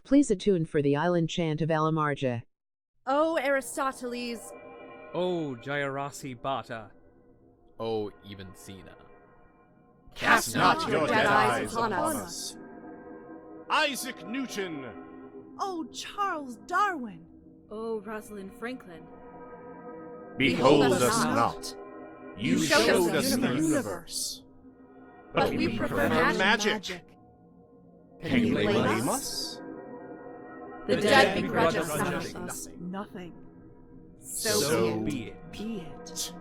Please attune for the island chant of Amarja. O Aristoteles. O Jairasi Bata. O even Cena. Cast not your dead eyes upon us. Isaac Newton. Oh, Charles Darwin. O Rosalind Franklin. Behold us not. You showed us the universe. universe. But we prefer magic. Can you blame blame us? The dead begrudge us Nothing. Nothing. So be it. Be it.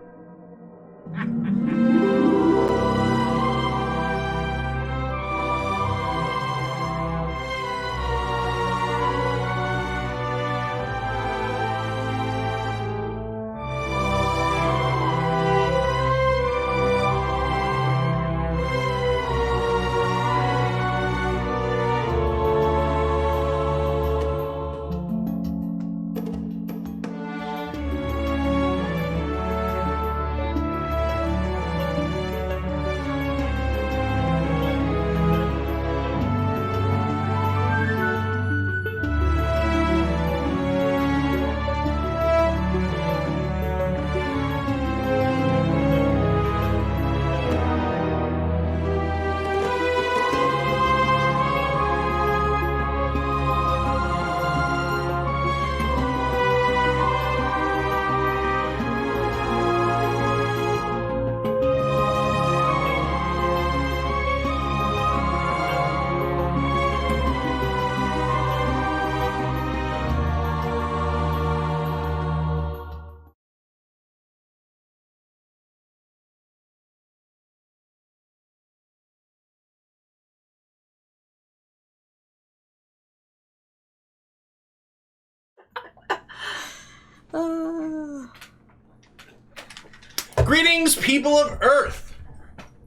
Greetings, people of Earth!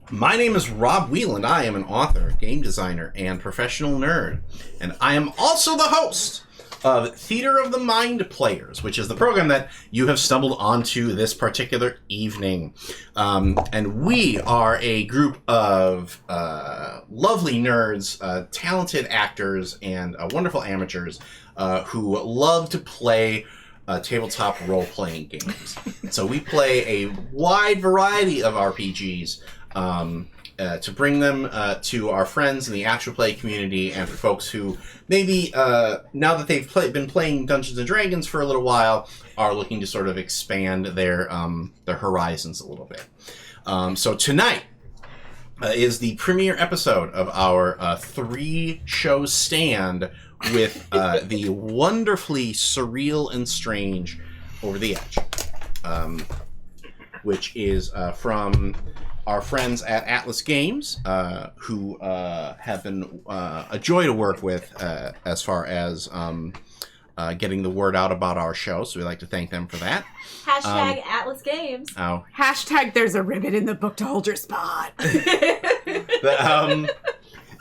My name is Rob Wieland. I am an author, game designer, and professional nerd. And I am also the host of Theater of the Mind Players, which is the program that you have stumbled onto this particular evening. And we are a group of lovely nerds, talented actors, and wonderful amateurs who love to play tabletop role-playing games. So we play a wide variety of RPGs to bring them to our friends in the actual play community and for folks who maybe, now that they've been playing Dungeons & Dragons for a little while, are looking to sort of expand their horizons a little bit. So tonight is the premiere episode of our 3-show stand with the wonderfully surreal and strange Over the Edge, which is from our friends at Atlas Games, who have been a joy to work with as far as getting the word out about our show, so we'd like to thank them for that. Hashtag Atlas Games. Oh. Hashtag there's a ribbon in the book to hold your spot.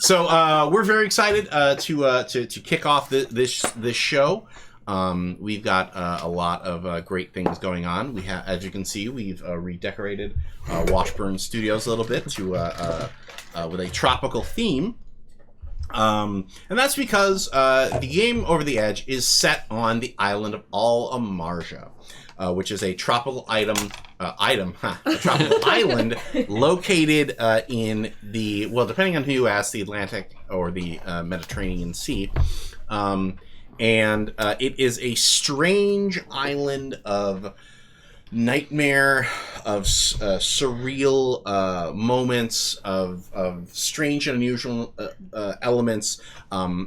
So we're very excited to kick off this show. We've got a lot of great things going on. We have, as you can see, we've redecorated Washburn Studios a little bit to with a tropical theme, and that's because the game Over the Edge is set on the island of Amarja, which is a tropical a tropical island located in the, well, depending on who you ask, the Atlantic or the Mediterranean Sea. And it is a strange island of nightmare, of surreal moments, of strange and unusual elements.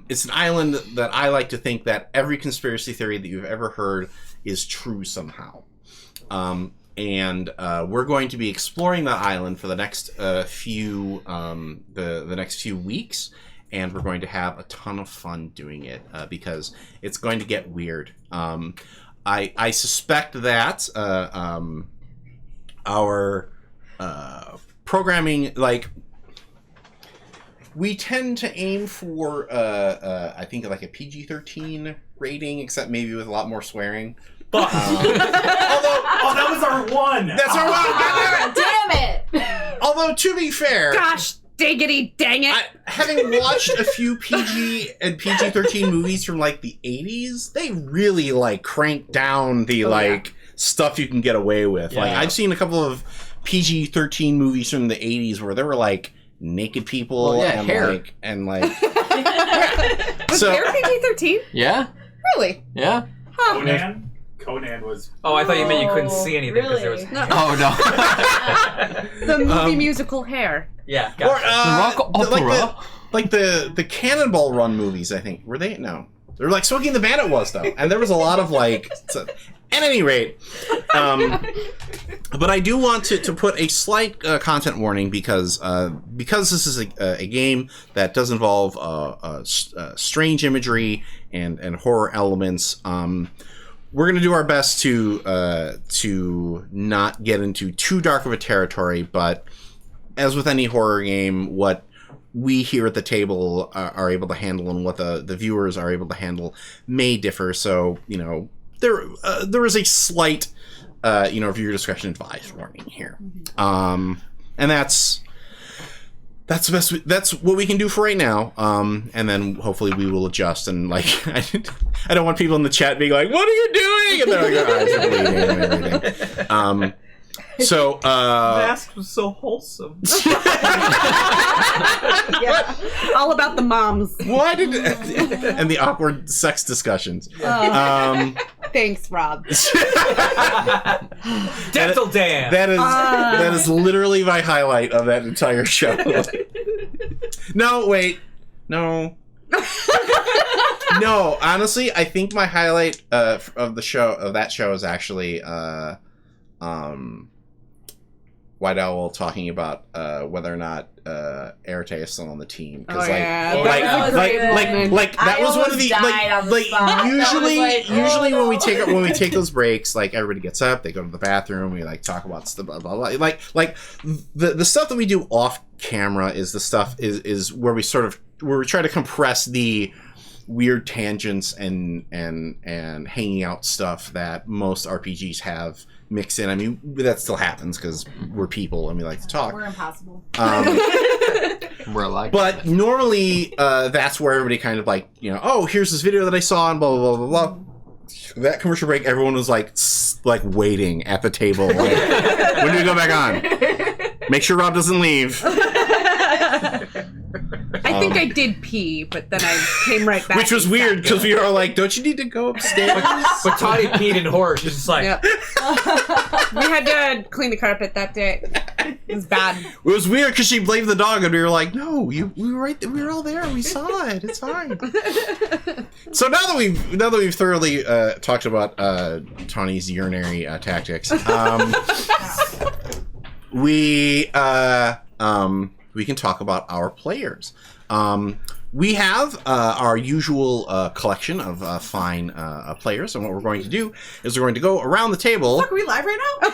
It's an island that I like to think that every conspiracy theory that you've ever heard is true somehow. And we're going to be exploring that island for the next few weeks. And we're going to have a ton of fun doing it because it's going to get weird. I suspect that our programming, like, we tend to aim for, I think, like a PG-13 rating, except maybe with a lot more swearing. But although, that was our one. That's our one. Damn it! Although, to be fair, Gosh diggity dang it! Having watched a few PG and PG-13 movies from like the 80s, they really like crank down the stuff you can get away with. Like I've seen a couple of PG-13 movies from the 80s where there were like naked people and hair. Was so there PG-13? Yeah. Really? Yeah. Huh. Conan was. Oh, I thought you meant you couldn't see anything because there was. No. Oh no. The movie musical Hair. Yeah. or Gotcha. The rock opera. like the Cannonball Run movies. I think were they? No, they're like Smokey and the Bandit was though, and there was a lot of like. So, at any rate, but I do want to put a slight content warning because this is a game that does involve strange imagery and horror elements. We're going to do our best to not get into too dark of a territory, but as with any horror game, what we here at the table are able to handle and what the viewers are able to handle may differ. So, there is a slight, viewer discretion advised warning here. And that's the best. That's what we can do for right now. And then hopefully we will adjust. And like, I don't want people in the chat being like, "What are you doing?" And they're like, "Our eyes are bleeding and everything." So mask was so wholesome. Yeah. All about the moms. Why did and the awkward sex discussions? Thanks, Rob. Dental dam. That is literally my highlight of that entire show. No, wait, no. No, honestly, I think my highlight of that show is actually White Owl talking about whether or not Arete is still on the team. Oh, yeah. That was one of the usually when we take those breaks, like everybody gets up, they go to the bathroom, we like talk about stuff, blah blah blah. Like the stuff that we do off camera is the stuff is where we try to compress the weird tangents and hanging out stuff that most RPGs have mixed in. I mean, that still happens because we're people and we like to talk. We're impossible. We're like. But normally, that's where everybody kind of like, oh, here's this video that I saw and blah blah blah blah blah. That commercial break, everyone was like waiting at the table. Like, when do we go back on? Make sure Rob doesn't leave. I think I did pee, but then I came right back. Which was weird because we were all like, "Don't you need to go upstairs?" But Toddy peed in horror. She's just like, Yep. We had to clean the carpet that day. It was bad. It was weird because she blamed the dog, and we were like, "No, we were right there. We were all there. We saw it. It's fine." So now that we've thoroughly talked about Tawny's urinary tactics, we can talk about our players. We have our usual collection of fine players, and what we're going to do is we're going to go around the table. Are we live right now?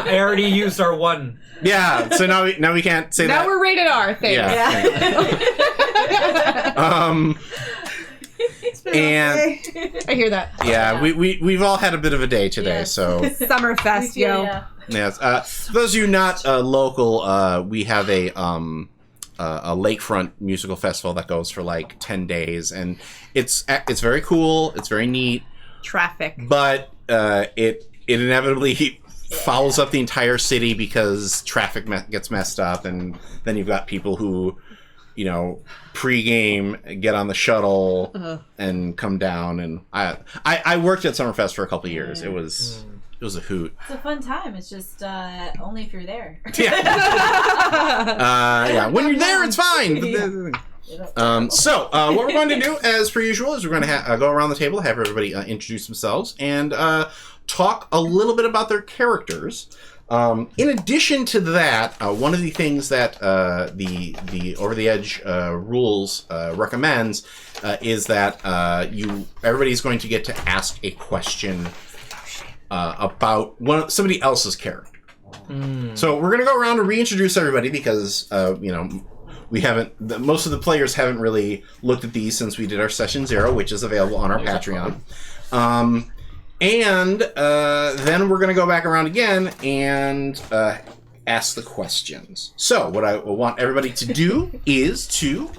I already used our one. Yeah, so now we can't say that. Now we're rated R. Thanks. Yeah. And I hear that. yeah, we've all had a bit of a day today, so Summerfest, yo. Yeah. yes. For those of you not local, we have a lakefront musical festival that goes for like 10 days, and it's very cool. It's very neat. Traffic. But it inevitably fouls up the entire city because traffic gets messed up, and then you've got people who, pre-game get on the shuttle and come down. And I worked at Summerfest for a couple of years. It was a hoot. It's a fun time. It's just only if you're there. Yeah. When you're there, it's fine. So what we're going to do, as per usual, is we're going to go around the table, have everybody introduce themselves, and talk a little bit about their characters. In addition to that, one of the things that the Over the Edge rules recommends is that everybody's going to get to ask a question about somebody else's character. So we're going to go around and reintroduce everybody because we haven't. Most of the players haven't really looked at these since we did our session 0, which is available on our Patreon. And then we're going to go back around again and ask the questions. So what I want everybody to do is to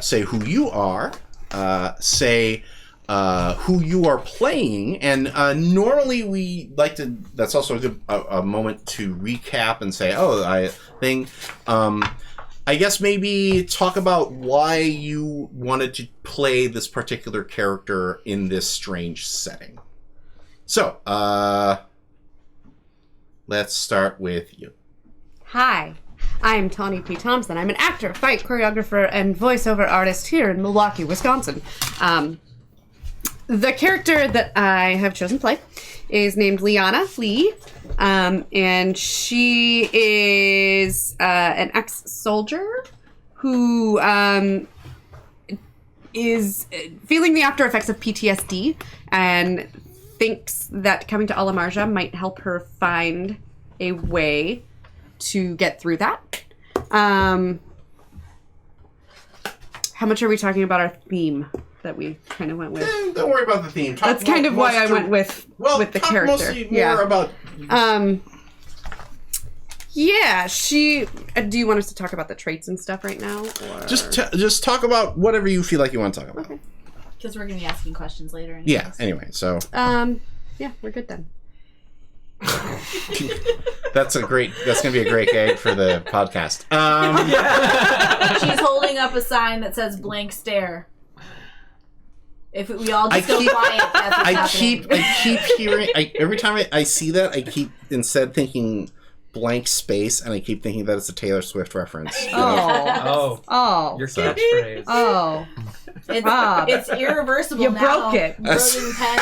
say who you are, say who you are playing, and normally we like to. That's also a good a moment to recap and say, I guess maybe talk about why you wanted to play this particular character in this strange setting. So, let's start with you. Hi, I'm Tawny P. Thompson. I'm an actor, fight choreographer, and voiceover artist here in Milwaukee, Wisconsin. The character that I have chosen to play is named Liana Lee, and she is an ex-soldier who is feeling the after effects of PTSD and thinks that coming to Amarja might help her find a way to get through that. How much are we talking about our theme that we kind of went with? Don't worry about the theme. That's kind of why I went with the character. Mostly more about. Yeah, she. Do you want us to talk about the traits and stuff right now? Or? Just talk about whatever you feel like you want to talk about. Okay. Because we're going to be asking questions later. Anyways. Yeah. Anyway, so. Yeah, we're good then. That's gonna be a great gag for the podcast. She's holding up a sign that says "blank stare." If we all just go quiet, that's what's happening. I keep hearing. Every time I see that, I keep instead thinking blank space, and I keep thinking that it's a Taylor Swift reference. Oh. Your catchphrase. Oh. It's irreversible You now. broke it. Broken pen.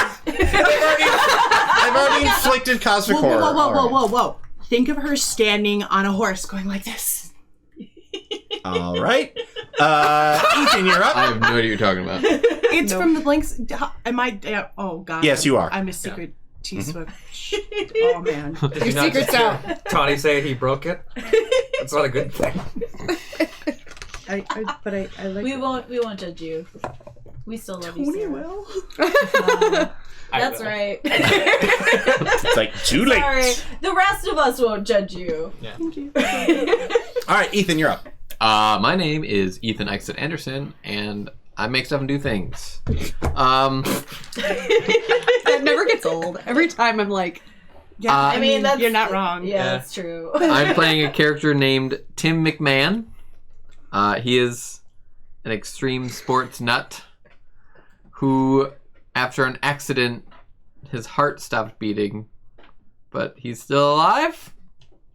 I've already inflicted cosmic horror. Whoa. Think of her standing on a horse going like this. All right. Ethan, you're up. I have no idea what you're talking about. It's from the blanks. Am I? Oh, God. Yes, you are. I'm a secret T-Swift. Oh, man. Your secret's out. Tawny saying he broke it. That's not a good thing. I like We won't judge you. We still love you, Tony Sarah. will. That's right. It's like too late. Sorry. The rest of us won't judge you. Yeah. All right, Ethan, you're up. My name is Ethan Exit Anderson, and I make stuff and do things. That never gets old. Every time I'm like, Yeah, I mean, that's, you're not wrong. Yeah, that's true. I'm playing a character named Tim McMahon. He is an extreme sports nut who, after an accident, his heart stopped beating, but he's still alive?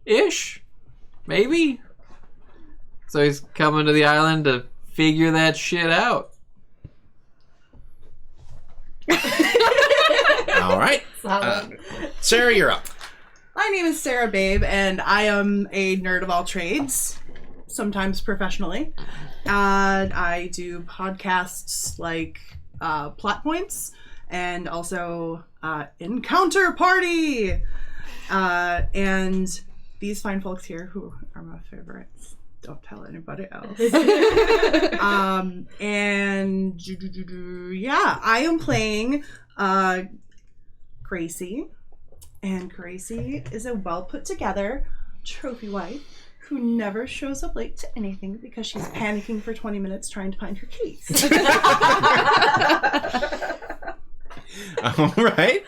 Ish? Maybe? So he's coming to the island to figure that shit out. All right. Sarah, you're up. My name is Sarah Babe, and I am a nerd of all trades, sometimes professionally. And I do podcasts like Plot Points and also Encounter Party. And these fine folks here who are my favorites. Don't tell anybody else. And yeah, I am playing Gracie. And Gracie is a well put together trophy wife who never shows up late to anything because she's panicking for 20 minutes trying to find her keys. All right.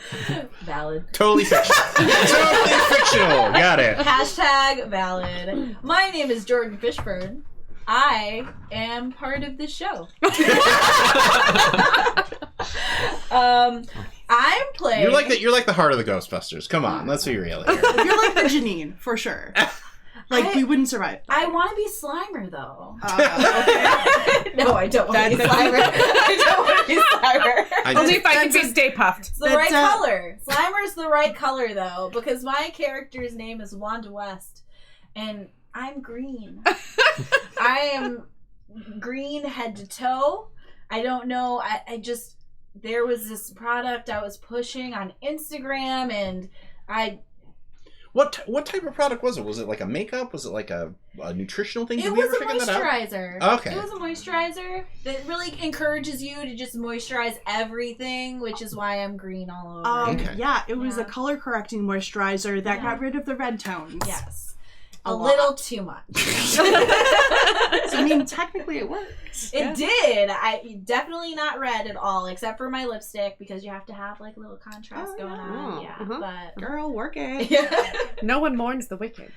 Valid. Totally fictional. Totally fictional. Got it. Hashtag valid. My name is Jordan Fishburne. I am part of this show. I'm playing. You're like the heart of the Ghostbusters. Come on, let's be real here. You're like the Janine, for sure. Like, we wouldn't survive. I want to be Slimer, though. Okay. No, I don't want to be Slimer. I don't want to be Slimer. only if I can be Stay Puffed. It's the right color. Slimer's the right color, though, because my character's name is Wanda West, and I'm green. I am green head to toe. I don't know. I just, there was this product I was pushing on Instagram, and What type of product was it? Was it like a makeup? Was it like a nutritional thing? It Did we was ever a figure that out? moisturizer. Okay. It was a moisturizer that really encourages you to just moisturize everything, which is why I'm green all over. Okay. Yeah, it was Yeah. a color correcting moisturizer that Yeah. got rid of the red tones. Yes. A lot. little too much. So, I mean, technically it works. It did. I definitely not red at all, except for my lipstick because you have to have like a little contrast Oh, going yeah. on. Yeah, but Girl, work it. yeah. No one mourns the wicked.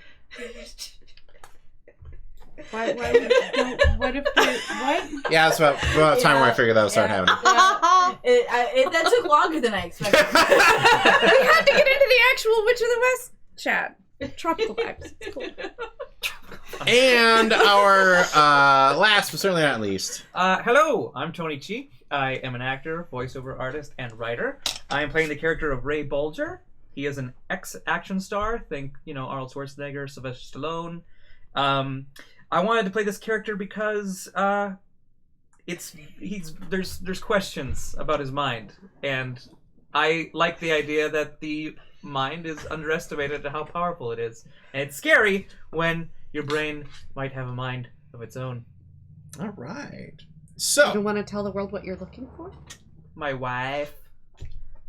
What if what? Yeah, it's about time where I figured that would start happening. Yeah. That took longer than I expected. We had to get into the actual Witch of the West chat. Tropical vibes. It's cool. And our last, but certainly not least. Hello, I'm Tony Cheek. I am an actor, voiceover artist, and writer. I am playing the character of Ray Bolger. He is an ex-action star. Think, Arnold Schwarzenegger, Sylvester Stallone. I wanted to play this character because there's questions about his mind, and I like the idea that the mind is underestimated to how powerful it is, and it's scary when your brain might have a mind of its own. All right. You So, want to tell the world what you're looking for? My wife.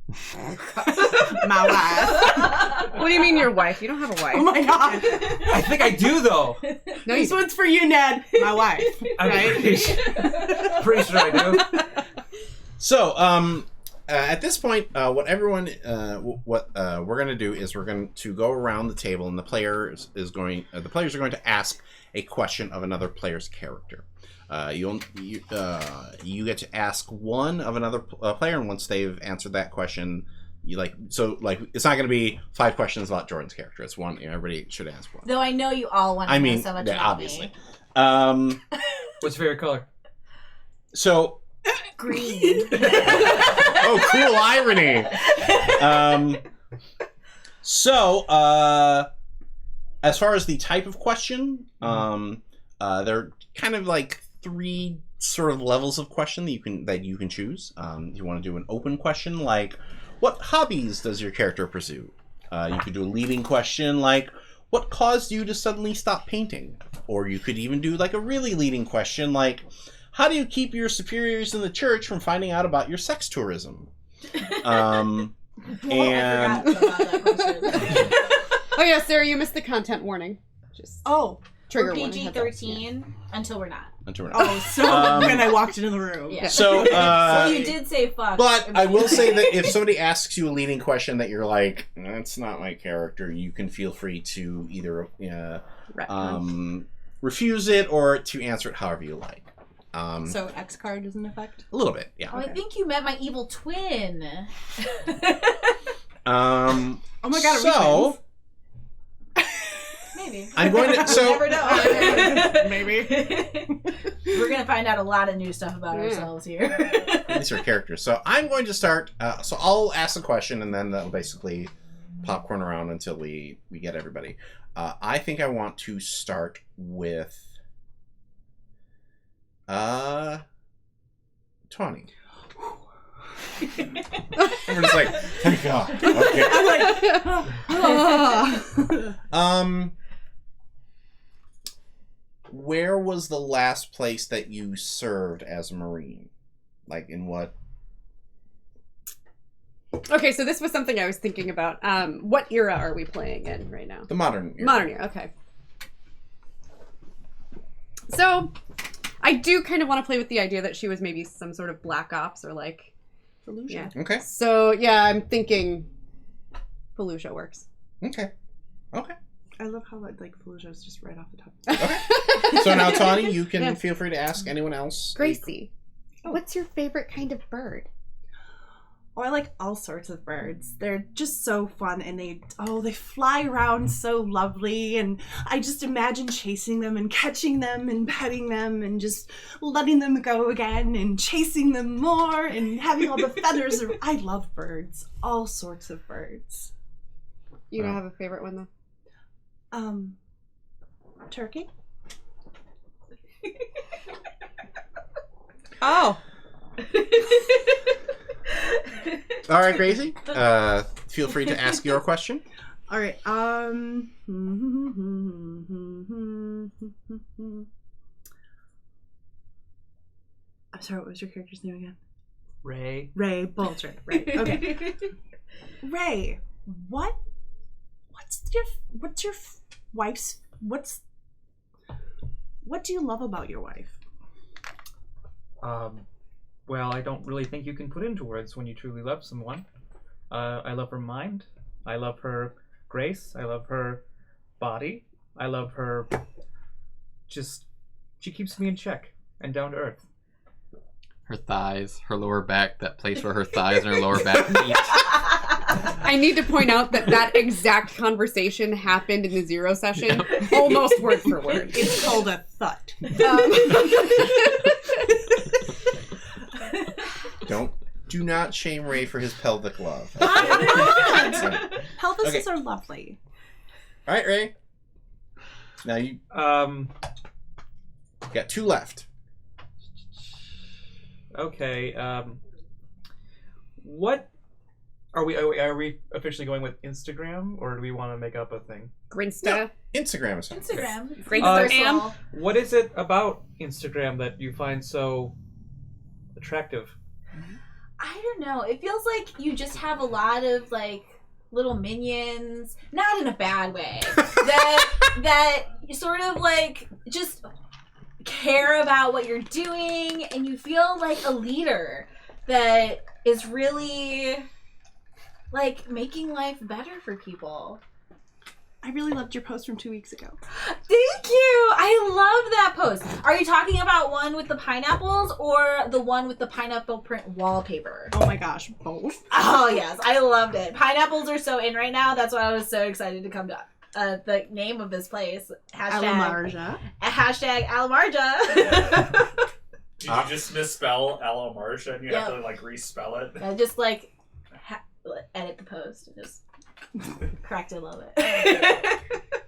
My wife. What do you mean your wife? You don't have a wife. Oh my god. I think I do though. No, you This one's for you, Ned. My wife. I'm Right? pretty sure I do. so at this point, what we're going to do is we're going to go around the table, and the players are going to ask a question of another player's character. You get to ask one of another player, and once they've answered that question, it's not going to be 5 questions about Jordan's character. It's one. Everybody should ask one. Though I know you all want to know so much about obviously. me. What's your favorite color? So. Green. Oh, cool irony. As far as the type of question, they're kind of like 3 sort of levels of question that you can choose. You want to do an open question like, what hobbies does your character pursue? You could do a leading question like, what caused you to suddenly stop painting? Or you could even do like a really leading question like, how do you keep your superiors in the church from finding out about your sex tourism? And I forgot about that question. Oh yeah, Sarah, you missed the content warning. Just trigger we're warning. PG-13 until we're not. Oh, so when I walked into the room. Yeah. So, so you did say fuck. But I will say that if somebody asks you a leading question that you're like, that's not my character, you can feel free to either refuse it or to answer it however you like. So X card is in effect? A little bit, yeah. Oh, I think you meant my evil twin. Oh my god, so Maybe. I'm going to. So You never know. Maybe. We're gonna find out a lot of new stuff about ourselves here. these are characters. So I'm going to start. So I'll ask a question, and then that'll basically popcorn around until we get everybody. I think I want to start with Tawny. I'm just like, thank God. Okay. I'm like, where was the last place that you served as a Marine? Like, in what? Okay, so this was something I was thinking about. What era are we playing in right now? The modern era. Modern era, okay. So, I do kind of want to play with the idea that she was maybe some sort of black ops or like... Fallujah. Yeah. Okay. So, yeah, I'm thinking Fallujah works. Okay. Okay. I love how like Fallujah is just right off the top. Okay. So now, Tawny, you can Yeah. feel free to ask anyone else. Gracie, what's your favorite kind of bird? Oh, I like all sorts of birds. They're just so fun, and they fly around so lovely, and I just imagine chasing them and catching them and petting them and just letting them go again and chasing them more and having all the feathers. I love birds. All sorts of birds. You don't have a favorite one, though? Turkey? Oh. All right, Gracie. Feel free to ask your question. All right. I'm sorry. What was your character's name again? Ray. Ray Bulger. Right. Okay. Ray, what's your wife's what do you love about your wife? Well, I don't really think you can put into words when you truly love someone. I love her mind. I love her grace. I love her body. I love her. She keeps me in check and down to earth. Her thighs, her lower back, that place where her thighs and her lower back meet. I need to point out that exact conversation happened in the Zero session, almost word for word. It's called a thut. Do not shame Ray for his pelvic love. I'm not. Pelvises Okay. are lovely. All right, Ray. Now you got 2 left. Okay. What are we officially going with Instagram, or do we want to make up a thing? Grinsta. Instagram is Instagram. Grinsta. What is it about Instagram that you find so attractive? I don't know. It feels like you just have a lot of like little minions, not in a bad way. that you sort of like just care about what you're doing, and you feel like a leader that is really like making life better for people. I really loved your post from 2 weeks ago. Thank you. I love that post. Are you talking about one with the pineapples or the one with the pineapple print wallpaper? Oh my gosh, both. Oh yes, I loved it. Pineapples are so in right now. That's why I was so excited to come to the name of this place. Amarja. Hashtag Amarja. Did you just misspell Amarja and you have to like respell it? I just like edit the post and just correct it a little bit.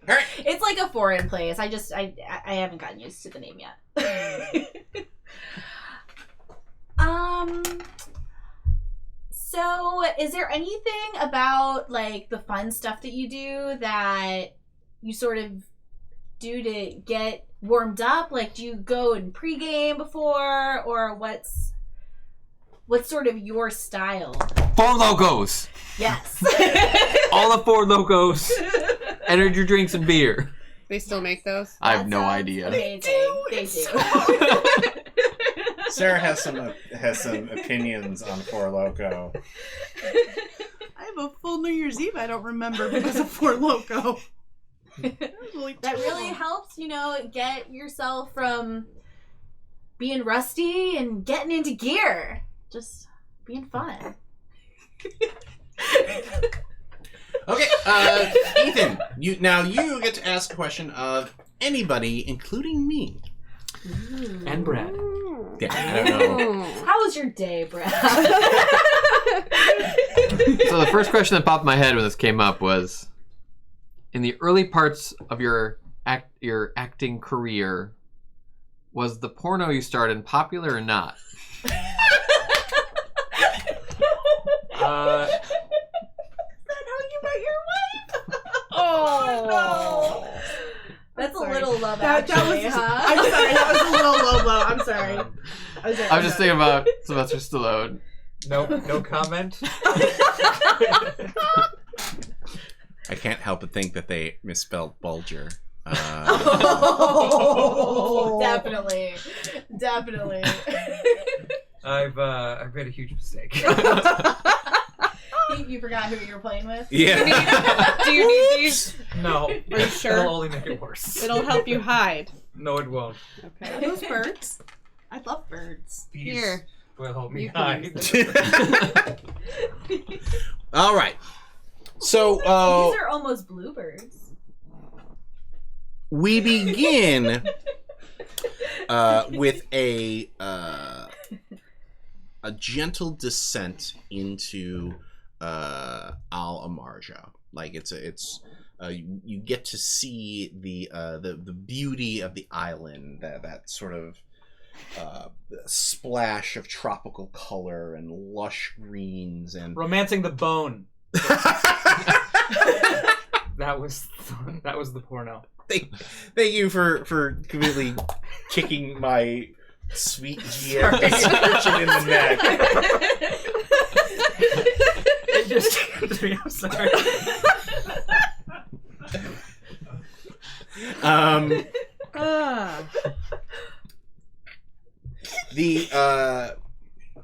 Alright. It's like a foreign place. I haven't gotten used to the name yet. So is there anything about like the fun stuff that you do that you sort of do to get warmed up? Like, do you go and pregame before, or what's sort of your style? 4 logos. Yes. All the 4 logos. Energy drinks and beer. They still make those? I have no idea. Amazing. They do. Sarah has some opinions on Four Loko. I have a full New Year's Eve I don't remember because of Four Loko. That really helps, get yourself from being rusty and getting into gear. Just being fun. Okay, Ethan, you get to ask a question of anybody, including me. And Brad. Yeah, I don't know. How was your day, Brad? So the first question that popped in my head when this came up was, in the early parts of your acting career, was the porno you starred in popular or not? Is that how you met your wife? Oh no. That's a little low, actually, huh? I'm sorry, that was a little low blow. I'm sorry. I was just thinking about Sylvester Stallone. No comment. I can't help but think that they misspelled Bulger. Definitely. I've made a huge mistake. You forgot who you were playing with? Yeah. Do you need these? No. Are you sure? It'll only make it worse. It'll help you hide. No, it won't. Okay. Are those birds? I love birds. These Here. will help me You can hide. use All right. So These are almost bluebirds. we begin with a gentle descent into Amarja. Like it's you get to see the beauty of the island, that sort of splash of tropical color and lush greens and Romancing the bone. That was the porno. Thank you for completely kicking my sweet GM description in the neck. It just came to me. I'm sorry.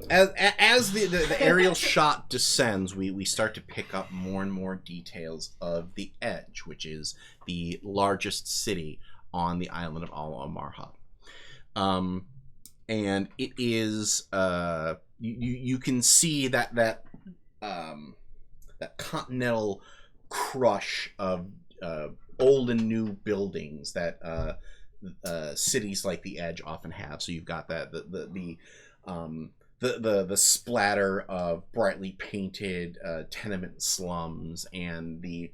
As the aerial shot descends, we start to pick up more and more details of the Edge, which is the largest city on the island of Amarja. And it is you can see that continental crush of old and new buildings that cities like the Edge often have. So you've got that the splatter of brightly painted tenement slums and the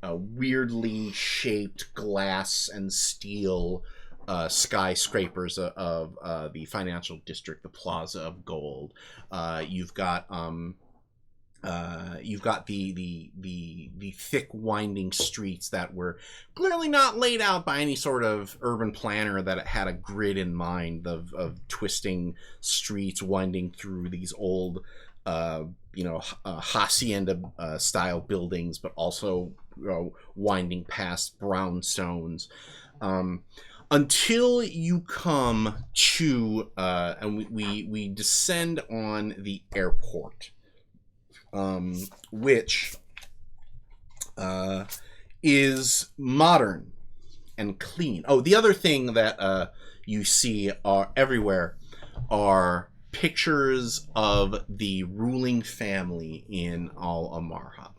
weirdly shaped glass and steel skyscrapers of the financial district, the Plaza of Gold. You've got the thick winding streets that were clearly not laid out by any sort of urban planner that had a grid in mind of twisting streets winding through these old hacienda style buildings, but also winding past brownstones until you come to and we descend on the airport, which is modern and clean. Oh, the other thing that you see everywhere are pictures of the ruling family in Amarja.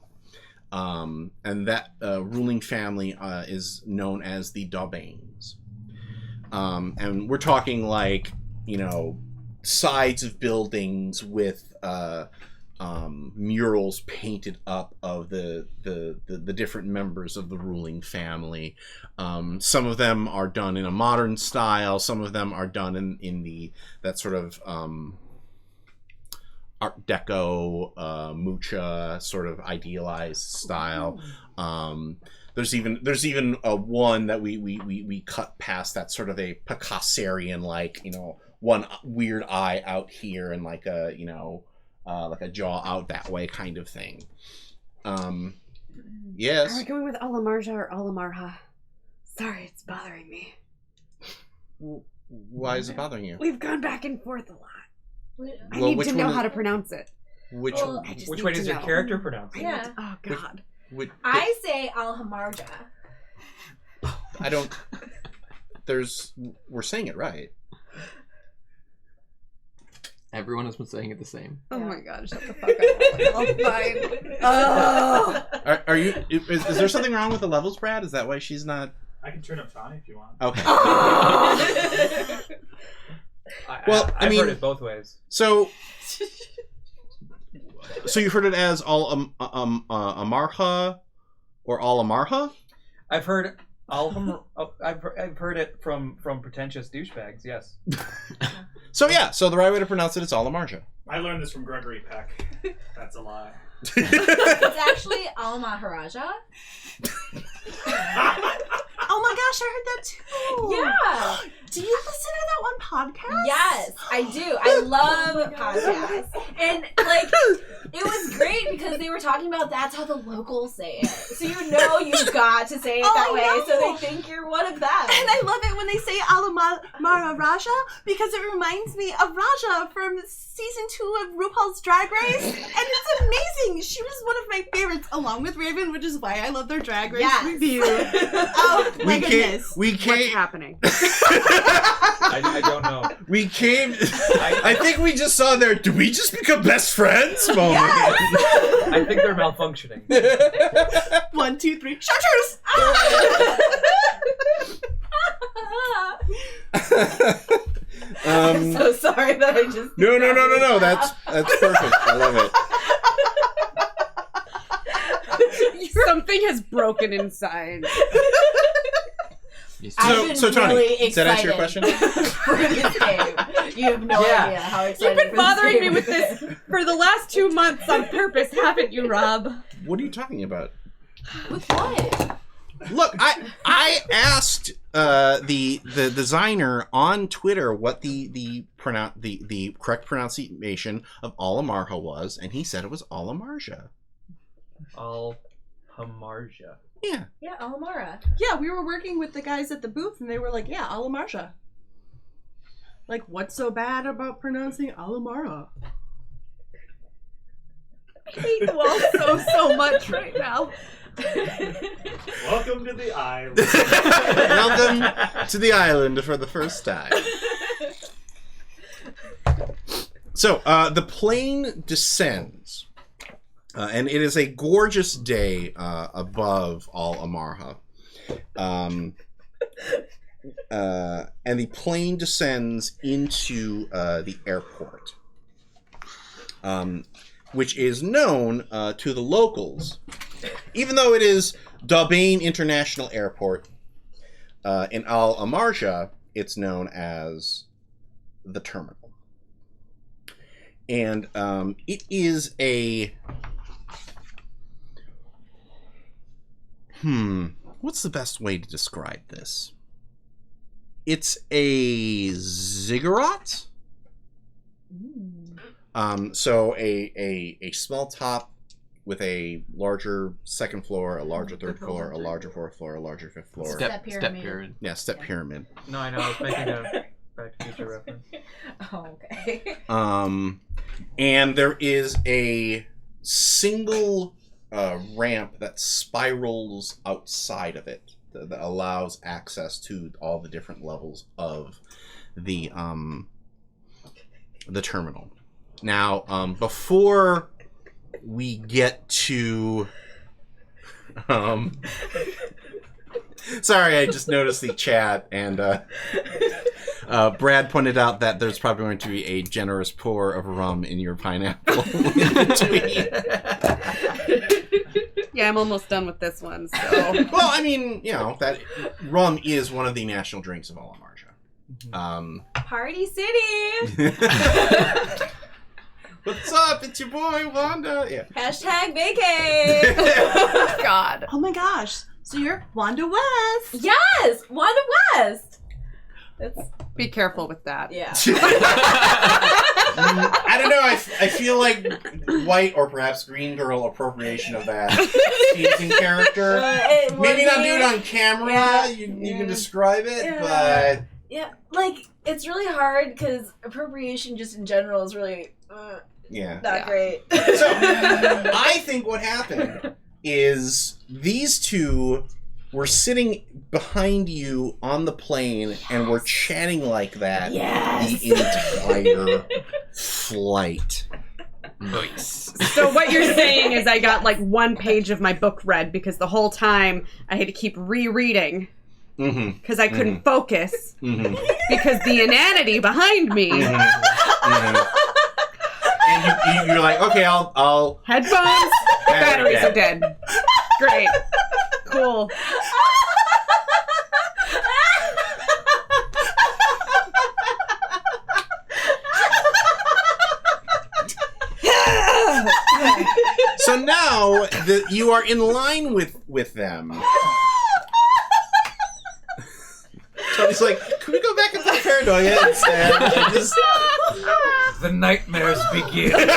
And that ruling family is known as the Davies. And we're talking like, sides of buildings with murals painted up of the different members of the ruling family. Some of them are done in a modern style. Some of them are done in that sort of Art Deco, Mucha sort of idealized style. There's even a one that we cut past that sort of a Picassarian, like, one weird eye out here and like a like a jaw out that way kind of thing. Yes. Are we going with Amarja or Amarja? Sorry, it's bothering me. Why is it bothering you? We've gone back and forth a lot. I Well, need which to know one how to pronounce it. Which Which way does your character pronounce it? Yeah. Oh God. I say Amarja. I don't. We're saying it right. Everyone has been saying it the same. Oh my God! Shut the fuck up. I'll fine. Oh. Are you? Is there something wrong with the levels, Brad? Is that why she's not? I can turn up Tawny if you want. Okay. I've heard it both ways. So you've heard it as Amarja or Amarja? I've heard all of them. I've heard it from pretentious douchebags. Yes. So the right way to pronounce it is Amarja. I learned this from Gregory Peck. That's a lie. It's actually Maharaja. Oh my gosh, I heard that too. Yeah. Do you listen to that one podcast? Yes, I do. I love podcasts. And it was great because they were talking about that's how the locals say it. So you've got to say it that way so they think you're one of them. And I love it when they say Alamara Raja because it reminds me of Raja from season 2 of RuPaul's Drag Race. And it's amazing. She was one of my favorites along with Raven, which is why I love their Drag Race review. Oh my goodness. What's happening? I don't know. We came. I think we just saw their. Do we just become best friends? Moment. Yes. I think they're malfunctioning. 1, 2, 3. Chartreuse. I'm so sorry that I just. No. That's perfect. I love it. Something has broken inside. So Tony, really does that answer your question? For this game. You have no idea how excited You've been bothering me with this for the last 2 months on purpose, haven't you, Rob? What are you talking about? With what? Look, I asked the designer on Twitter what the correct pronunciation of Amarja was, and he said it was Amarja. Amarja. Yeah. Yeah, Alamara. Yeah, we were working with the guys at the booth, and they were like, "Yeah, Amarja." Like, what's so bad about pronouncing Alamara? I hate you all so much right now. Welcome to the island. Welcome to the island for the first time. So, the plane descends, and it is a gorgeous day above all Amarja. And the plane descends into the airport, which is known to the locals, even though it is Davies International Airport. In Al Amarja, it's known as the terminal, and it is a what's the best way to describe this? It's a ziggurat. So a small top with a larger second floor, a larger third floor, a larger fourth floor, a larger fifth floor. Step pyramid. Yeah, step pyramid. No, I know. I was making a Back to Future reference. Oh, okay. And there is a single ramp that spirals outside of it that allows access to all the different levels of the terminal. Now, before we get to sorry, I just noticed the chat, and Brad pointed out that there's probably going to be a generous pour of rum in your pineapple in between. Yeah, I'm almost done with this one. So. Well, I mean, you know, that rum is one of the national drinks of all Amarja. Party City! What's up? It's your boy, Wanda. Yeah. Hashtag vacay! God. Oh my gosh. So you're Wanda West. Yes! Wanda West! Be careful with that. Yeah. I don't know. I feel like white or perhaps green girl appropriation of that teasing character. Maybe not do it on camera. Yeah. You can describe it, Yeah. but Yeah, like, it's really hard because appropriation just in general is really not great. So, I think what happened is these two were sitting behind you on the plane and were chatting like that the entire flight. Nice. So what you're saying is I got like one page of my book read because the whole time I had to keep rereading because I couldn't focus because the inanity behind me. And you're like, okay, I'll Headphones, batteries are dead. Great, cool. So now you are in line with them. Tony's like, can we go back into the paranoia instead? The nightmares begin.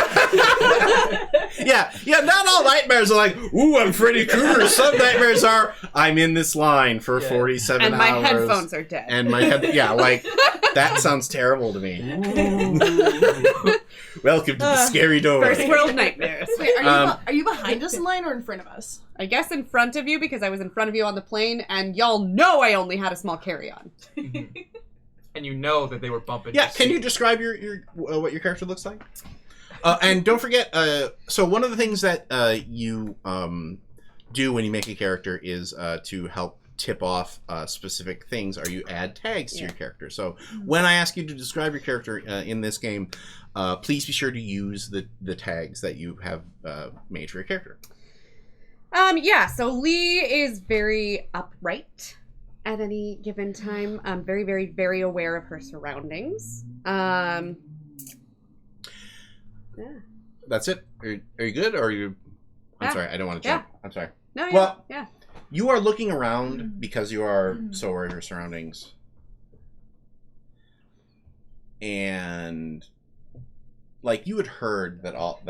Yeah, not all nightmares are like, ooh, I'm Freddy Krueger. Some nightmares are, I'm in this line for 47 and hours. my headphones are dead. And my like, that sounds terrible to me. Welcome to the scary door. First world nightmares. Wait, are you behind us in line or in front of us? I guess in front of you because I was in front of you on the plane, and y'all know I only had a small carry-on. And you know that they were bumping. Yeah, can you describe your what your character looks like? And don't forget, so one of the things that you do when you make a character is to help tip off specific things, or you add tags to your character. So when I ask you to describe your character in this game, please be sure to use the tags that you have made for your character. So Lee is very upright at any given time. Very, very, very aware of her surroundings. Yeah. That's it? Are you good, or are you... I'm sorry, I don't want to jump. I'm sorry. No, yeah. Well, yeah. you are looking around because you are so aware of your surroundings. And like you had heard that all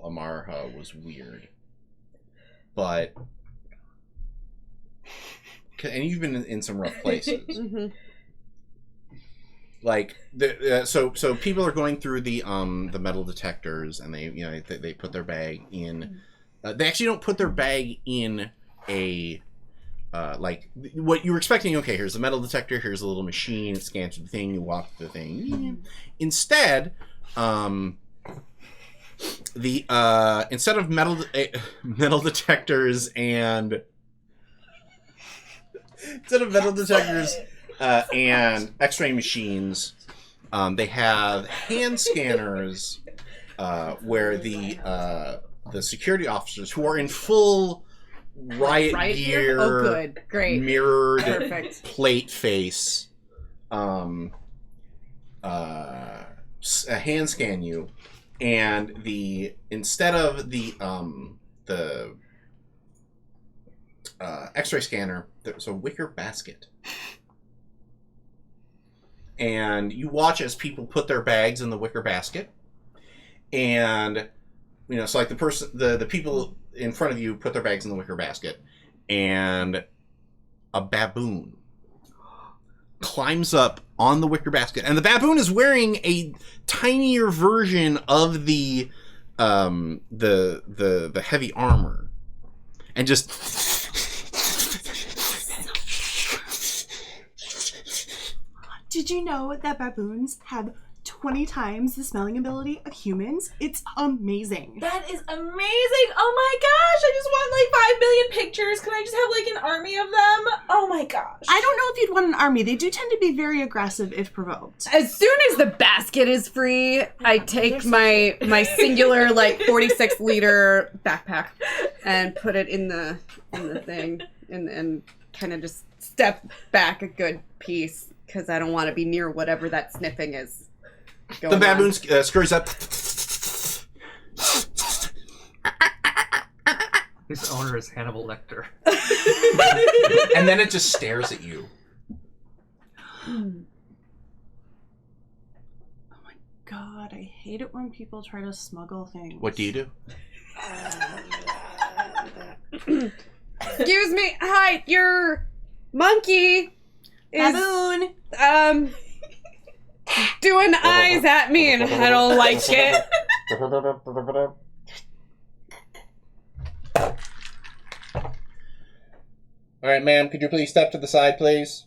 Amarja was weird. But and you've been in some rough places. Mm-hmm. Like so people are going through the metal detectors, and they put their bag in. They actually don't put their bag in a like what you were expecting. Okay, here's the metal detector. Here's a little machine. It scans the thing. You walk the thing. Instead, instead of metal detectors and and X-ray machines, they have hand scanners where the security officers who are in full riot gear, oh good, great, mirrored perfect plate face, hand scan you, and instead of the X-ray scanner, there's a wicker basket. And you watch as people put their bags in the wicker basket, and so like the people in front of you put their bags in the wicker basket, and a baboon climbs up on the wicker basket, and the baboon is wearing a tinier version of the heavy armor, and just. Did you know that baboons have 20 times the smelling ability of humans? It's amazing. That is amazing. Oh my gosh. I just want like 5 million pictures. Can I just have like an army of them? Oh my gosh. I don't know if you'd want an army. They do tend to be very aggressive if provoked. As soon as the basket is free, I take my singular like 46-liter backpack and put it in the thing and kind of just step back a good piece because I don't want to be near whatever that sniffing is. The baboon scurries up. His owner is Hannibal Lecter. And then it just stares at you. Oh my god, I hate it when people try to smuggle things. What do you do? Excuse me. Hi, your monkey is baboon. Doing eyes at me, and I don't like it. All right, ma'am, could you please step to the side, please?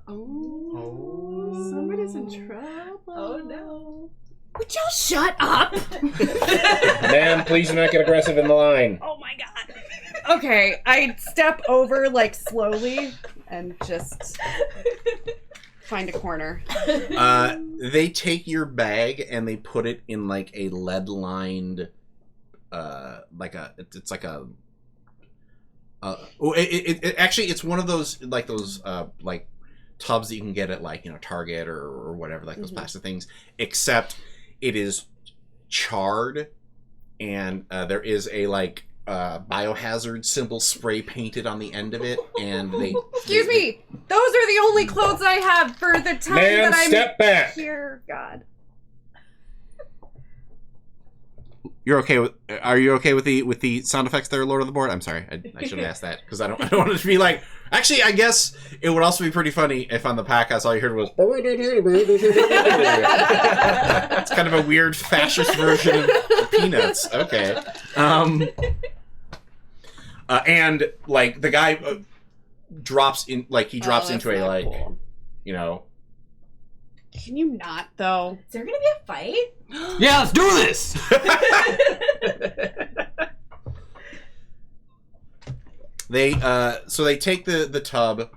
Oh, somebody's in trouble. Oh no. Would y'all shut up? Ma'am, please do not get aggressive in the line. Oh my god. Okay, I step over like slowly and just find a corner. They take your bag and they put it in like a lead-lined, actually it's one of those like tubs that you can get at like Target or whatever, like those plastic things, except it is charred, and there is a like biohazard symbol spray painted on the end of it, and they Excuse me, those are the only clothes I have for the time Ma'am, that I'm step back. here. God. You're okay with? Are you okay with the sound effects there, Lord of the Board? I'm sorry, I should have asked that because I don't want it to be like. Actually, I guess it would also be pretty funny if on the podcast all you heard was. It's kind of a weird fascist version of Peanuts. Okay, and like the guy drops in, like he drops into a like, cool. Can you not though? Is there gonna be a fight? Yeah, let's do this! They take the tub. Are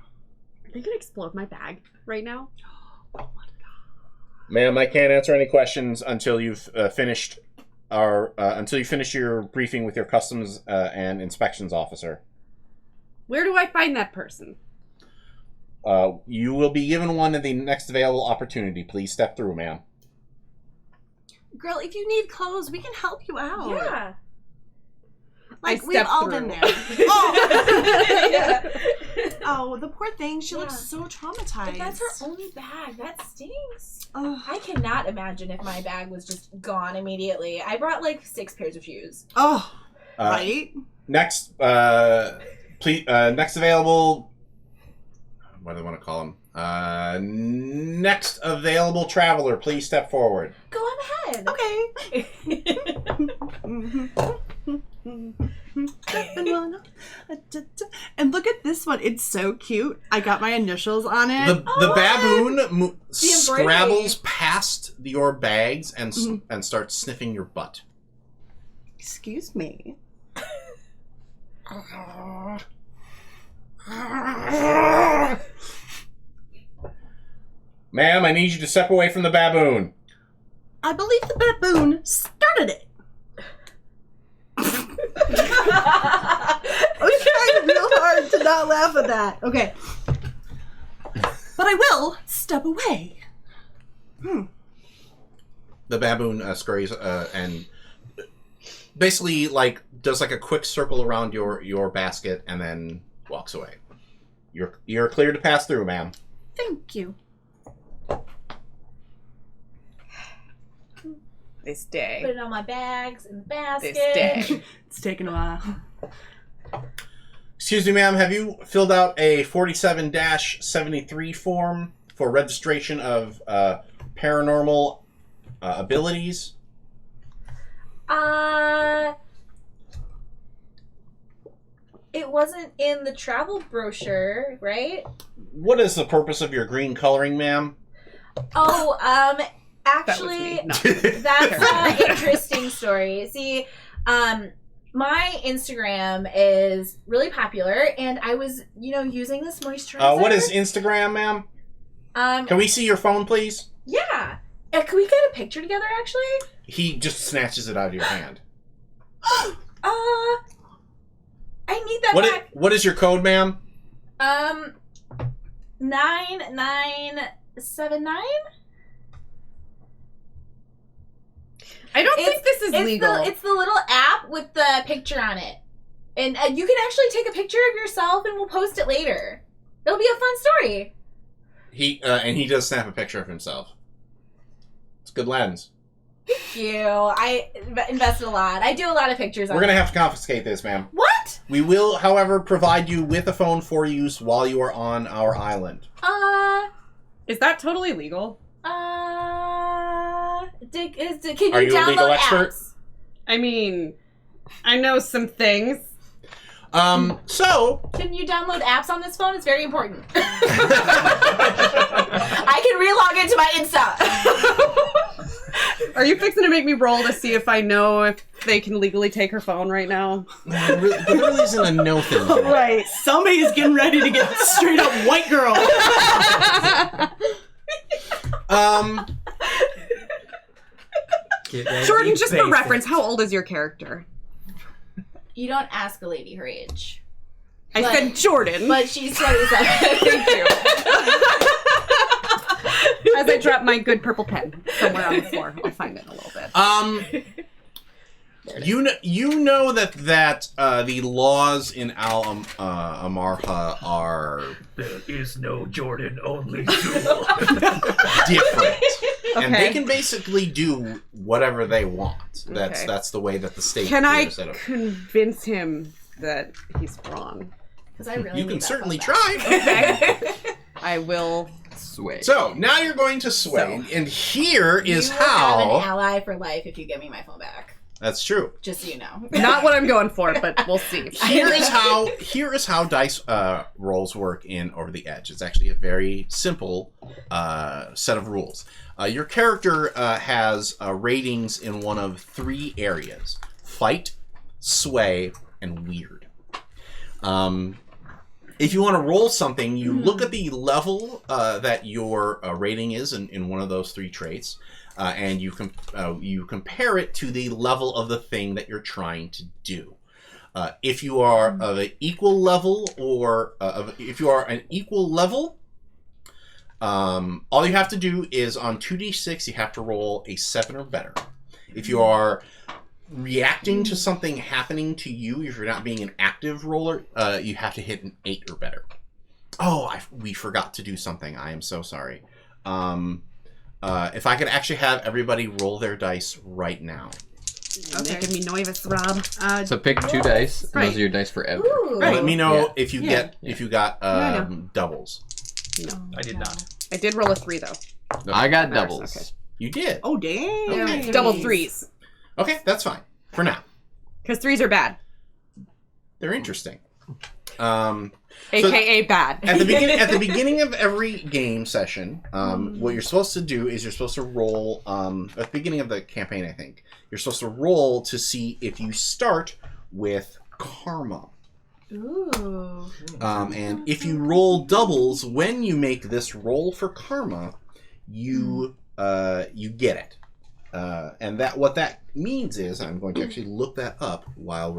they gonna explode my bag right now? Ma'am, I can't answer any questions until you've finished your briefing with your customs and inspections officer. Where do I find that person? You will be given one in the next available opportunity. Please step through, ma'am. Girl, if you need clothes, we can help you out. Yeah. Like, I we've stepped all through. been there. Oh. Yeah. Oh, the poor thing. She looks Yeah. so traumatized. If that's her only bag, that stinks. Ugh. I cannot imagine if my bag was just gone immediately. I brought like 6 pairs of shoes. Oh, Uh, right? Next, please. Next available. What do I want to call him? Next available traveler, please step forward. Go on ahead. Okay. And look at this one. It's so cute. I got my initials on it. The baboon embroidery. scrabbles past your bags and and starts sniffing your butt. Excuse me. Ma'am, I need you to step away from the baboon. I believe the baboon started it. I was trying real hard to not laugh at that. Okay. But I will step away. The baboon scurries and basically does a quick circle around your basket and then walks away. You're clear to pass through, ma'am. Thank you. This day. Put it on my bags in the basket. This day. It's taken a while. Excuse me, ma'am. Have you filled out a 47-73 form for registration of paranormal abilities? It wasn't in the travel brochure, right? What is the purpose of your green coloring, ma'am? Oh, That actually, was me. No. that's an interesting story. See, my Instagram is really popular, and I was, using this moisturizer. What is Instagram, ma'am? Can we see your phone, please? Yeah. Can we get a picture together, actually? He just snatches it out of your hand. I need that back. What is your code, ma'am? 9979. I don't think this is legal. It's the little app with the picture on it. And you can actually take a picture of yourself and we'll post it later. It'll be a fun story. He does snap a picture of himself. It's a good lens. Thank you. I invested a lot. I do a lot of pictures on We're going to it. have to confiscate this, ma'am. What? We will, however, provide you with a phone for use while you are on our island. Is that totally legal? Can you Are you a download legal expert? apps? I mean, I know some things. So... Can you download apps on this phone? It's very important. I can relog into my Insta. Are you fixing to make me roll to see if I know if they can legally take her phone right now? There really isn't a no thing here. Right. Somebody's getting ready to get straight up white girl. Jordan, just for reference, how old is your character? You don't ask a lady her age. I said Jordan. But she's 27. Thank you. As I drop my good purple pen somewhere on the floor, I'll find it in a little bit. You know that the laws in Amarja are There is no Jordan, only Jewel. different, and they Okay. can basically do whatever they want. Okay. That's the way that the state. Can I is set up. convince him that he's wrong? Because I really You need can that certainly phone back. try. Okay. I will. Sway. So now you're going to sway, and here is You will have an how. ally for life if you give me my phone back. That's true. Just so you know. Not what I'm going for, but we'll see. Here is how dice rolls work in Over the Edge. It's actually a very simple set of rules. Your character has ratings in one of 3 areas: fight, sway, and weird. If you want to roll something, you look at the level that your rating is in one of those 3 traits, and you compare it to the level of the thing that you're trying to do. If you are of an equal level, if you are an equal level, all you have to do is on 2d6 you have to roll a 7 or better. If you are reacting to something happening to you, if you're not being an active roller, you have to hit an 8 or better. Oh, we forgot to do something. I am so sorry. If I could actually have everybody roll their dice right now. Okay. Making me nervous, Rob. So pick 2 dice. And Right. those are your dice forever. Ooh. Let me know Yeah. if you Yeah. got No. doubles. No. I did not. I did roll a 3 though. I got Nice, doubles. okay. You did. Oh, dang. Okay. Double 3s. Okay, that's fine for now. Because 3s are bad. They're interesting. AKA bad. At the beginning of every game session, what you're supposed to do is you're supposed to roll. At the beginning of the campaign, I think you're supposed to roll to see if you start with karma. Ooh. And if you roll doubles when you make this roll for karma, you get it. And what that means is, I'm going to actually look that up while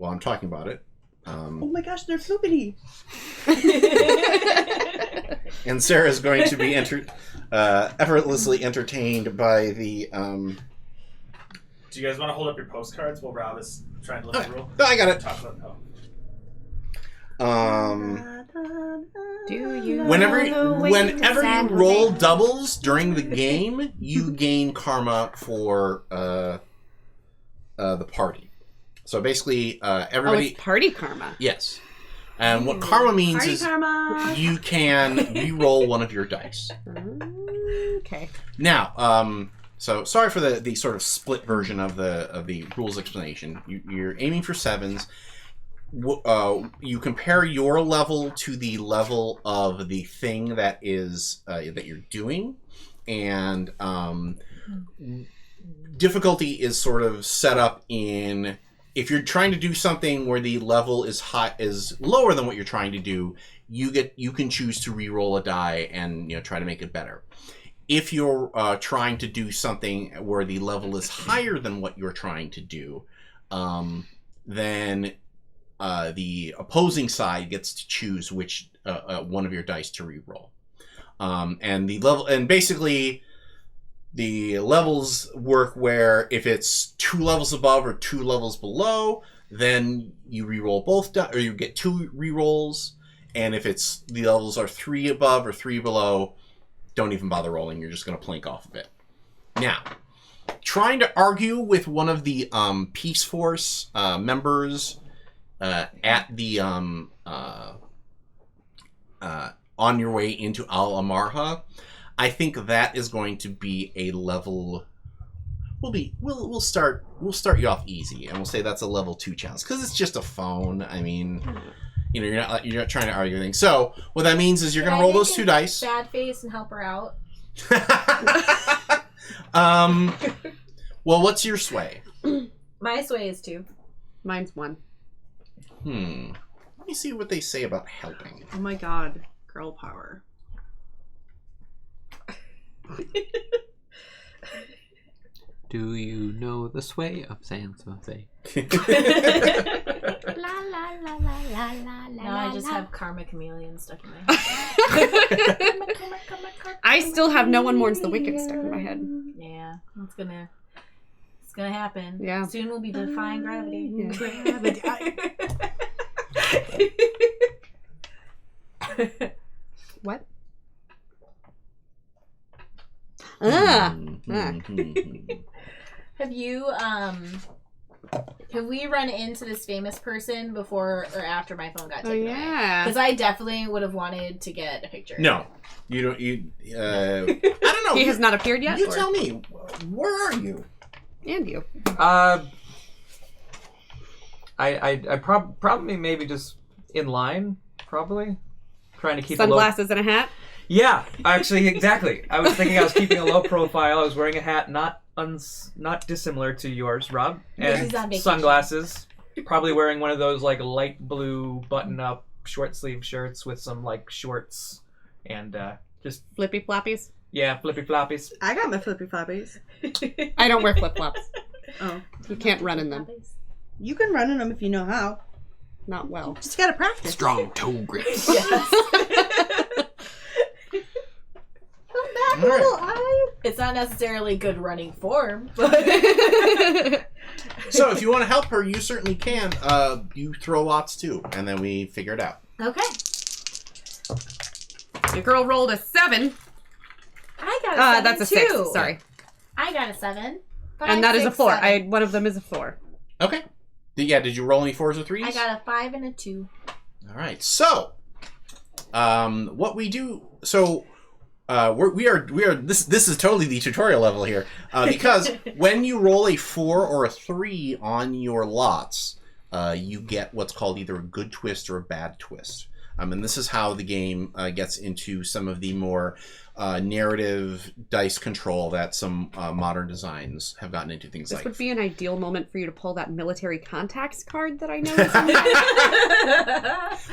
I'm talking about it. Oh my gosh, they're flippity. And Sarah's going to be effortlessly entertained by the. Do you guys want to hold up your postcards while Rob is trying to look at the rule? No, I got it. Talk about that. Do you Whenever know the way you to San roll Jose? doubles during the game, you gain karma for the party. So basically, everybody. Oh, it's party karma. Yes. And what karma means Party is karma. you can re-roll one of your dice. Okay. Now, so sorry for the sort of split version of the rules explanation. You're aiming for 7s. You compare your level to the level of the thing that is that you're doing, and difficulty is sort of set up in. If you're trying to do something where the level is lower than what you're trying to do, you can choose to re-roll a die and try to make it better. If you're trying to do something where the level is higher than what you're trying to do, then the opposing side gets to choose which one of your dice to re-roll. And basically the levels work where if it's 2 levels above or 2 levels below, then you re-roll both or you get 2 re-rolls. And if it's the levels are 3 above or 3 below, don't even bother rolling. You're just going to plink off of it. Now, trying to argue with one of the Peace Force members at the on your way into Amarja, I think that is going to be a level. We'll start you off easy, and we'll say that's a level 2 challenge because it's just a phone. I mean, you're not trying to argue anything. So what that means is you're going to roll those 2 dice. Bad face and help her out. Well, what's your sway? My sway is 2. Mine's 1. Let me see what they say about helping. Oh my god, girl power. Do you know the sway of San Jose? Now I just have Karma Chameleon stuck in my head. I still have No One Mourns the Wicked stuck in my head. Yeah, it's gonna happen. Yeah. Soon we'll be defying gravity. What? Have we run into this famous person before or after my phone got taken away? Yeah. Because I definitely would have wanted to get a picture. No, you don't. I don't know. He has not appeared yet? You or- tell me. Where are you? And you. I probably maybe just in line, probably trying to keep Sunglasses and a hat? Yeah, actually, exactly. I was thinking I was keeping a low profile. I was wearing a hat not dissimilar to yours, Rob, This and is on vacation. sunglasses. Probably wearing one of those like light blue button-up short sleeve shirts with some like shorts and just Flippy floppies? yeah, flippy floppies. I got my flippy floppies. I don't wear flip flops. Oh. You can't run in them. You can run in them if you know how. Not well. Just gotta practice. Strong toe grips. It's not necessarily good running form, but So if you want to help her, you certainly can. You throw lots too, and then we figure it out. Okay. Your girl rolled a 7. I got a 7 that's a too. 6. Sorry. I got a 7. And that is a 4. 7. One of them is a 4. Okay. Did you roll any 4s or 3s? I got a 5 and a 2. All right. So, what we do? So, we are. This is totally the tutorial level here, because when you roll a 4 or a 3 on your lots, you get what's called either a good twist or a bad twist. And this is how the game gets into some of the more narrative dice control that some modern designs have gotten into. Things This like would be an ideal moment for you to pull that military contacts card that I know.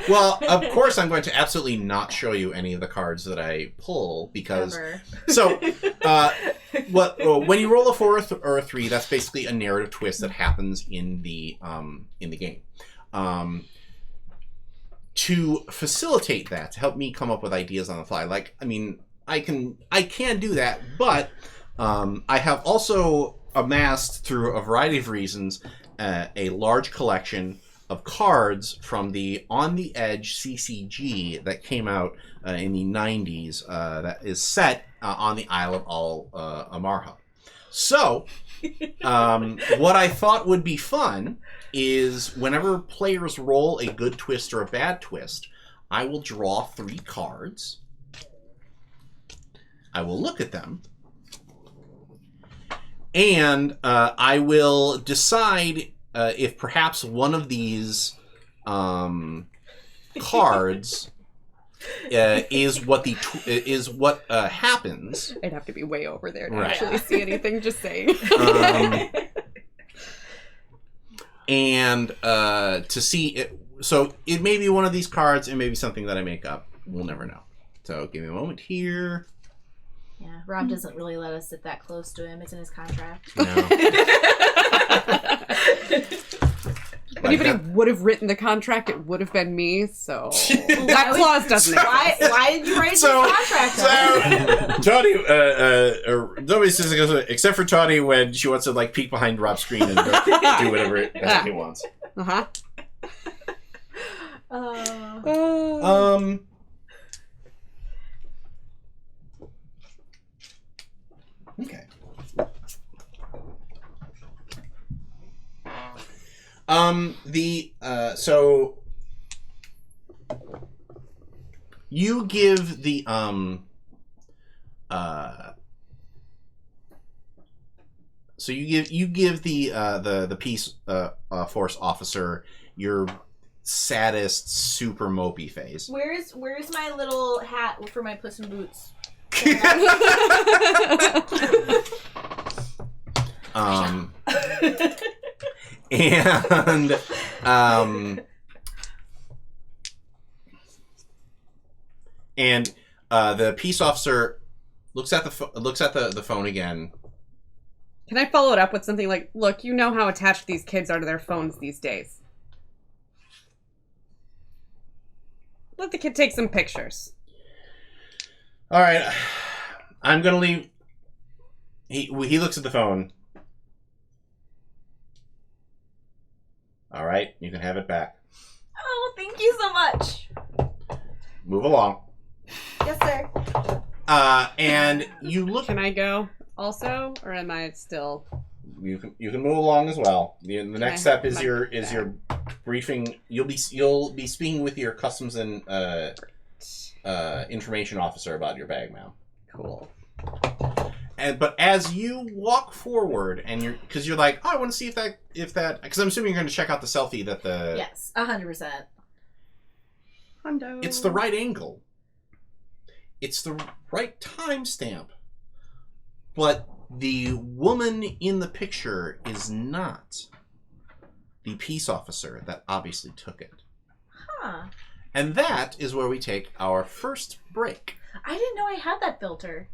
Well, of course, I'm going to absolutely not show you any of the cards that I pull because. Ever. So, when you roll a 4 or a 3, that's basically a narrative twist that happens in the game. To facilitate that, to help me come up with ideas on the fly, I can do that, but I have also amassed, through a variety of reasons, a large collection of cards from the On the Edge CCG that came out in the 90s that is set on the Isle of Amarja. So, what I thought would be fun is whenever players roll a good twist or a bad twist, I will draw 3 cards. I will look at them, and I will decide if perhaps one of these cards is what happens. I'd have to be way over there to Right. actually see anything. Just saying. And to see it, so it may be one of these cards. It may be something that I make up. We'll never know. So give me a moment here. Yeah, Rob doesn't really let us sit that close to him. It's in his contract. No. If anybody would have written the contract, it would have been me. So that clause doesn't exist. Why did you write So- this contract? So Tony, nobody says it goes, except for Tony when she wants to peek behind Rob's screen and do whatever he wants. Uh-huh. Okay. So you give the the peace force officer your saddest, super mopey face. Where's my little hat for my Puss in Boots? And the peace officer looks at the phone again. Can I follow it up with something like, look, you know how attached these kids are to their phones these days. Let the kid take some pictures. All right, I'm gonna leave. He looks at the phone. All right, you can have it back. Oh, thank you so much. Move along. Yes, sir. And you look. Can I go also, or am I still? You can move along as well. The next step is your briefing. You'll be speaking with your customs and information officer about your bag now. Cool. But as you walk forward, and you're like, oh, I want to see if that because I'm assuming you're going to check out the selfie that the Yes, 100%. Hundo. It's the right angle. It's the right timestamp. But the woman in the picture is not the peace officer that obviously took it. Huh. And that is where we take our first break. I didn't know I had that filter.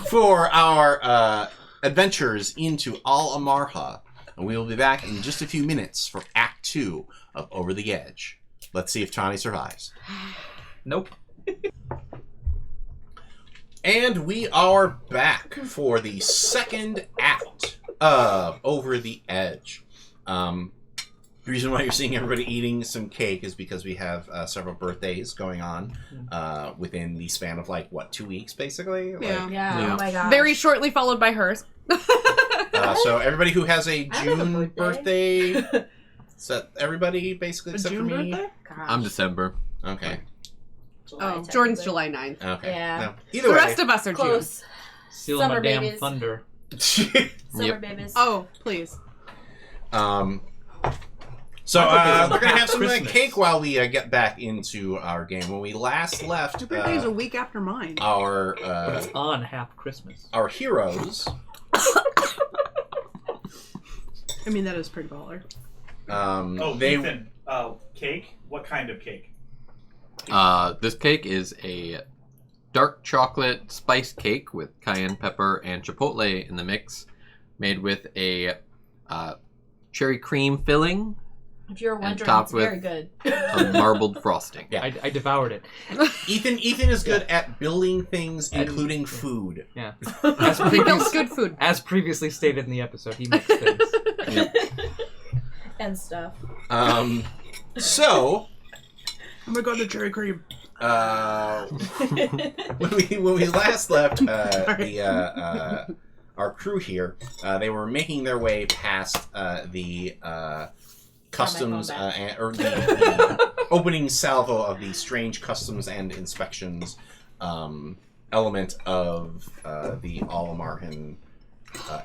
For our adventures into Al Amarja. And we will be back in just a few minutes for Act 2 of Over the Edge. Let's see if Tawny survives. Nope. And we are back for the second act Over the Edge. The reason why you're seeing everybody eating some cake is because we have several birthdays going on within the span of 2 weeks, basically. Yeah. Oh my gosh. Very shortly followed by hers. So everybody who has a I have a June birthday, so everybody basically except June for me. birthday? Gosh. I'm December. Okay. July, Jordan's technically. July 9th. Okay. Yeah. No, either The way. rest of us are Close. Stealing Summer my damn babies. thunder. Summer Yep. babies. June. Oh, please. So My birthday's we're gonna have some Christmas. cake while we get back into our game. When we last left, Your birthday's a week after mine. our It's on half Christmas. our heroes. I mean, that is pretty baller. They Ethan, cake? What kind of cake? This cake is a dark chocolate spice cake with cayenne pepper and chipotle in the mix, made with a cherry cream filling, If you're And wondering, topped it's with- very good. a marbled frosting. Yeah. I devoured it. Ethan is good at building things, including food. Yeah. He builds good food. As previously stated in the episode, he makes things. And stuff. So Oh my god, the cherry cream. when we last left our crew here, they were making their way past the customs or the opening salvo of the strange customs and inspections element of the Alamarhan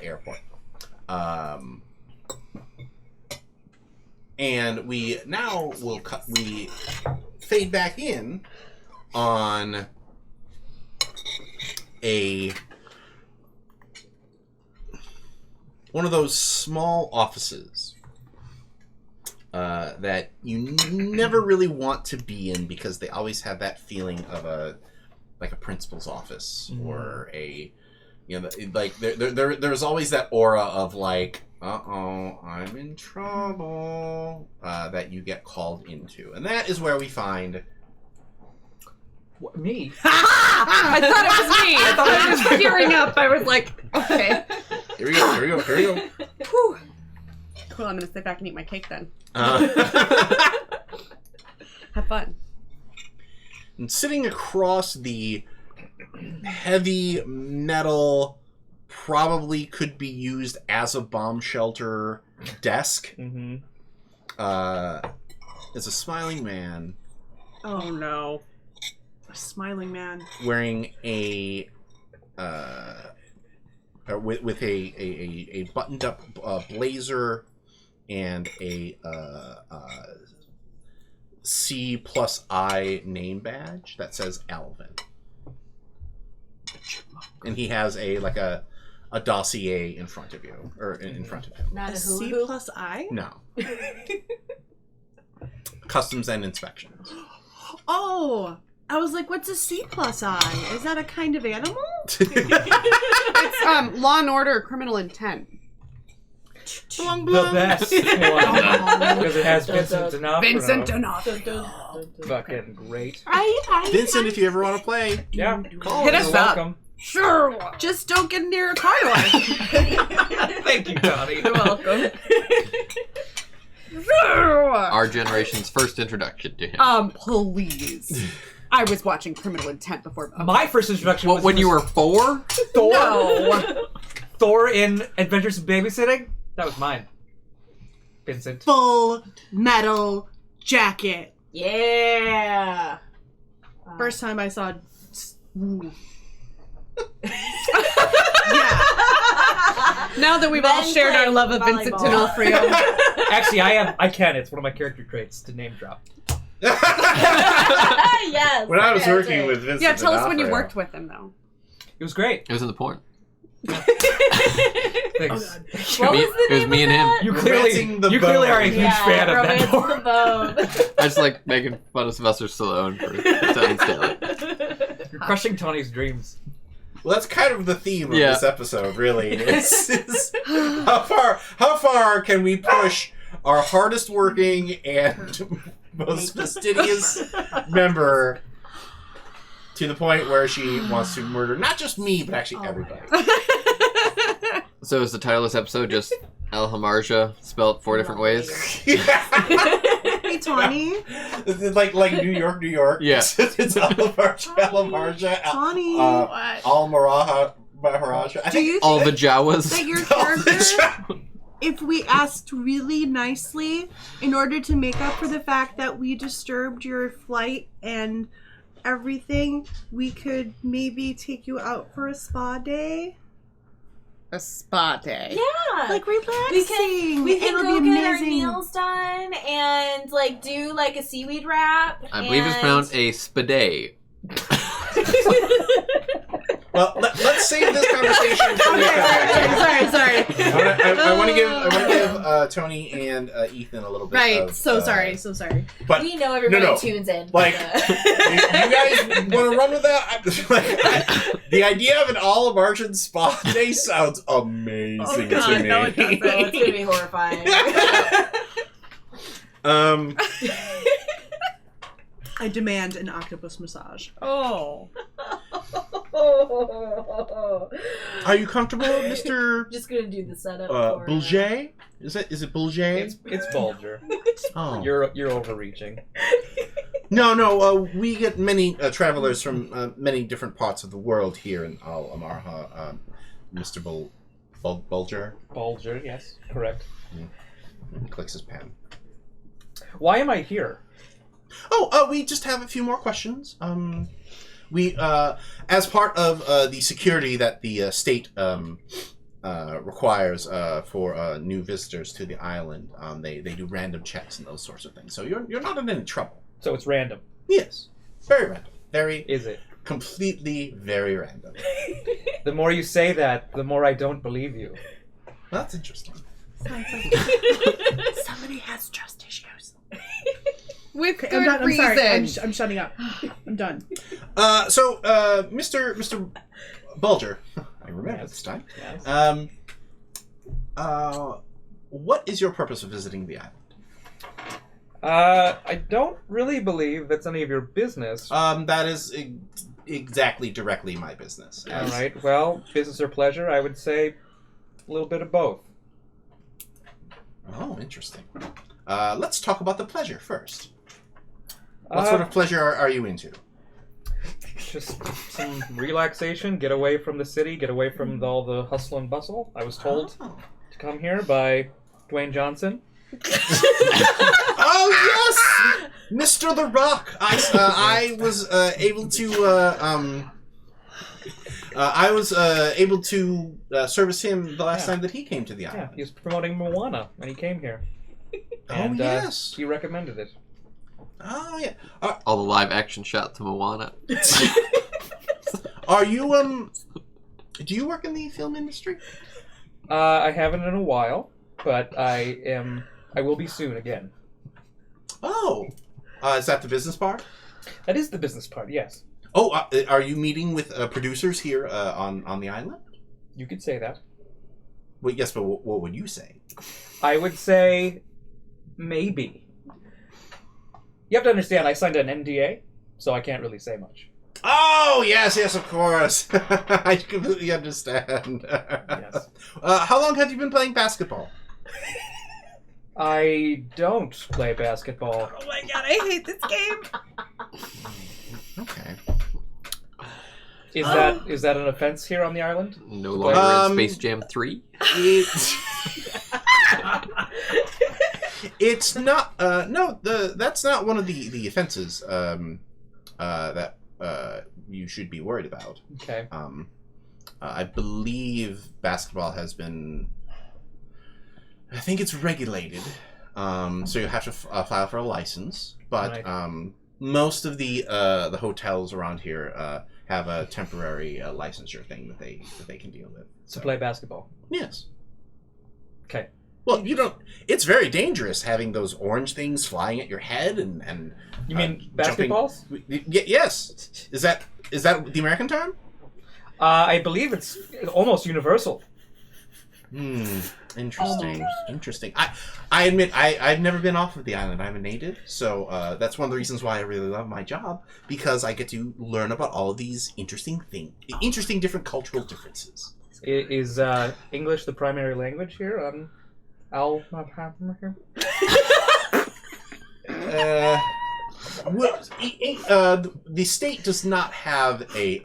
airport. And we now will we fade back in on one of those small offices that you never really want to be in because they always have that feeling of a principal's office or there's always that aura of I'm in trouble that you get called into, and that is where we find What, me? I thought it was me. I thought I was gearing up. I was like, okay. here we go. Whew. Cool, I'm going to sit back and eat my cake then. Have fun. And sitting across the heavy metal, probably could be used as a bomb shelter desk, is a smiling man Oh no. A smiling man. wearing a with a buttoned up blazer and a C+I name badge that says Alvin. And he has a dossier in front of you, or in front of him. Not A a C hula plus I? No. Customs and inspections. Oh! I was like, what's a C plus I? Is that a kind of animal? It's Law and Order Criminal Intent. Blung, The blung. best one. Because it has Vincent D'Onofrio. Vincent D'Onofrio. Fucking great. Vincent, if you ever want to play, Yeah. call Hit us. us You're up. welcome. Sure. Just don't get near a car door. Thank you, Tony. You're welcome. Our generation's first introduction to him. Please. I was watching Criminal Intent before. My first introduction What, was when you were 4? Thor. No. Thor in Adventures in Babysitting. That was mine. Vincent. Full metal jacket. Yeah. First time I saw. Now that we've all Men shared our playing love of Vincent volleyball. D'Onofrio. Actually, I can. It's one of my character traits to name drop. Yes. When I was okay, working that's with Vincent Yeah, tell us when you D'Onofrio. worked with him, though. It was great. It was in the porn. Thanks. What was the It was name me of and him. that? You Romancing the clearly are a Bone. huge Yeah, fan of that Romance porn. the Bone. I just like making fun of Sylvester Stallone for telling Stanley. You're crushing Tony's dreams. Well, that's kind of the theme of Yeah. this episode, really. Is how far can we push our hardest working and most fastidious member to the point where she wants to murder not just me, but actually everybody. So is the title of this episode just El Amarja spelled 4 different ways? Hey, Tawny. like New York, New York. Yeah. It's Amarja, Tawny. Maharaja. I Do you All the think Jawas. that your character, if we asked really nicely, in order to make up for the fact that we disturbed your flight and everything, we could maybe take you out for a spa day? A spa day. Yeah. Like relaxing. We can It'll go be get our amazing. nails done and like do like a seaweed wrap. I believe it's pronounced a spade. Well, let's save this conversation for later. Sorry. I want to give Tony and Ethan a little bit. Right. Of, So sorry. But We know everybody no. tunes in. Like, you guys want to run with that? The idea of an all Amarjan spa day sounds amazing to me. No, it doesn't. So it's gonna be horrifying. I demand an octopus massage. Oh. Are you comfortable, Mr. Just gonna do the setup. for Boulger? Is it Boulger? It's Bulger. Oh. You're overreaching. No. We get many travelers from many different parts of the world here in Al Amarja. Mr. Bulger. Bulger, yes, correct. He clicks his pen. Why am I here? We just have a few more questions. We, as part of the security that the state requires for new visitors to the island, they do random checks and those sorts of things. So you're not in any trouble. So it's random. Yes, very random. Very Is it? completely very random. The more you say that, the more I don't believe you. That's interesting. Somebody has trust issues. With good I'm done. I'm reason. sorry. I'm shutting up. I'm done. So, Mr. Bulger, I remember this time. Yes. What is your purpose of visiting the island? I don't really believe that's any of your business. That is exactly directly my business. All right. Well, business or pleasure, I would say a little bit of both. Oh, interesting. Let's talk about the pleasure first. What sort of pleasure are you into? Just some relaxation, get away from the city, get away from all the hustle and bustle. I was told to come here by Dwayne Johnson. Oh yes, Mr. The Rock. I was able to service him the last time that he came to the island. Yeah, he was promoting Moana when he came here. And, yes. he recommended it. Oh yeah. All the live action shots to Moana. Are you do you work in the film industry? I haven't in a while, but I will be soon again. Oh, is that the business part? That is the business part, yes. Oh, are you meeting with producers here on the island? You could say that. Well, yes, but what would you say? I would say maybe. You have to understand, I signed an NDA, so I can't really say much. Oh, yes, of course. I completely understand. Yes. How long have you been playing basketball? I don't play basketball. Oh my god, I hate this game. Okay. Is that an offense here on the island? No longer in Space Jam 3. It's not. No, that's not one of the offenses that you should be worried about. Okay. I believe basketball has been. I think it's regulated, so you have to file for a license. But Right. Most of the hotels around here have a temporary licensure thing that they can deal with. To play basketball. Yes. Okay. Well, you don't. It's very dangerous having those orange things flying at your head and. You mean jumping- basketballs? Yes. Is that the American term? I believe it's almost universal. Interesting. Interesting. I admit I've never been off of the island. I'm a native, so that's one of the reasons why I really love my job, because I get to learn about all of these interesting different cultural differences. Is English the primary language here on Amarja? The state does not have a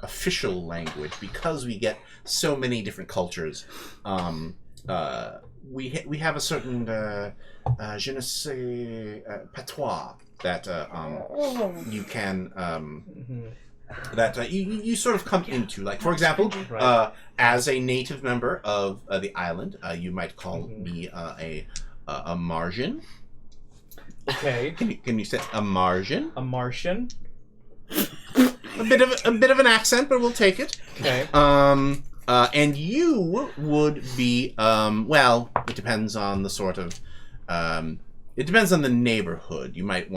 official language because we get so many different cultures. We have a certain je ne sais patois that you can that you sort of come into. Like, for example, as a native member of the island, you might call me a Martian. Okay. Can you say a Martian? A Martian. A bit of an accent, but we'll take it. Okay. And you would be well, it depends on the sort of it depends on the neighborhood. You might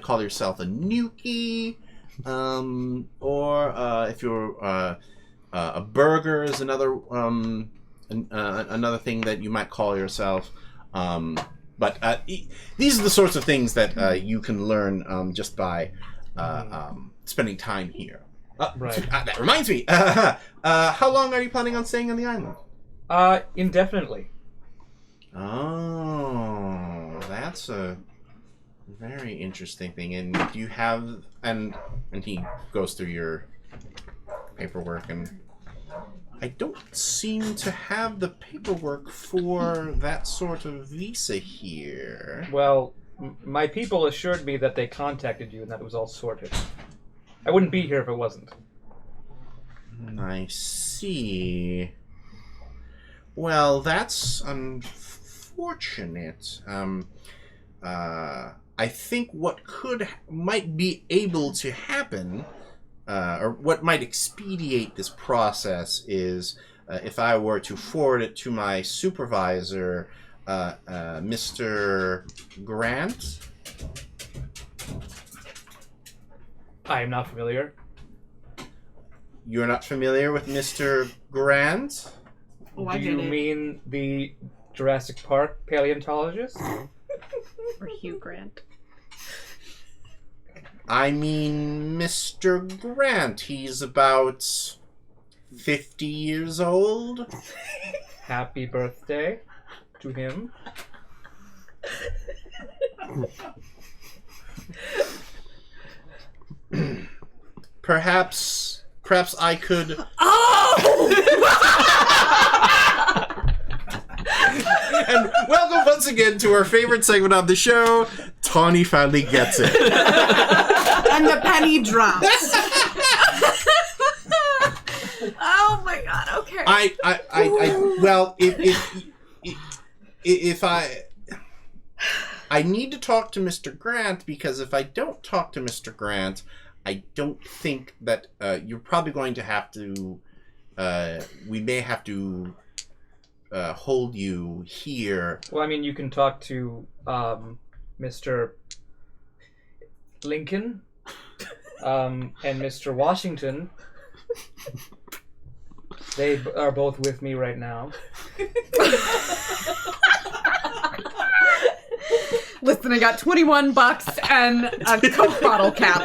call yourself a Nuki, or if you're a burger is another another thing that you might call yourself. But these are the sorts of things that you can learn just by spending time here. Right. That reminds me. How long are you planning on staying on the island? Indefinitely. Oh, that's a very interesting thing. And do you have and he goes through your paperwork, and I don't seem to have the paperwork for that sort of visa here. Well, my people assured me that they contacted you and that it was all sorted. I wouldn't be here if it wasn't. I see. Well, that's unfortunate. I think what might be able to happen, or what might expedite this process, is if I were to forward it to my supervisor, Mr. Grant. I am not familiar. You're not familiar with Mr. Grant? Oh, Do you mean the Jurassic Park paleontologist? Or Hugh Grant. I mean Mr. Grant. He's about 50 years old. Happy birthday to him. Perhaps I could. Oh! And welcome once again to our favorite segment of the show. Tawny finally gets it. And the penny drops. Oh my god, okay. Well, if I need to talk to Mr. Grant, because if I don't talk to Mr. Grant, I don't think that you're probably going to have to. We may have to hold you here. Well, I mean, you can talk to Mr. Lincoln and Mr. Washington. They are both with me right now. Listen, I got $21 and a Coke bottle cap.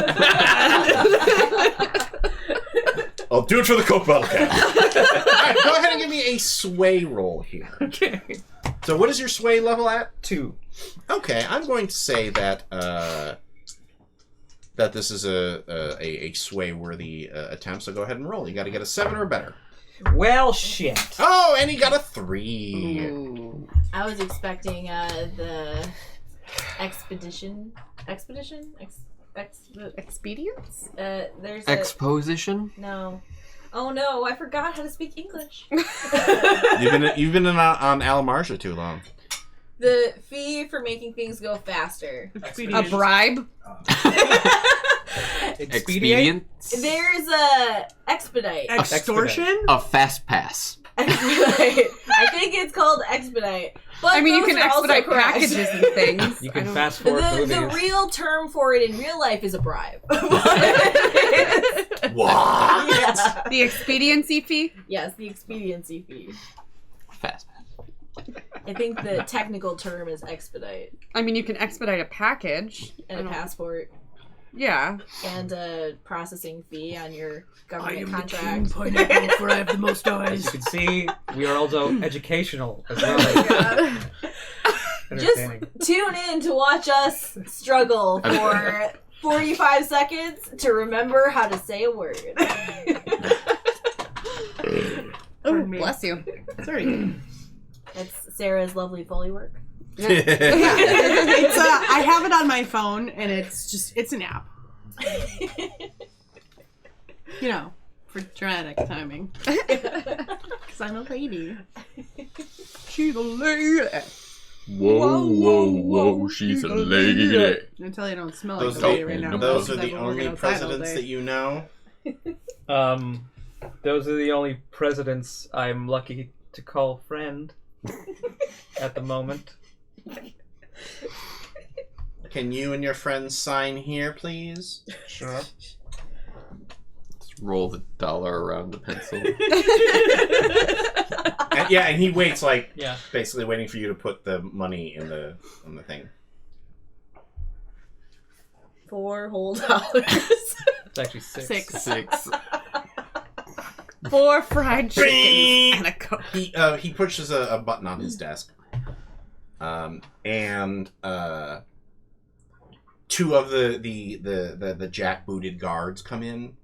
I'll do it for the Coke bottle cap. Alright, go ahead and give me a sway roll here. Okay. So what is your sway level at? 2. Okay, I'm going to say that that this is a sway-worthy attempt, so go ahead and roll. You got to get a 7 or better. Well, shit. Oh, and he got a 3. Ooh. I was expecting the expedition. Expedience? There's Exposition? no. Oh no! I forgot how to speak English. You've been on Amarja too long. The fee for making things go faster. A bribe? Expedient? There's a expedite. Extortion? A fast pass. Expedite. I think it's called expedite. But I mean, you those can are also expedite correct. packages and things. You can I don't- fast forward movies. The real term for it in real life is a bribe. What? Yeah. The expediency fee? Yes, the expediency fee. Fast pass. I think the technical term is expedite I mean, you can expedite a package. and a passport. Yeah. and a processing fee on your government contract. pineapple, for I have the most As you can see, we are also educational as well. Just Entertaining. tune in to watch us struggle for 45 seconds to remember how to say a word. Oh, bless you. Sorry. It's Sarah's lovely Foley work. It's I have it on my phone, and it's an app. You know, for dramatic timing. Because I'm a lady. She's a lady. Whoa, she's a lady. Until I don't smell Those like a are lady right now. those are because I've the been working only outside all presidents day. that you know. Those are the only presidents I'm lucky to call friend at the moment. Can you and your friends sign here, please? Sure. Just roll the dollar around the pencil. And he waits, like, Yeah. basically waiting for you to put the money in the thing. 4 whole dollars. It's actually 6. 6. 4 fried chickens Bing! and a Coke. He pushes a button on his desk, and 2 of the jackbooted guards come in.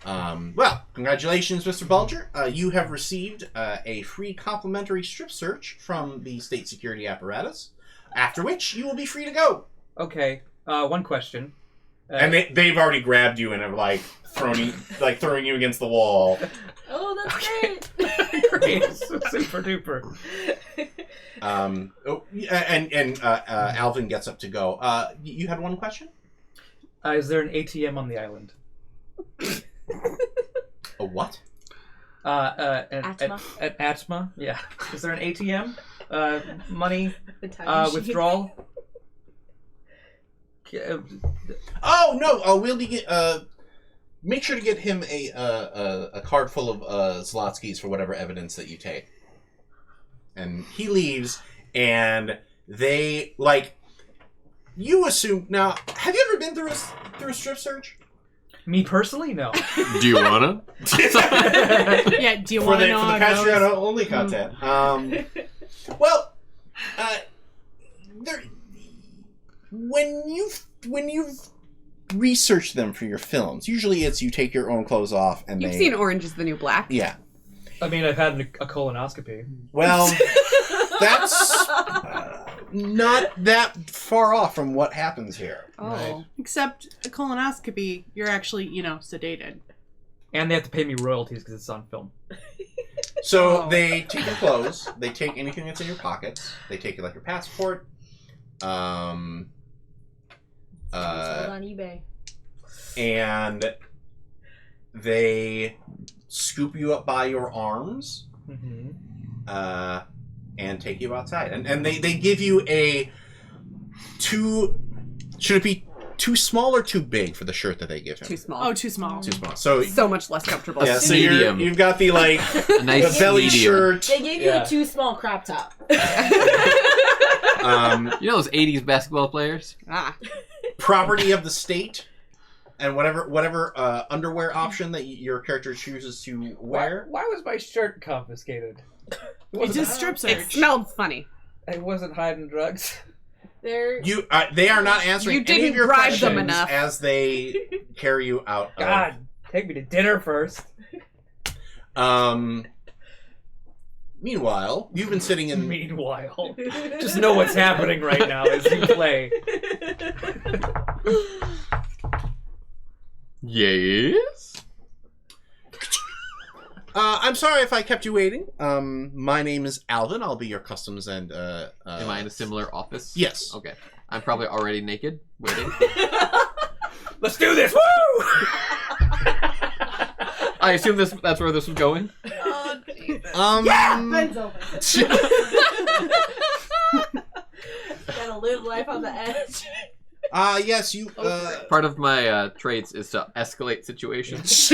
Well, congratulations, Mr. Bulger. You have received a free complimentary strip search from the state security apparatus. After which you will be free to go. Okay. One question. And they've already grabbed you and have throwing you against the wall. Oh, that's great. Great. Super duper. Alvin gets up to go. You had one question? Is there an ATM on the island? A what? Atma? An Atma? Yeah. Is there an ATM? Money The time machine. withdrawal? Oh no! We'll be make sure to get him a card full of Zlotskis for whatever evidence that you take. And he leaves, and they you assume now. Have you ever been through a strip search? Me personally? No. Do you wanna? Yeah, do you For want the to know how it Patreon goes? only content. Well, there. When you've researched them for your films, usually it's you take your own clothes off and You've seen Orange is the New Black. Yeah. I mean, I've had a colonoscopy. Well, that's not that far off from what happens here. Oh. Right. Except a colonoscopy, you're actually, sedated. And they have to pay me royalties because it's on film. So Oh. they take your clothes, they take anything that's in your pockets, they take your passport, Sold on eBay. and they scoop you up by your arms, Mm-hmm. and take you outside. And they give you a should it be too small or too big for the shirt that they give him? Too small. Oh, too small. Too small. So So much less comfortable. yeah, so medium. you've got the A nice the belly medium. shirt. They gave you Yeah. a too small crop top. You know those 80s basketball players? Ah. Property of the state, and whatever underwear option that your character chooses to wear. Why was my shirt confiscated? It's a strip It search. smelled funny. I wasn't hiding drugs. They're They are not answering You any didn't of your bribe questions them enough. as they carry you out. God, take me to dinner first. Meanwhile, you've been sitting in. Meanwhile, just know what's happening right now as you play. Yes. I'm sorry if I kept you waiting. My name is Alvin. I'll be your customs and. Am I in a similar office? Yes. Okay. I'm probably already naked, waiting. Let's do this! Woo! I assume that's where this was going. Oh, Jesus. Ben's open. Gotta live life on the edge. Yes, you. Part of my traits is to escalate situations.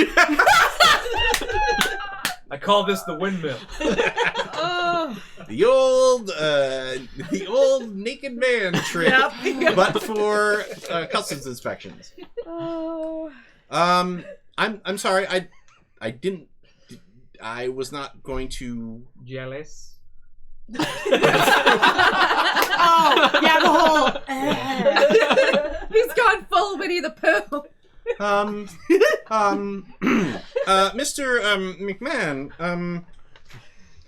I call this the windmill. The old naked man trick, but for customs inspections. I'm sorry. I was not going to. Jealous. Oh, yeah, the whole. He's gone full Winnie the Pooh. Mr. McMahon,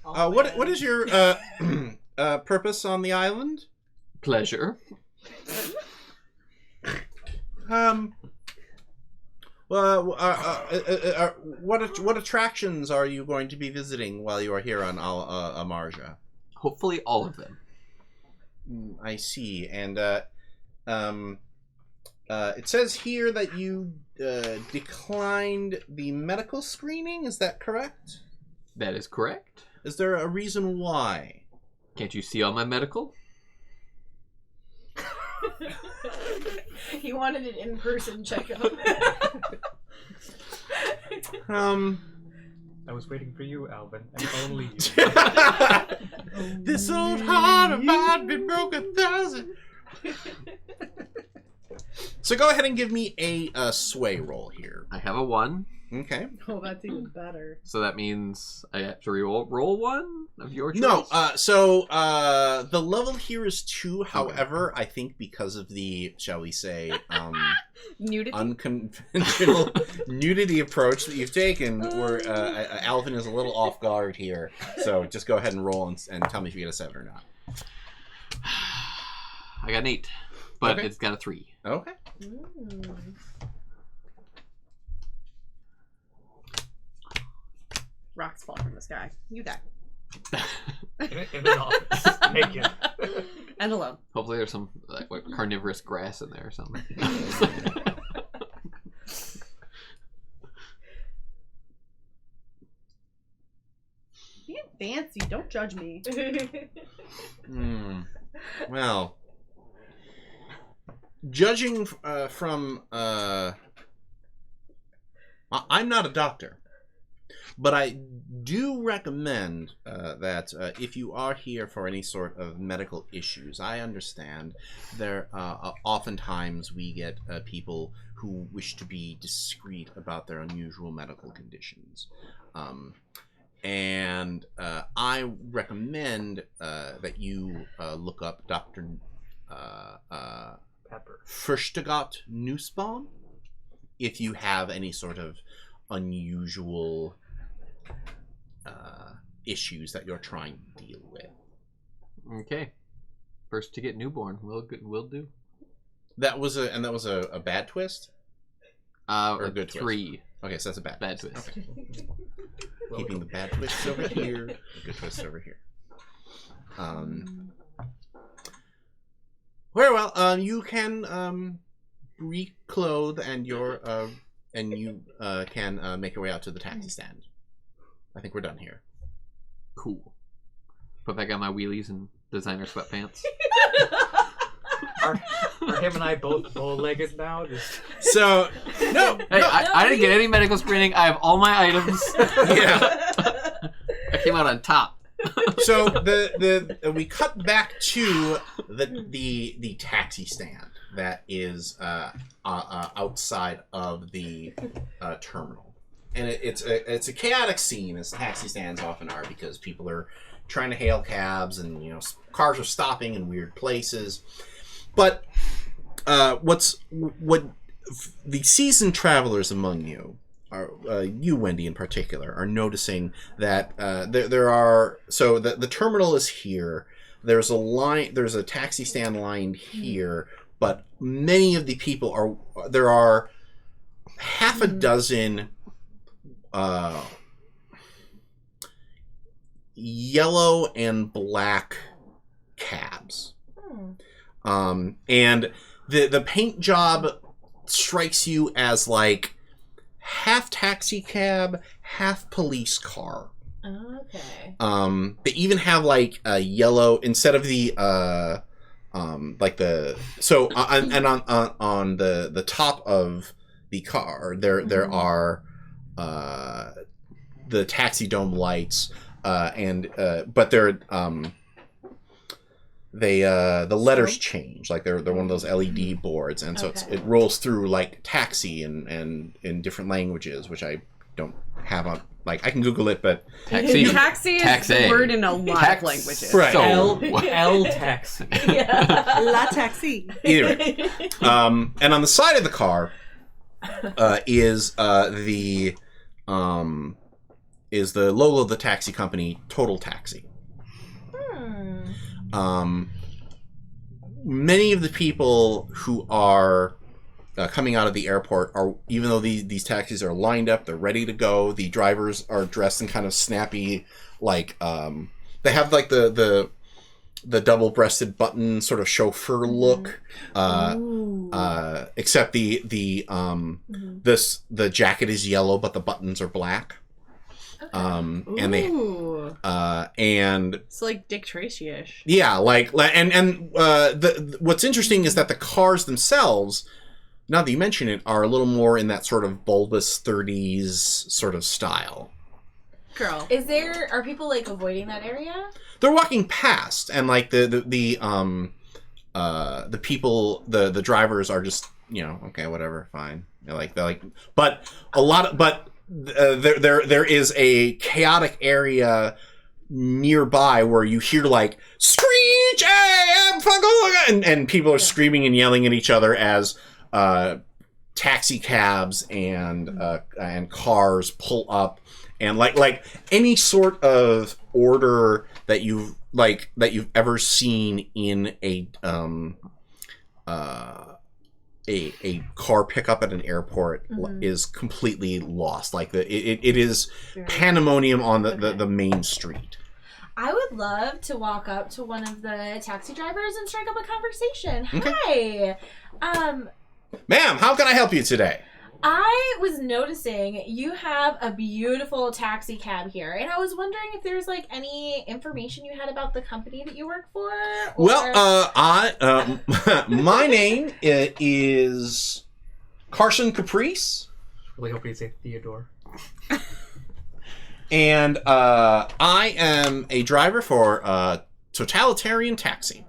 what is your purpose on the island? Pleasure. What attractions are you going to be visiting while you are here on Amarja? Hopefully all of them. I see. And it says here that you declined the medical screening. Is that correct? That is correct. Is there a reason why? Can't you see all my medical? He wanted an in-person checkup. I was waiting for you, Alvin, and only you. This old heart of mine been broke 1,000. So go ahead and give me a sway roll here. I have a 1. Okay. Oh, that's even better. So that means I have to roll one of your choice? No, the level here is 2. However, I think because of the, shall we say, Nudity? unconventional nudity approach that you've taken, where Alvin is a little off guard here. So just go ahead and roll and tell me if you get a 7 or not. I got an 8, but Okay. it's got a 3. Okay. Rocks fall from the sky. You die. in an office, naked. And alone. Hopefully there's some carnivorous grass in there or something. Being fancy, don't judge me. Well, judging from I'm not a doctor, but I do recommend that if you are here for any sort of medical issues, I understand there oftentimes we get people who wish to be discreet about their unusual medical conditions. And I recommend that you look up Dr. Pepper. Furstegot Nussbaum if you have any sort of unusual issues that you're trying to deal with. Okay. First to get newborn. Will do. That was a bad twist? Or a good 3. twist? Okay, so that's a bad twist. Okay. Keeping the bad twists over here, the good twists over here. Very well. You can reclothe and you can make your way out to the taxi stand. I think we're done here. Cool. Put back on my wheelies and designer sweatpants. Are him and I both bow-legged now? So no. Hey, I didn't get any medical screening. I have all my items. Yeah. I came out on top. So we cut back to the taxi stand that is outside of the terminal, and it's a chaotic scene, as taxi stands often are, because people are trying to hail cabs, and cars are stopping in weird places. But what the seasoned travelers among you, you, Wendy, in particular, are noticing that there are. So the terminal is here. There's a line. There's a taxi stand line here, but many of the people are. There are half a dozen yellow and black cabs. And the paint job strikes you as like half taxi cab, half police car. Okay. They even have like a yellow instead of the like the on the top of the car there are the taxi dome lights but they're the letters change, like they're one of those LED boards, and so it rolls through like taxi and in different languages, which I don't have on. Like I can Google it, but Taxi is a word in a lot of languages. Right. So, L taxi. La taxi. Either way. And on the side of the car is the logo of the taxi company, Total Taxi. Many of the people who are coming out of the airport are, even though these taxis are lined up, they're ready to go. The drivers are dressed in kind of snappy, like they have like the double-breasted button sort of chauffeur look, except the jacket is yellow but the buttons are black. And they and it's like Dick Tracy-ish. Yeah, what's interesting is that the cars themselves, now that you mention it, are a little more in that sort of bulbous 30s sort of style. Girl, are people like avoiding that area? They're walking past, and like the people, the drivers are just, okay, whatever, fine. But there is a chaotic area nearby where you hear like screech, hey, and people are screaming and yelling at each other as taxi cabs and cars pull up, and like any sort of order that you've ever seen in a car pickup at an airport is completely lost. Like it is pandemonium on the main street. I would love to walk up to one of the taxi drivers and strike up a conversation. Okay. Hi. Ma'am, how can I help you today? I was noticing you have a beautiful taxi cab here, and I was wondering if there's like any information you had about the company that you work for. Or... Well, my name is Carson Caprice. Really hope you say Theodore. And I am a driver for Totalitarian Taxi.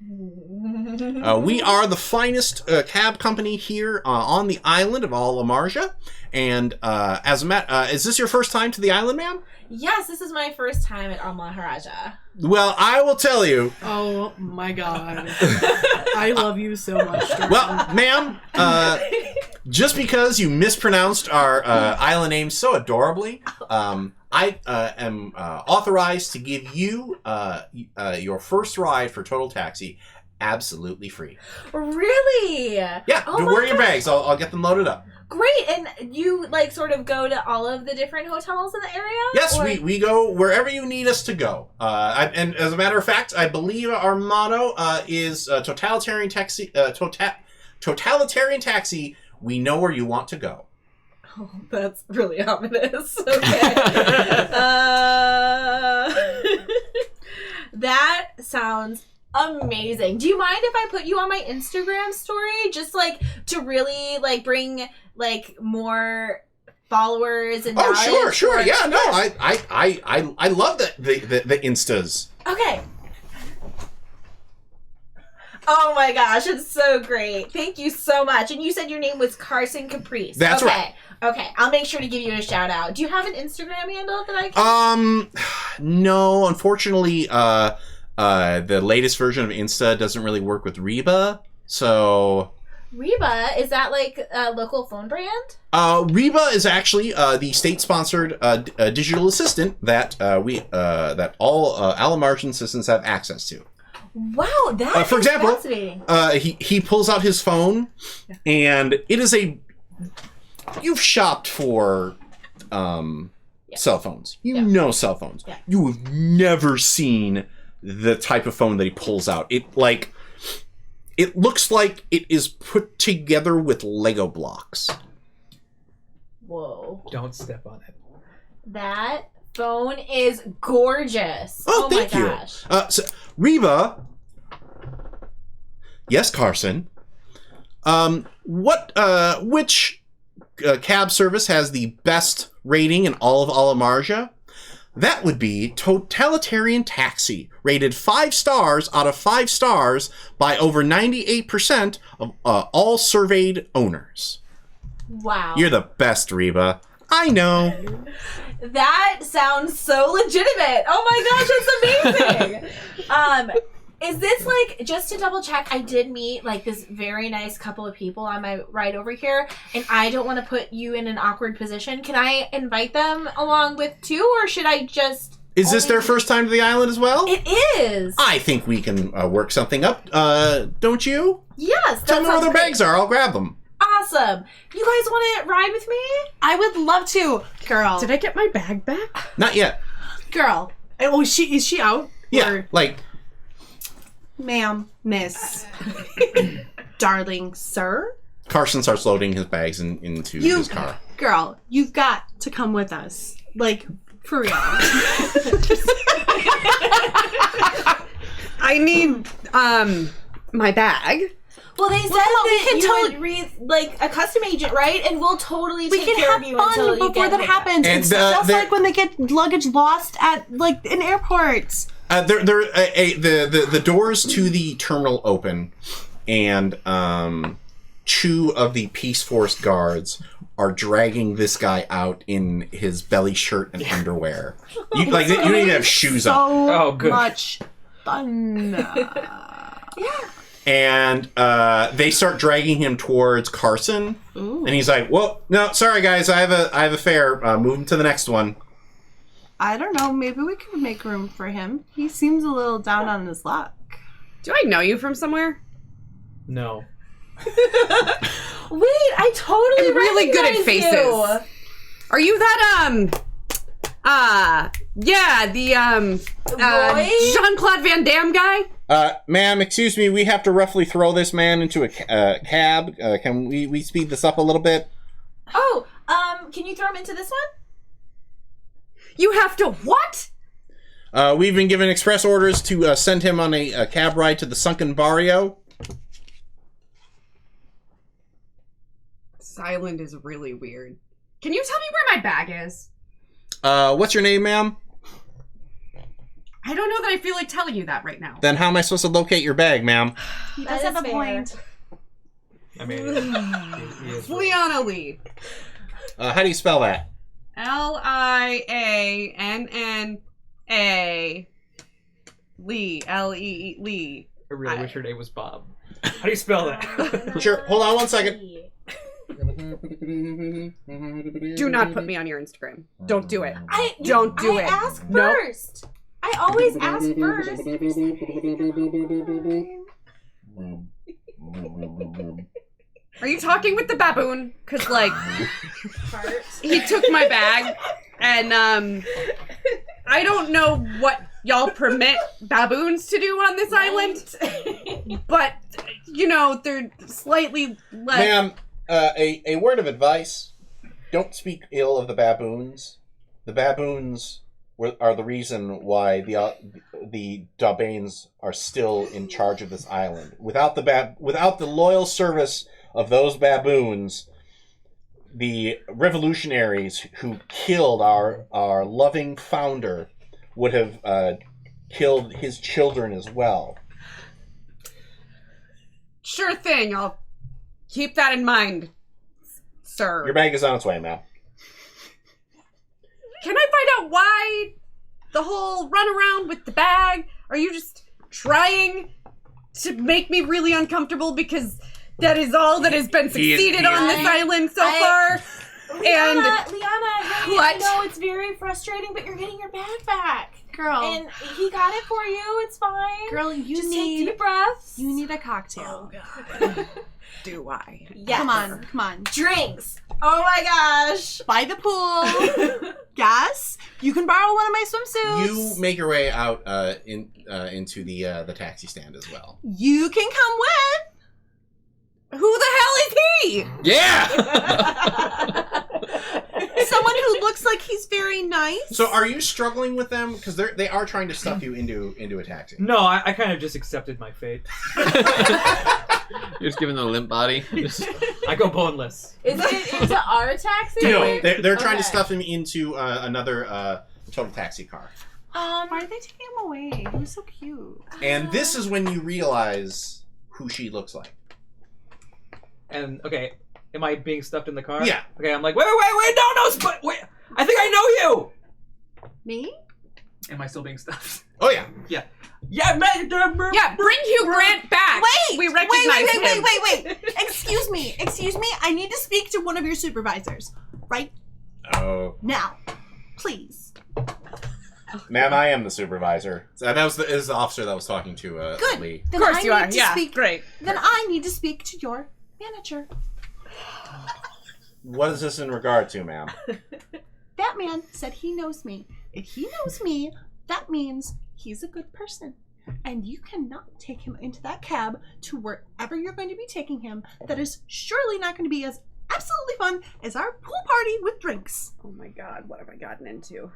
We are the finest cab company here on the island of Amarja. And as a matter, is this your first time to the island, ma'am? Yes, this is my first time at Amarja. Well, I will tell you. Oh my god. I love you so much, Jordan. Well, ma'am, just because you mispronounced our island name so adorably, I am authorized to give you your first ride for Total Taxi absolutely free. Really? Yeah, Oh wear my your bags. I'll get them loaded up. Great, and you like sort of go to all of the different hotels in the area? Yes, or... we go wherever you need us to go. And as a matter of fact, I believe our motto is Totalitarian Taxi. Totalitarian Taxi. We know where you want to go. Oh, that's really ominous. Okay. That sounds amazing. Do you mind if I put you on my Instagram story, just like to really like bring like more followers and knowledge? Sure. Yeah, no, I love the Instas. Okay. Oh my gosh, it's so great. Thank you so much. And you said your name was Carson Caprice. That's right. Okay, I'll make sure to give you a shout out. Do you have an Instagram handle that I can? No, unfortunately, the latest version of Insta doesn't really work with Reba, so... Reba? Is that like a local phone brand? Reba is actually the state-sponsored digital assistant that that all Alamarjan assistants have access to. Wow, that for is example, fascinating. He pulls out his phone, and it is a... You've shopped for cell phones. You know cell phones. Yeah. You have never seen the type of phone that he pulls out. It looks like it is put together with Lego blocks. Whoa. Don't step on it. That phone is gorgeous. Oh, thank you. Gosh. So, Reba. Yes, Carson. Which cab service has the best rating in all of Alamarja? That would be Totalitarian Taxi, rated 5 stars out of 5 stars by over 98% of all surveyed owners. Wow. You're the best, Reba. I know. That sounds so legitimate. Oh my gosh, that's amazing. Is this like, just to double check, I did meet like this very nice couple of people on my ride over here, and I don't want to put you in an awkward position. Can I invite them along with too, or should I just... Is this their first time to the island as well? It is. I think we can work something up, don't you? Yes. Tell me where their bags are, I'll grab them. Awesome. You guys want to ride with me? I would love to, girl. Did I get my bag back? Not yet. Girl. Oh, is she out? Yeah, Or, like... ma'am, miss, darling, sir? Carson starts loading his bags into his car. Girl, you've got to come with us. Like, for real. I need my bag. Well, they said that you would read like a custom agent, right? And we'll totally take care of you until you before get that it. happens. And, it's just like when they get luggage lost at like an airport. The doors to the terminal open, and 2 of the Peace Force guards are dragging this guy out in his belly shirt and underwear. You don't even have shoes on. Oh, good. Much fun. And they start dragging him towards Carson, and he's like, "Well, no, sorry guys, I have a fare. Move him to the next one." I don't know. Maybe we could make room for him. He seems a little down on his luck. Do I know you from somewhere? No. Wait, I totally I'm really good at recognize faces. you. Are you that Roy? Jean-Claude Van Damme guy? Ma'am, excuse me, we have to roughly throw this man into a cab. Can we speed this up a little bit? Oh, can you throw him into this one? You have to what? We've been given express orders to send him on a cab ride to the sunken barrio. This island is really weird. Can you tell me where my bag is? What's your name, ma'am? I don't know that I feel like telling you that right now. Then how am I supposed to locate your bag, ma'am? He does have a point. I mean, he is Liana Lee. How do you spell that? Lianna Lee. L-E-E Lee. I really wish her name was Bob. How do you spell that? Sure, hold on one second. Do not put me on your Instagram. Don't do it. Don't do I it. ask Nope. first. I always ask first. Are you talking with the baboon? Because, like, he took my bag, and, I don't know what y'all permit baboons to do on this island, but, you know, they're slightly less... Ma'am, a word of advice. Don't speak ill of the baboons. The baboons are the reason why the Davies are still in charge of this island. Without the loyal service of those baboons, the revolutionaries who killed our loving founder would have killed his children as well. Sure thing, I'll keep that in mind, sir. Your bag is on its way, ma'am. Can I find out why the whole runaround with the bag? Are you just trying to make me really uncomfortable because that is all that has been succeeded on this island so far? Liana, hey, What? I know it's very frustrating, but you're getting your bag back. Girl. And he got it for you. It's fine. Girl, you Just need take deep breaths. You need a cocktail. God. Do I? Yes. Come on. Drinks. Oh my gosh. By the pool. Yes. You can borrow one of my swimsuits. You make your way out into the taxi stand as well. You can come with. Who the hell is he? Yeah! Someone who looks like he's very nice. So are you struggling with them? Because they are trying to stuff you into a taxi. No, I kind of just accepted my fate. You're just giving them a limp body. I go boneless. Is it into our taxi? No, they're trying to stuff him into another total taxi car. Why are they taking him away? He was so cute. And this is when you realize who she looks like. And okay, am I being stuffed in the car? Yeah. Okay, I'm like, wait, no, wait, I think I know you. Me? Am I still being stuffed? Oh yeah. Yeah. Yeah, man. Yeah, bring Hugh Grant back. Wait! We recognize him. Wait. Excuse me. I need to speak to one of your supervisors. Right Oh, now. Please. ma'am, I am the supervisor. So that was the officer that was talking to Good. Lee. Then Of course I you are. need to Yeah, speak- great. Then I need to speak to your manager. What is this in regard to, ma'am? That man said he knows me. If he knows me, that means he's a good person. And you cannot take him into that cab to wherever you're going to be taking him. That is surely not going to be as absolutely fun as our pool party with drinks. Oh my god, what have I gotten into?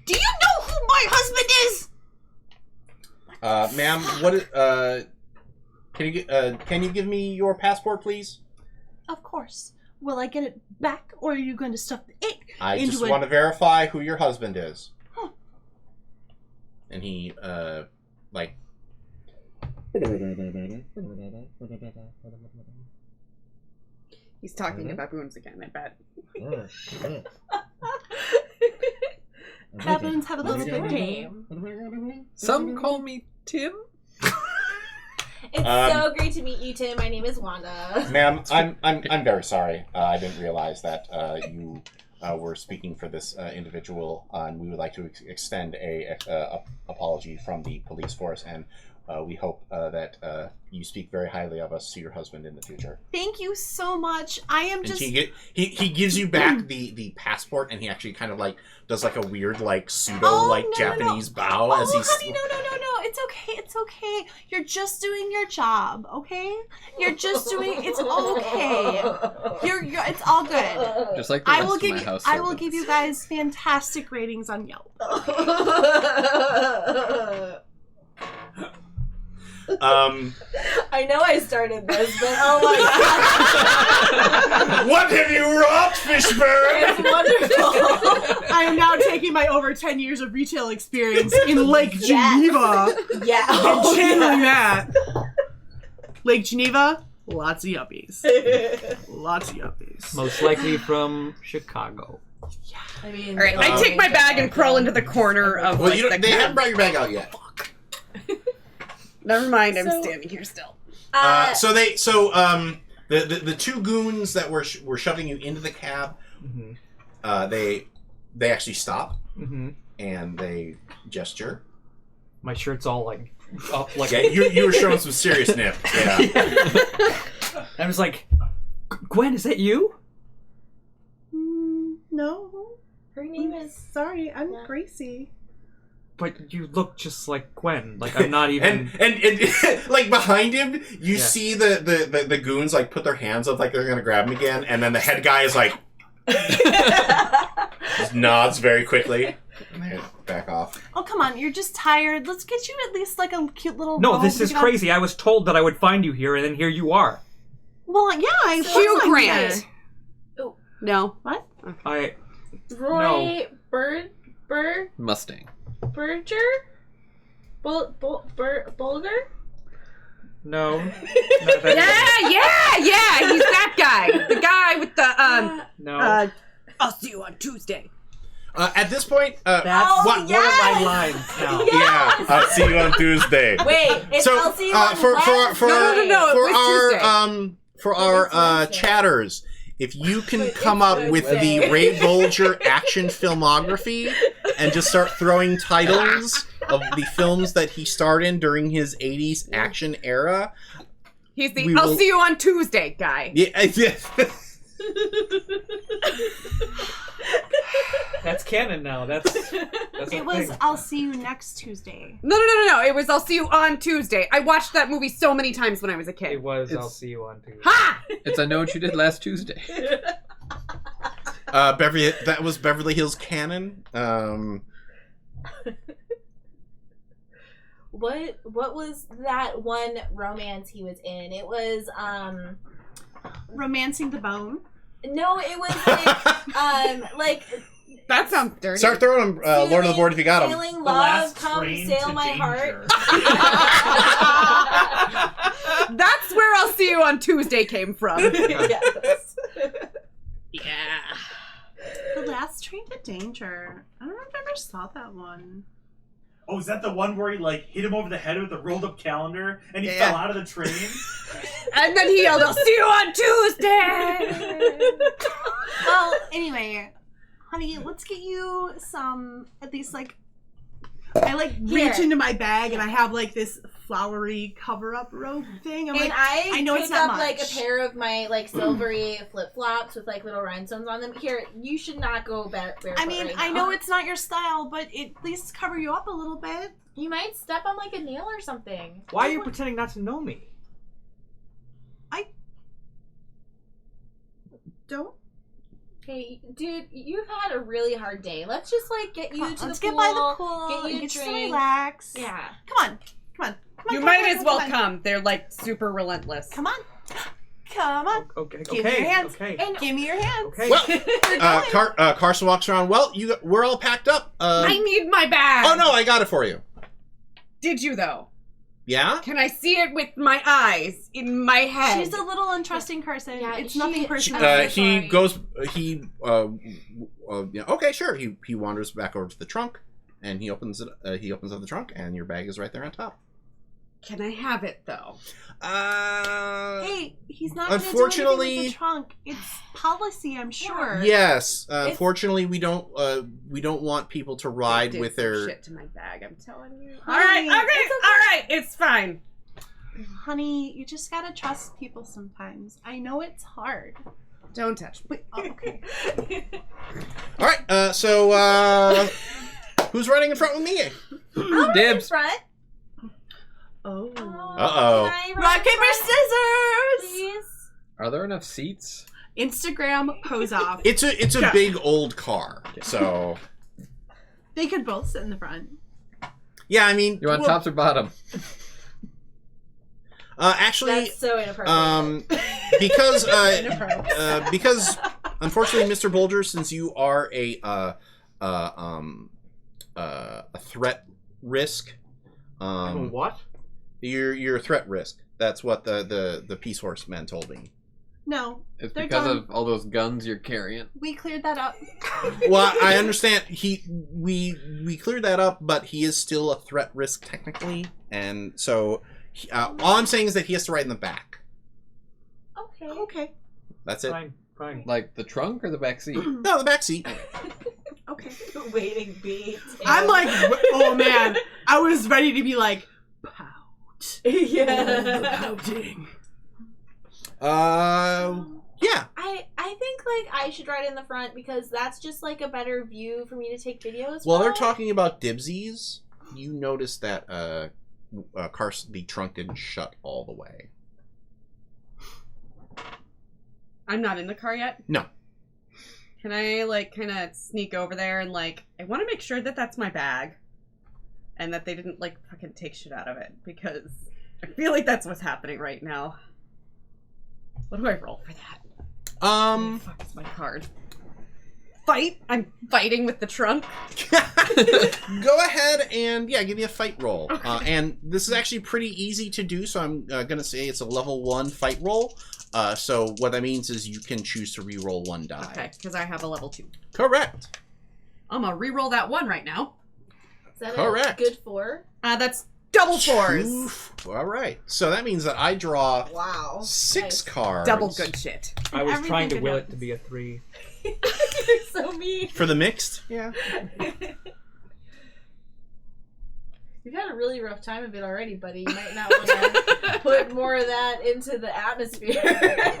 Do you know who my husband is? Ma'am, can you give me your passport, please? Of course. Will I get it back, or are you going to stuff it I into just a... want to verify who your husband is. Huh. And he, like... He's talking to baboons again, I bet. Baboons have a little That's bit game. Some call me Tim. It's so great to meet you, Tim. My name is Wanda. Ma'am, I'm very sorry. I didn't realize that you were speaking for this individual, and we would like to extend a apology from the police force, and we hope that you speak very highly of us to your husband in the future. Thank you so much. I am And just... he gives you back the passport, and he actually kind of like does like a weird like pseudo Japanese bow Oh, as he's. honey, no. It's okay. You're just doing your job, okay? You're just doing... It's okay. You're it's all good. Just like the rest of my house. I will give you guys fantastic ratings on Yelp. I know I started this, but oh my god. What have you wrought, Fishburne? It's wonderful. I am now taking my over 10 years of retail experience in Lake Geneva Yeah. and channeling that. Lake Geneva, lots of yuppies. Lots of yuppies. Most likely from Chicago. I mean, All right, I take my bag and crawl into the corner of Well, like, you the they haven't cab. brought your bag out yet. Never mind, I'm So- standing here still. The two goons that were shoving you into the cab, they actually stop and they gesture. My shirt's all like up, like Yeah, you were showing some serious nip. Yeah. I was like, Gwen, is that you? No. her name is. Sorry, I'm Gracie. But you look just like Gwen. Like I'm not even. and like behind him, you Yeah. see the goons like put their hands up like they're gonna grab him again, and then the head guy is like just nods very quickly. And they back off. Oh, come on. You're just tired. Let's get you at least like a cute little... No, robe this to is get on- crazy. I was told that I would find you here, and then here you are. Well, yeah, I Hugh was Grant. here. Oh. No. What? I Roy Mustang. Berger? Bulger? no. Not Yeah, that yeah, he's that guy. The guy with the no. I'll see you on Tuesday. At this point, That's what? one of my lines now. Yeah, I'll see you on Tuesday. Wait, it's So, LC for No, it was Tuesday. For our chatters, if you can come up with the Ray Bolger action filmography and just start throwing titles of the films that he starred in during his 80s action era. He's the We I'll will- see you on Tuesday guy. Yeah. That's canon now. That's It was, I'll see you next Tuesday. No. It was I'll see you on Tuesday. I watched that movie so many times when I was a kid. It was. I'll It's- see you on Tuesday. Ha! It's I know what you did last Tuesday. That was Beverly Hills Canon. What was that one romance he was in? It was Romancing the Bone. No, it was like That sounds dirty. Start throwing them, Lord of the Board, if you got them. feeling The love, last come train sail to my danger. heart. That's where I'll see you on Tuesday came from. Yes. Yeah. The last train to danger. I don't know if I ever saw that one. Oh, is that the one where he like hit him over the head with a rolled up calendar and he Yeah. fell out of the train? And then he yelled, "I'll see you on Tuesday." Well, anyway, honey, let's get you some, at least like, I like reach Here. into my bag and I have like this flowery cover-up robe thing. I'm And like, I know pick it's not up like a much. pair of my like silvery flip flops with like little rhinestones on them. Here, you should not go barefoot. I mean, right I now. know it's not your style, but it at least cover you up a little bit. You might step on like a nail or something. Why are you pretending not to know me? Don't. Okay, dude, you've had a really hard day. Let's just like get you to Let's the get pool. by the pool. Get you a get to drink. relax. Yeah. Come on. You might as well come. They're like super relentless. Come on. Come on. Okay, Give me your hands. okay. And Give me your hands. Okay. Well, Carson walks around. Well, we're all packed up. I need my bag. Oh no, I got it for you. Did you though? Yeah. Can I see it with my eyes in my head? She's a little untrusting person. Yeah, it's she- nothing personal. I'm so He sorry. goes. Yeah, okay, sure. He wanders back over to the trunk, and he opens it. He opens up the trunk, and your bag is right there on top. Can I have it though? Hey, he's not going to do Unfortunately- anything with the trunk. It's policy, I'm sure. Yes. Unfortunately, we don't want people to ride Did with some their. shit to my bag. I'm telling you. Honey, All right. Okay. it's okay. All right. It's fine. Honey, you just gotta trust people sometimes. I know it's hard. Don't touch me. But, oh, okay. All right. So who's riding in front with me? Dibs. Front. Oh. Uh-oh. Can I Rock, ride paper, front, scissors! please? Are there enough seats? Instagram pose off. It's a Yeah. big old car. So They could both sit in the front. yeah, I mean, You want well, tops or bottom? actually, That's so inappropriate. because unfortunately, Mr. Bulger, since you are a threat risk, What? you're a threat risk. That's what the Peace Horse man told me. No, It's They're because done. of all those guns you're carrying. we cleared that up. Well, I understand. We cleared that up, but he is still a threat risk technically, and so all I'm saying is that he has to ride in the back. Okay. Okay. That's it. Fine. Like the trunk or the back seat? No, the back seat. Okay. Waiting beat. I'm like, oh man. I was ready to be like, pout. yeah. Pouting. Yeah. I think like I should ride in the front because that's just like a better view for me to take videos. While they're from. talking about dibsies, you notice that Carson, the trunk didn't shut all the way. I'm not in the car yet. No. Can I like kind of sneak over there and like I want to make sure that that's my bag, and that they didn't like fucking take shit out of it because I feel like that's what's happening right now. What do I roll for that? Fuck is my card. Fight? I'm fighting with the trunk. Go ahead and give me a fight roll. And this is actually pretty easy to do, so I'm gonna say it's a level 1 fight roll. So what that means is you can choose to re-roll 1 die. Okay, because I have a level 2. Correct. I'm gonna re-roll that 1 right now. Is that Correct. a good 4? That's double 4s. Oof. All right. So that means that I draw Wow. 6 Nice. cards. Double good shit. I was Everything trying to good will it happens. to be a 3. You're so mean. For the mixed? Yeah. You've had a really rough time of it already, buddy. You might not want to put more of that into the atmosphere.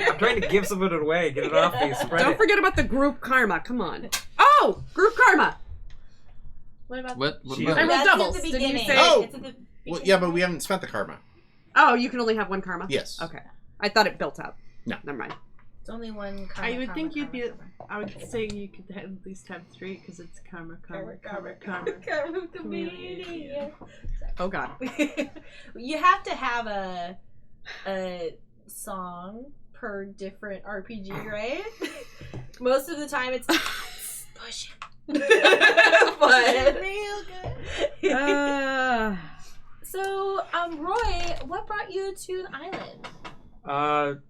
I'm trying to give some of it away, get it off me, spread Don't it. forget about the group karma. Come on. Oh, group karma. What about What She- about I rolled That's doubles. at the Did you beginning. say? Oh! It's at the Well, yeah, but we haven't spent the karma. Oh, you can only have 1 karma. Yes. Okay. I thought it built up. No. Never mind. It's only one karma. I would karma, think you'd karma, be. karma. I would say you could at least have 3 because it's karma. Karma, comedian. Oh god. You have to have a song per different RPG, right? Most of the time it's push it. But real good. So, Roy, what brought you to the island?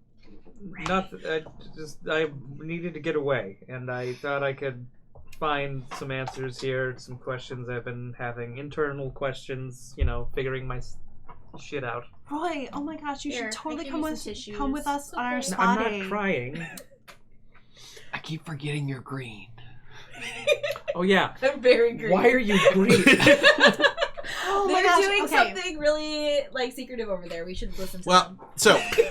Nothing. I needed to get away, and I thought I could find some answers here, some questions I've been having, internal questions, figuring my shit out. Roy, oh my gosh, you Here, should totally I come give you some come with tissues. us on our Okay. No, spa I'm day. not crying. I keep forgetting you're green. Oh yeah. I'm very green. Why are you green? Oh my They're gosh, doing okay. something really secretive over there. We should listen to them. So, do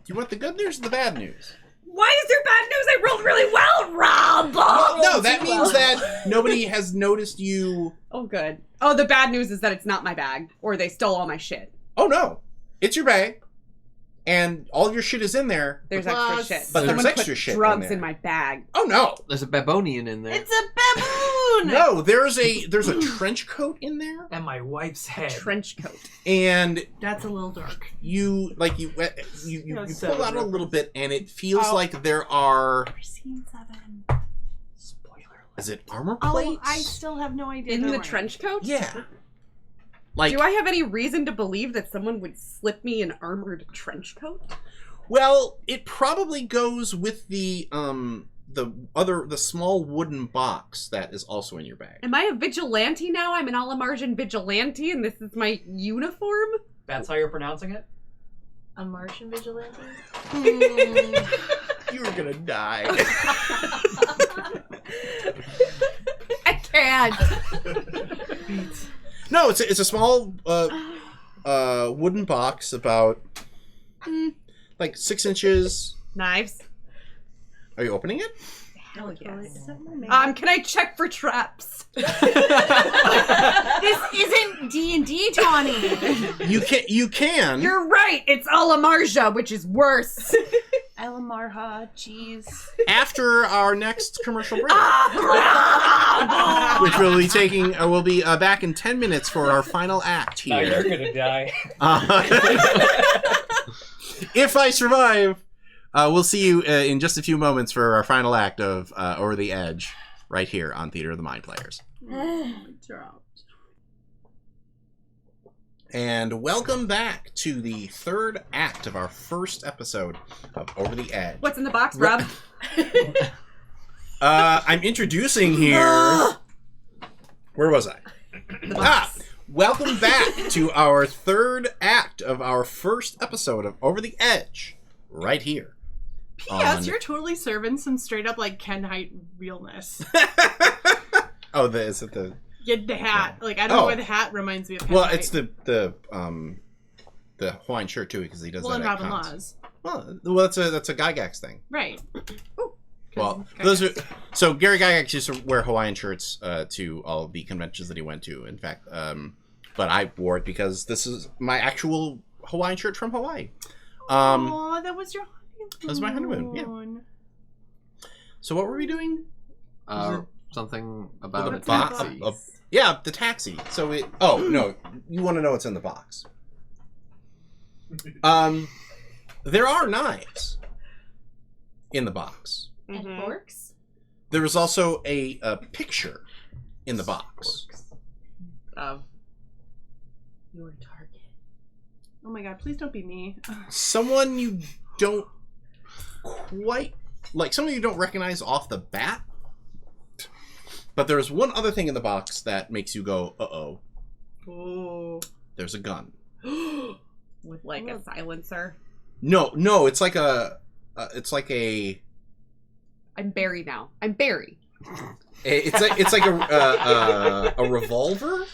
you want the good news or the bad news? Why is there bad news? I rolled really well, Rob! No, that means that nobody has noticed you. Oh, good. Oh, the bad news is that it's not my bag, or they stole all my shit. Oh no, it's your bag, and all your shit is in there. There's Plus- extra shit. But there's Someone extra put shit in drugs there. in my bag. Oh no, There's a Babonian in there. It's a baboon! no, there's a trench coat in there, And my wife's head. Trench coat. and That's a little dark. you That's pull out a seven. little bit, and it feels Oh. like there are. Scene 7. Is it armor Oh, plates? I still have no idea. In Don't the worry. trench coat? Yeah. Like, Do I have any reason to believe that someone would slip me an armored trench coat? well, it probably goes with the small wooden box that is also in your bag. Am I a vigilante now? I'm an Amarjan vigilante, and this is my uniform? That's how you're pronouncing it? A Martian vigilante? You were gonna die. I can't. No, it's a small wooden box about like 6 inches. Knives. Are you opening it? Hell yes. Can Can I check for traps? This isn't D&D, Tawny. You can. You're right. It's Amarja, which is worse. Elamarha, jeez. After our next commercial break, which we'll be taking, we'll be back in 10 minutes for our final act Now you're here. gonna die. If I survive, we'll see you in just a few moments for our final act of Over the Edge, right here on Theater of the Mind Players. And welcome back to the third act of our first episode of Over the Edge. What's in the box, Rob? I'm introducing here. Where was I? Welcome back to our third act of our first episode of Over the Edge, right here. P.S. You're totally serving some straight up like Ken Height realness. Oh, is it the? Yeah, the hat. Like I don't know why the hat reminds me of Ken Well, Height. it's the Hawaiian shirt too, because he does Well, that and at Robin cons. Laws. Well, that's a Gygax thing. Right. Well, those are so Gary Gygax used to wear Hawaiian shirts to all the conventions that he went to. In fact, but I wore it because this is my actual Hawaiian shirt from Hawaii. Oh, that was your honeymoon. That was my honeymoon. Yeah. So what were we doing? Something about a box. taxi. Yeah, the taxi. So it. Oh no, you want to know what's in the box? There are knives in the box. And forks? There was also a picture in the box. Of Your target. Oh my god, please don't be me. Someone you don't quite like, someone you don't recognize off the bat. But there's one other thing in the box that makes you go, uh-oh. Oh. There's a gun. with like a silencer. No, it's like a I'm Barry now. I'm Barry. It's like a revolver.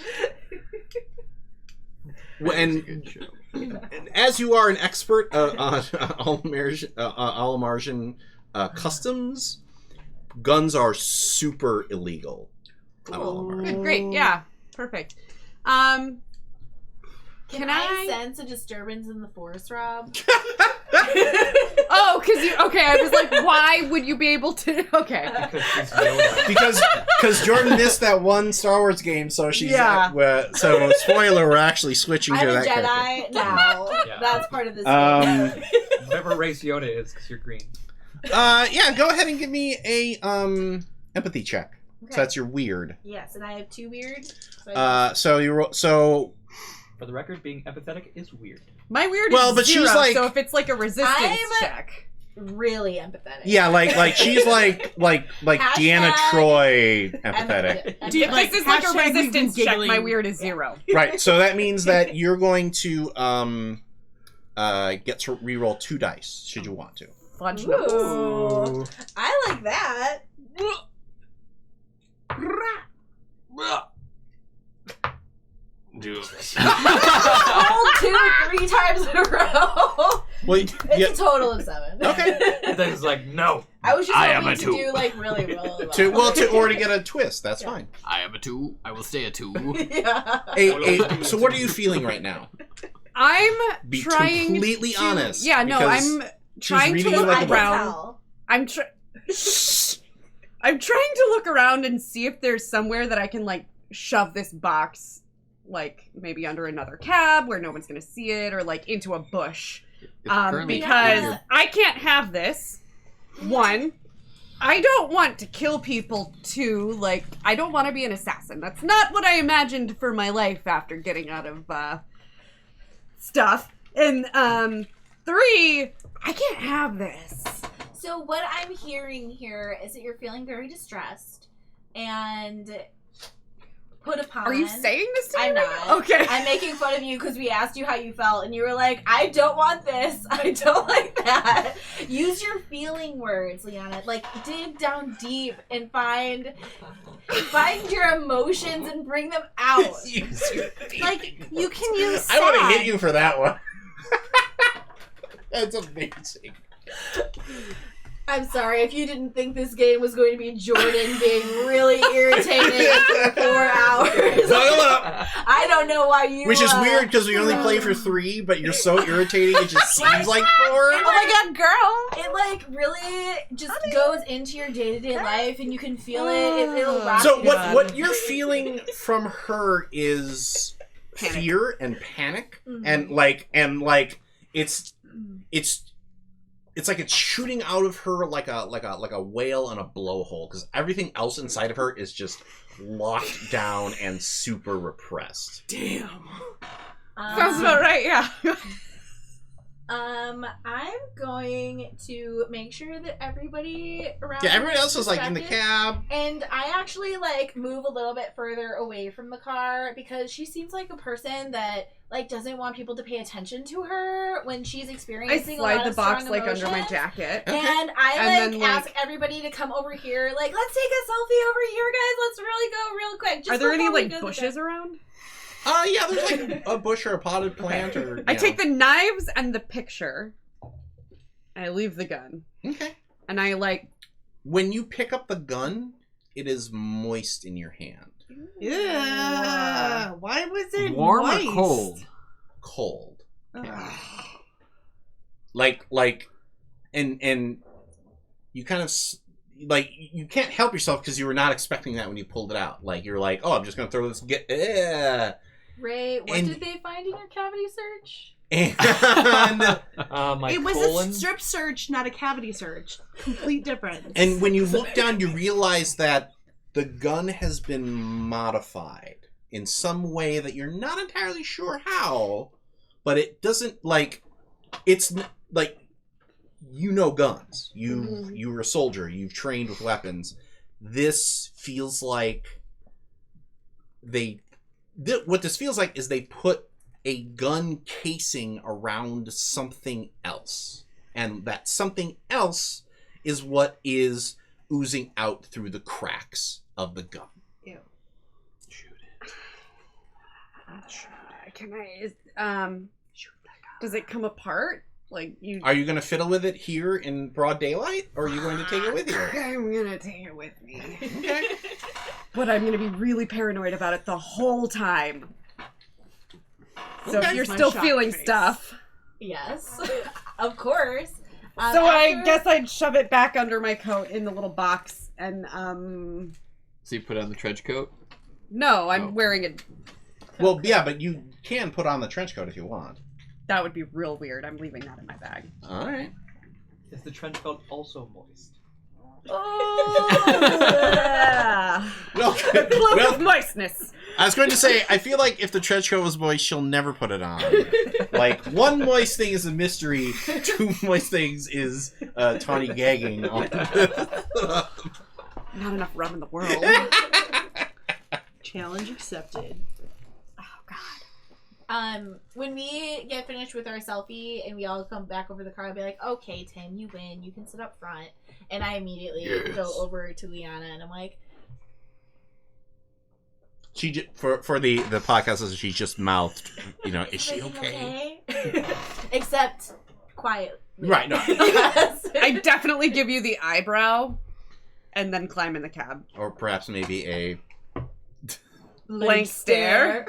And as you are an expert on Alamarjan customs, guns are super illegal. Good, great, yeah, perfect. Can Can I I sense a disturbance in the force, Rob? Oh, I was like, why would you be able to? Okay. Because she's Yoda. Because Jordan missed that one Star Wars game, so she's so spoiler, we're actually switching I'm to a that character. Jedi now. Yeah. That's part of this Um, game. Whatever race Yoda is, because you're green. Go ahead and give me a empathy check. Okay. So that's your weird. Yes, and I have 2 weird. So For the record, being empathetic is weird. My weird Well, is but she's 0, like- so if it's like a resistance I'm- check. really empathetic. yeah, like she's like Deanna Troy empathetic. Dude, If this is like a hashtag resistance check, giggling. my weird is 0. Right. So that means that you're going to get to reroll 2 dice should you want to. Fudge nuts. Ooh, I like that. Do it. Roll 2 3 times in a row. Well, It's a total of 7. Okay. And then it's like, no. I was just I am hoping a to 2. do like really well. or to get a twist. That's fine. I am a 2. I will stay a 2. Yeah. So what are you feeling right now? I'm Be trying completely to, honest. Yeah, no, because I'm trying to reading you look like a book. around. I'm trying to look around and see if there's somewhere that I can like shove this box, like maybe under another cab where no one's gonna see it, or like into a bush. Currently- Because I can't have this. 1, I don't want to kill people. 2, like I don't want to be an assassin. That's not what I imagined for my life after getting out of stuff. And 3, I can't have this. So what I'm hearing here is that you're feeling very distressed and put upon. Are you saying this to me? I'm right not. now? Okay. I'm making fun of you because we asked you how you felt and you were like, I don't want this. I don't like that. Use your feeling words, Liana. Like dig down deep and find your emotions and bring them out. Like you can use sad. I want to hit you for that one. That's amazing. I'm sorry if you didn't think this game was going to be Jordan being really irritating for 4 hours. Buckle up. I don't know why you. Which is weird because we only play for 3, but you're so irritating it just seems like 4. Oh my god, girl! It like really just goes into your day-to-day life, and you can feel it. It'll rock So you. what you're feeling from her is fear and panic, and like it's like it's shooting out of her like a whale on a blowhole, because everything else inside of her is just locked down and super repressed. Damn. Sounds about right, yeah. I'm going to make sure that everybody around. Yeah, everybody her else is like in the distracted. cab. And I actually like move a little bit further away from the car because she seems like a person that like doesn't want people to pay attention to her when she's I experiencing a lot slide the of box strong like under my emotions. jacket. Okay. And I And like then, ask like- everybody to come over here. Like, let's take a selfie over here, guys. Let's really go real quick. Just Are there any before we like go to bushes the- around? Yeah, there's like a bush or a potted plant or. I take the knives and the picture. I leave the gun. Okay. And I like. When you pick up the gun, it is moist in your hand. Yeah. Why was it Warm moist? or cold? Cold. Ugh. Like, and you kind of like you can't help yourself because you were not expecting that when you pulled it out. Like you're like, oh, I'm just gonna throw this. Ray, what And- did they find in your cavity search? And My It was colon. a strip search, not a cavity search. Complete difference. and when you look down, you realize that the gun has been modified in some way that you're not entirely sure how, but it doesn't like like you know guns. You were a soldier. You've trained with weapons. This feels like what this feels like is they put a gun casing around something else, and that something else is what is oozing out through the cracks of the gun. Ew. Can I? Does it come apart? Like you? Are you going to fiddle with it here in broad daylight, or are you going to take it with you? I'm gonna take it with me. Okay. But I'm gonna be really paranoid about it the whole time. So Okay. if you're My still shock feeling face. stuff, Yes, of course. So I guess I'd shove it back under my coat in the little box and So you put on the trench coat? No, I'm wearing it. Well, yeah, but you can put on the trench coat if you want. That would be real weird. I'm leaving that in my bag. All right. Is the trench coat also moist? Oh, Well, cloak of moistness. I was going to say, I feel like if the trench coat was moist, she'll never put it on. Like, one moist thing is a mystery, two moist things is Tawny gagging on. Not enough rum in the world. Challenge accepted. When we get finished with our selfie and we all come back over the car, I'll be like, okay, Tim, you win. You can sit up front. And I immediately go over to Liana and I'm like... She for the podcast, she just mouthed, is she okay? Except quietly. Right, no. I definitely give you the eyebrow and then climb in the cab. Or perhaps maybe a... Blank stare.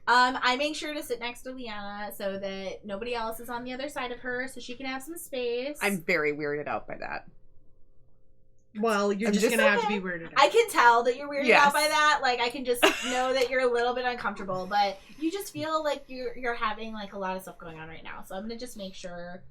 I make sure to sit next to Liana so that nobody else is on the other side of her so she can have some space. I'm very weirded out by that. Well, you're just gonna have to be weirded out. I can tell that you're weirded Yes. out by that. Like, I can just know that you're a little bit uncomfortable, but you just feel like you're having, like, a lot of stuff going on right now. So I'm gonna just make sure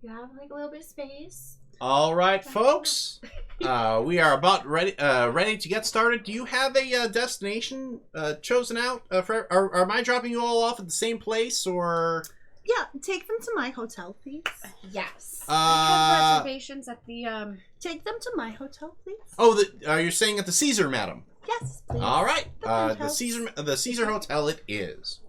you have, like, a little bit of space. All right, folks. We are about ready to get started. Do you have a destination chosen out? Am I dropping you all off at the same place, or? Yeah, take them to my hotel, please. Yes. I have reservations at the Take them to my hotel, please. Oh, you're staying at the Caesar, madam. Yes, please. All right. The The penthouse. Caesar Hotel it is.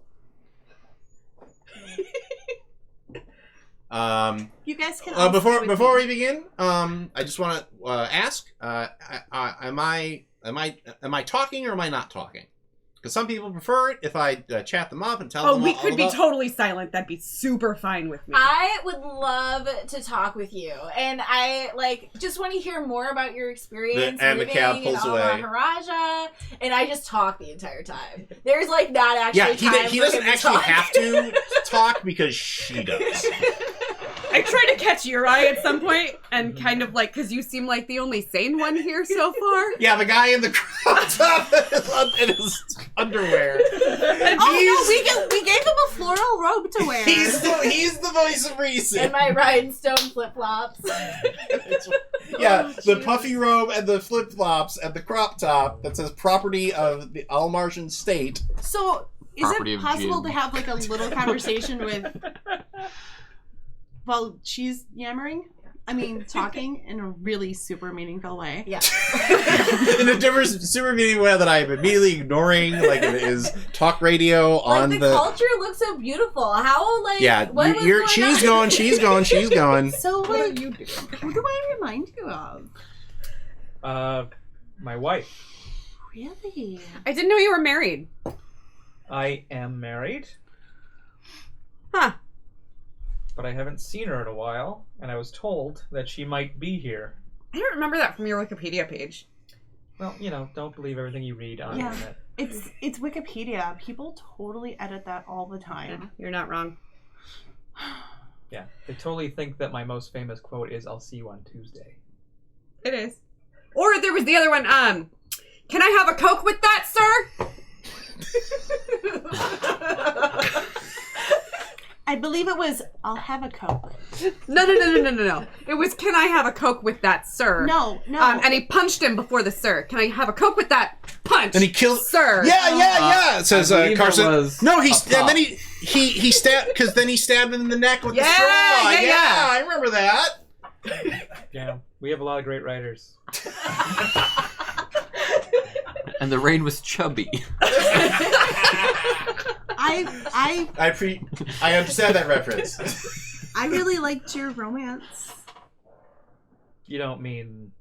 You guys can all stay with before me. we begin, I just want to ask: am I talking or am I not talking? Because some people prefer it if I chat them up and tell them. we all could be about- totally silent. That'd be super fine with me. I would love to talk with you, and I just want to hear more about your experience And the living cab in pulls away. Amarja, and I just talk the entire time. There's not actually Yeah, time he for doesn't him to actually talk. have to talk because she does. I try to catch your eye at some point and kind of because you seem like the only sane one here so far. Yeah, the guy in the crop top in his underwear. We gave him a floral robe to wear. He's the voice of reason. And my rhinestone flip flops. Yeah, the puffy robe and the flip flops and the crop top that says "property of the Almarjan state." So, is Property it of possible June. to have a little conversation with while she's yammering? I mean, talking in a really super meaningful way. Yeah. In a different super meaning way that I am immediately ignoring, like it is talk radio on the culture looks so beautiful. How Yeah, what was you're. going She's on? going. She's going. She's going. So, What are you doing? who do I remind you of? My wife. Really? I didn't know you were married. I am married, Huh. but I haven't seen her in a while, and I was told that she might be here. I don't remember that from your Wikipedia page. Well, don't believe everything you read on the Yeah. internet. It's Wikipedia. People totally edit that all the time. You're not wrong. Yeah, they totally think that my most famous quote is "I'll see you on Tuesday." It is. Or there was the other one, can I have a Coke with that, sir? I believe it was, I'll have a Coke. No. It was, can I have a Coke with that, sir? No. And he punched him before the sir. Can I have a Coke with that punch? And he killed. Sir. Yeah. It says I believe Carson. it was No, up and top. then he stabbed because then he stabbed him in the neck with the Yeah, straw. yeah. I remember that. Yeah, we have a lot of great writers. And the rain was chubby. I understand that reference. I really liked your romance. You don't mean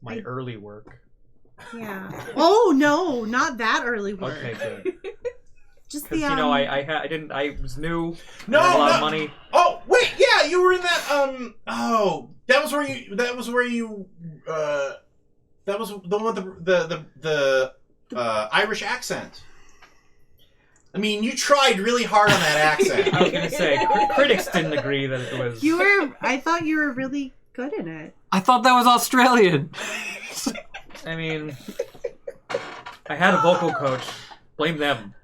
my early work. Yeah. Oh no, not that early work. Okay, good. Just Because the I was new. No, I had a lot no. of money. Oh wait, yeah, you were in that. That was where you. That was the one with the Irish accent. I mean, you tried really hard on that accent. I was gonna say critics didn't agree that it was. I thought you were really good in it. I thought that was Australian. I mean, I had a vocal coach. Blame them.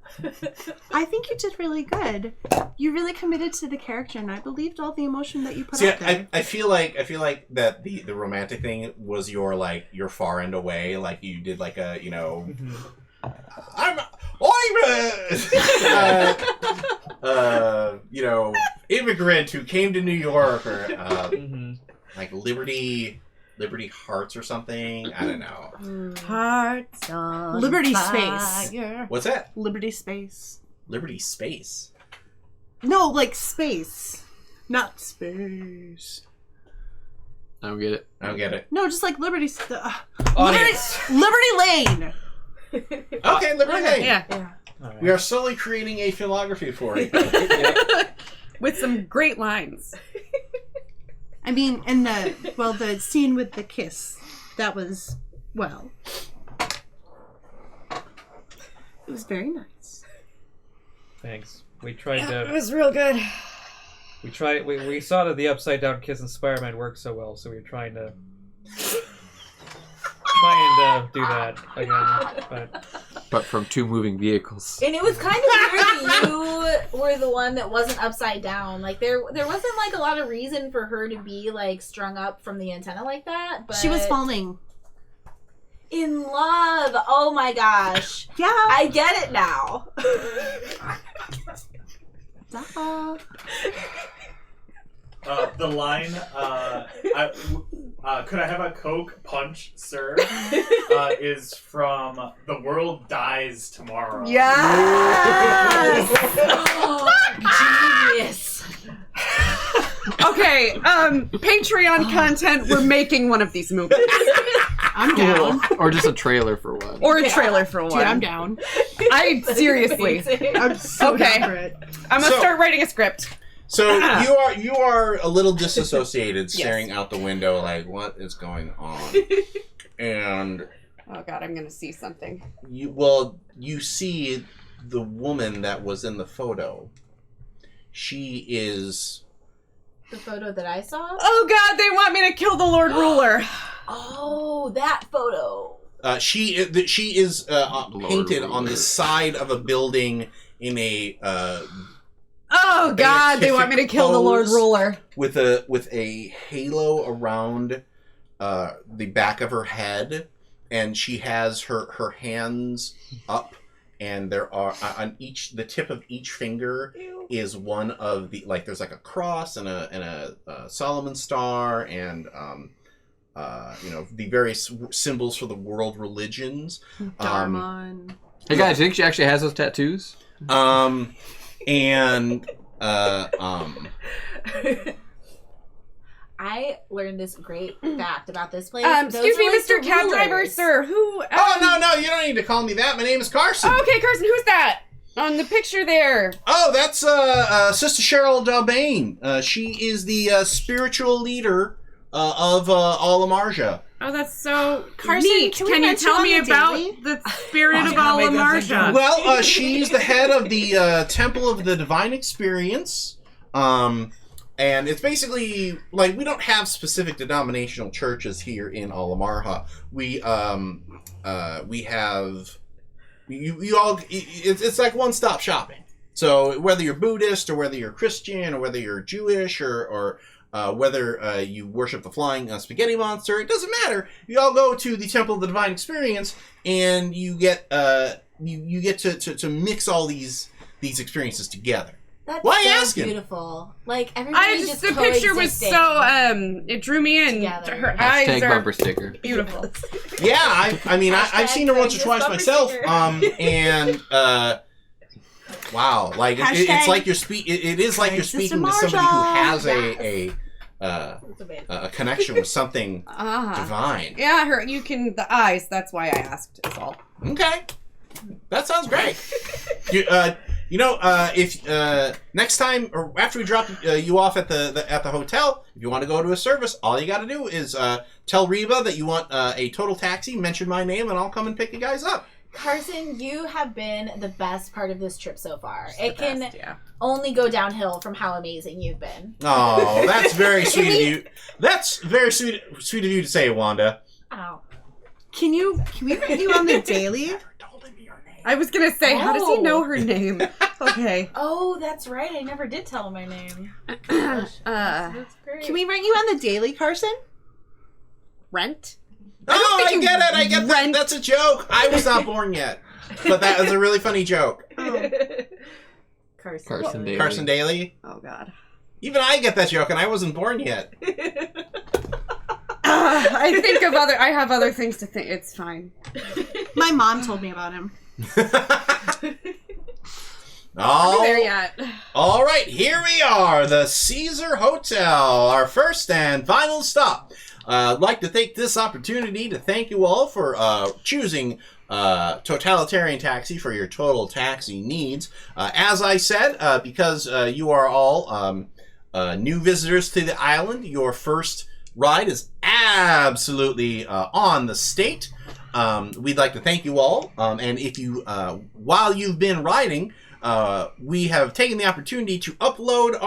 I think you did really good. You really committed to the character, and I believed all the emotion that you put See, out there. I feel like that the romantic thing was your far end away. Like you did like a I'm immigrant who came to New York or like Liberty Hearts or something. I don't know. Hearts on Liberty fire. Space. What's that? Liberty Space. Liberty Space. No, like space, not space. I don't get it. I don't get it. No, just like Liberty. Audience. Liberty Lane. Okay, Liberty Lane. Yeah. Alright. We are slowly creating a filmography for you. With some great lines. I mean, and the scene with the kiss, that was, well, it was very nice. Thanks. We tried to. It was real good. We tried. We saw that the upside down kiss in Spider-Man worked so well, so we were trying to do that again. But from two moving vehicles. And it was kind of weird that you were the one that wasn't upside down. Like there wasn't like a lot of reason for her to be like strung up from the antenna like that. But She was falling. in love. Oh my gosh. Yeah. I get it now. Duh. The line, could I have a Coke Punch, sir? Is from The World Dies Tomorrow. Yes! Genius. Okay, Patreon content, we're making one of these movies. I'm down. Or just a trailer for one. Or a trailer for one. Dude, I'm down. I seriously. I'm so Okay. down for it. I'm gonna start writing a script. So you are a little disassociated, staring out the window, like what is going on? And Oh god, I'm gonna see something. you see the woman that was in the photo. She is. The photo that I saw? Oh god, they want me to kill the Lord Ruler. Oh, that photo. She is painted on the side of a building in a. Oh god, they want me to kill the Lord pose Ruler. with a halo around the back of her head, and she has her hands up, and there are on the tip of each finger is one of the there's like a cross and a Solomon star and the various symbols for the world religions. Dharma. Hey guys, you think she actually has those tattoos? And I learned this great fact about this place. Excuse me, Those are Mr. like Cab the Driver, rulers. sir. Who? oh no, you don't need to call me that. My name is Carson. Oh, okay, Carson, who's that? On the picture there. Oh, that's Sister Cheryl Dalbane. She is the spiritual leader of all Amarja. Oh, that's so Carson, neat. can we Can you mention tell on me the about daily? the spirit of I'll make that Amarja? thing Well, she's the head of the Temple of the Divine Experience. And it's basically like we don't have specific denominational churches here in Alamarha. We have you all. It's like one-stop shopping. So whether you're Buddhist or whether you're Christian or whether you're Jewish or whether you worship the flying spaghetti monster, it doesn't matter. You all go to the Temple of the Divine Experience, and you get you get to mix all these experiences together. That's Why so asking? beautiful. Like everybody just the picture was coexisting so it drew me in. together. Her eyes Hashtag are bumper sticker. beautiful. Yeah, I mean, I've seen her once or Hashtag twice bumper myself, sticker. and wow, like it's Hashtag like it is like you're Sister speaking to somebody who has Yes. a It's amazing. a connection with something divine. Yeah, the eyes. That's why I asked. Is all. Okay, that sounds great. If next time or after we drop you off at the hotel, if you want to go to a service, all you got to do is tell Reba that you want a total taxi, mention my name, and I'll come and pick you guys up. Carson, you have been the best part of this trip so far. The It can best, yeah. only go downhill from how amazing you've been. Oh, that's very sweet of you. That's very sweet of you to say, Wanda. Oh. Can we write you on the daily? I was gonna say, how does he know her name? Okay. Oh, that's right. I never did tell him my name. That's great. Can we write you on the daily, Carson? Rent? Oh, I you get it. I get that. rent- That's a joke. I was not born yet. But that was a really funny joke. Carson Daly. Carson Daly. Oh God. Even I get that joke, and I wasn't born yet. I have other things to think. It's fine. My mom told me about him. Not there yet. All right, here we are, the Caesar Hotel, our first and final stop. I'd like to take this opportunity to thank you all for choosing Totalitarian Taxi for your total taxi needs. As I said, because you are all new visitors to the island, your first ride is absolutely on the state. We'd like to thank you all, and if you, while you've been riding, we have taken the opportunity to upload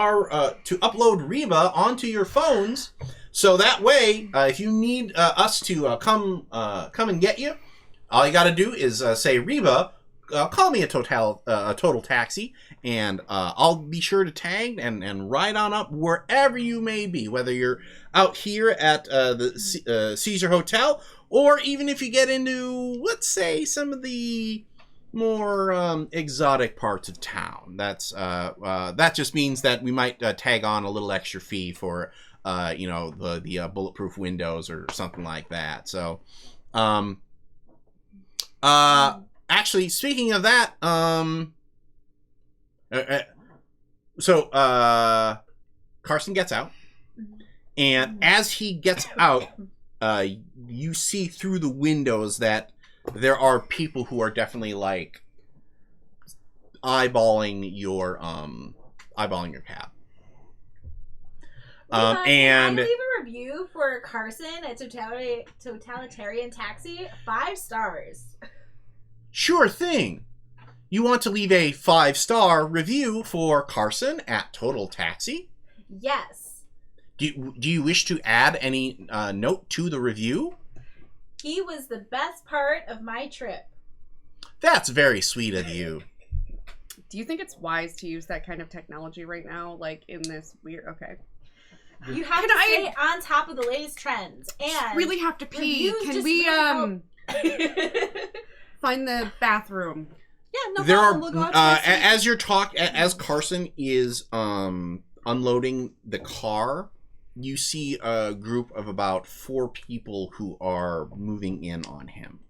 Reba onto your phones, so that way, if you need us to come and get you, all you got to do is say, Reba, call me a total taxi, and I'll be sure to tag and ride on up wherever you may be, whether you're out here at the Caesar Hotel, or even if you get into, let's say, some of the more exotic parts of town. That just means that we might tag on a little extra fee for the bulletproof windows or something like that. So actually, speaking of that, Carson gets out, and as he gets out, you see through the windows that there are people who are definitely like eyeballing your cab. And can I leave a review for Carson at Totalitarian Taxi? 5 stars. Sure thing. You want to leave a 5-star review for Carson at Total Taxi? Yes. Do you wish to add any note to the review? He was the best part of my trip. That's very sweet of you. Do you think it's wise to use that kind of technology right now, like in this weird? Okay. You have to stay on top of the latest trends, and really have to pee. Can we find the bathroom? Yeah, no There problem. are We'll go out as Carson is unloading the car, you see a group of about 4 people who are moving in on him.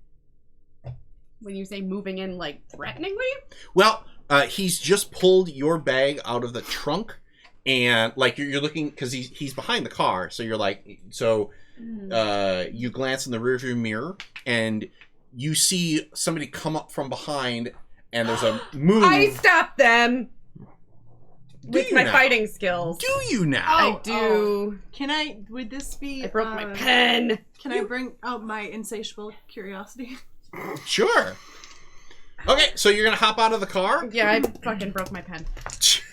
When you say moving in, like threateningly? Well, he's just pulled your bag out of the trunk, and like you're looking because he's behind the car, so you're like, you glance in the rearview mirror and you see somebody come up from behind, and there's a move. I stopped them with my now? fighting skills. Do you now? I do. Would this be... I broke my pen. Can I bring out my insatiable curiosity? Sure. Okay, so you're gonna hop out of the car? Yeah, I fucking broke my pen.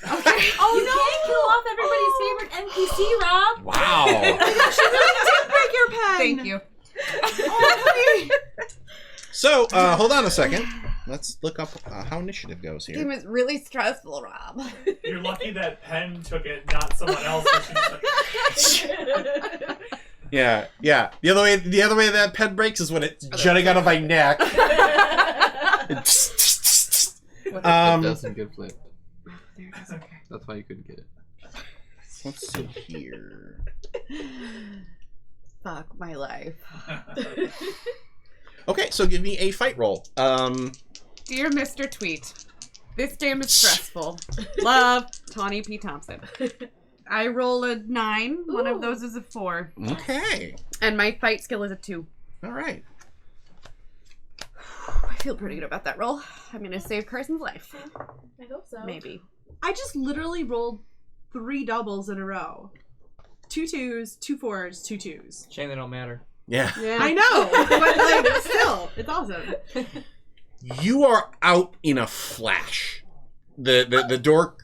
Okay. Oh, you can't kill off everybody's favorite NPC, Rob. Wow. She really did break your pen! Thank you. So, hold on a second. Let's look up how initiative goes Game here. is really stressful, Rob. You're lucky that Penn took it, not someone else. Yeah. The other way that pen breaks is when it's jutting out of my neck. It doesn't get flipped. There it is, okay. That's why you couldn't get it. Let's see here. Fuck my life. Okay, so give me a fight roll. Dear Mr. Tweet, this game is stressful. Love, Tawny P. Thompson. I roll a 9. One of those is a 4. Okay. And my fight skill is a 2. All right. I feel pretty good about that roll. I'm gonna save Carson's life. I hope so. Maybe. I just literally rolled 3 doubles in a row. 2 2s, 2 4s, 2 2s. Shame they don't matter. Yeah. Yeah. I know, but like, still, it's awesome. you are out in a flash. The door,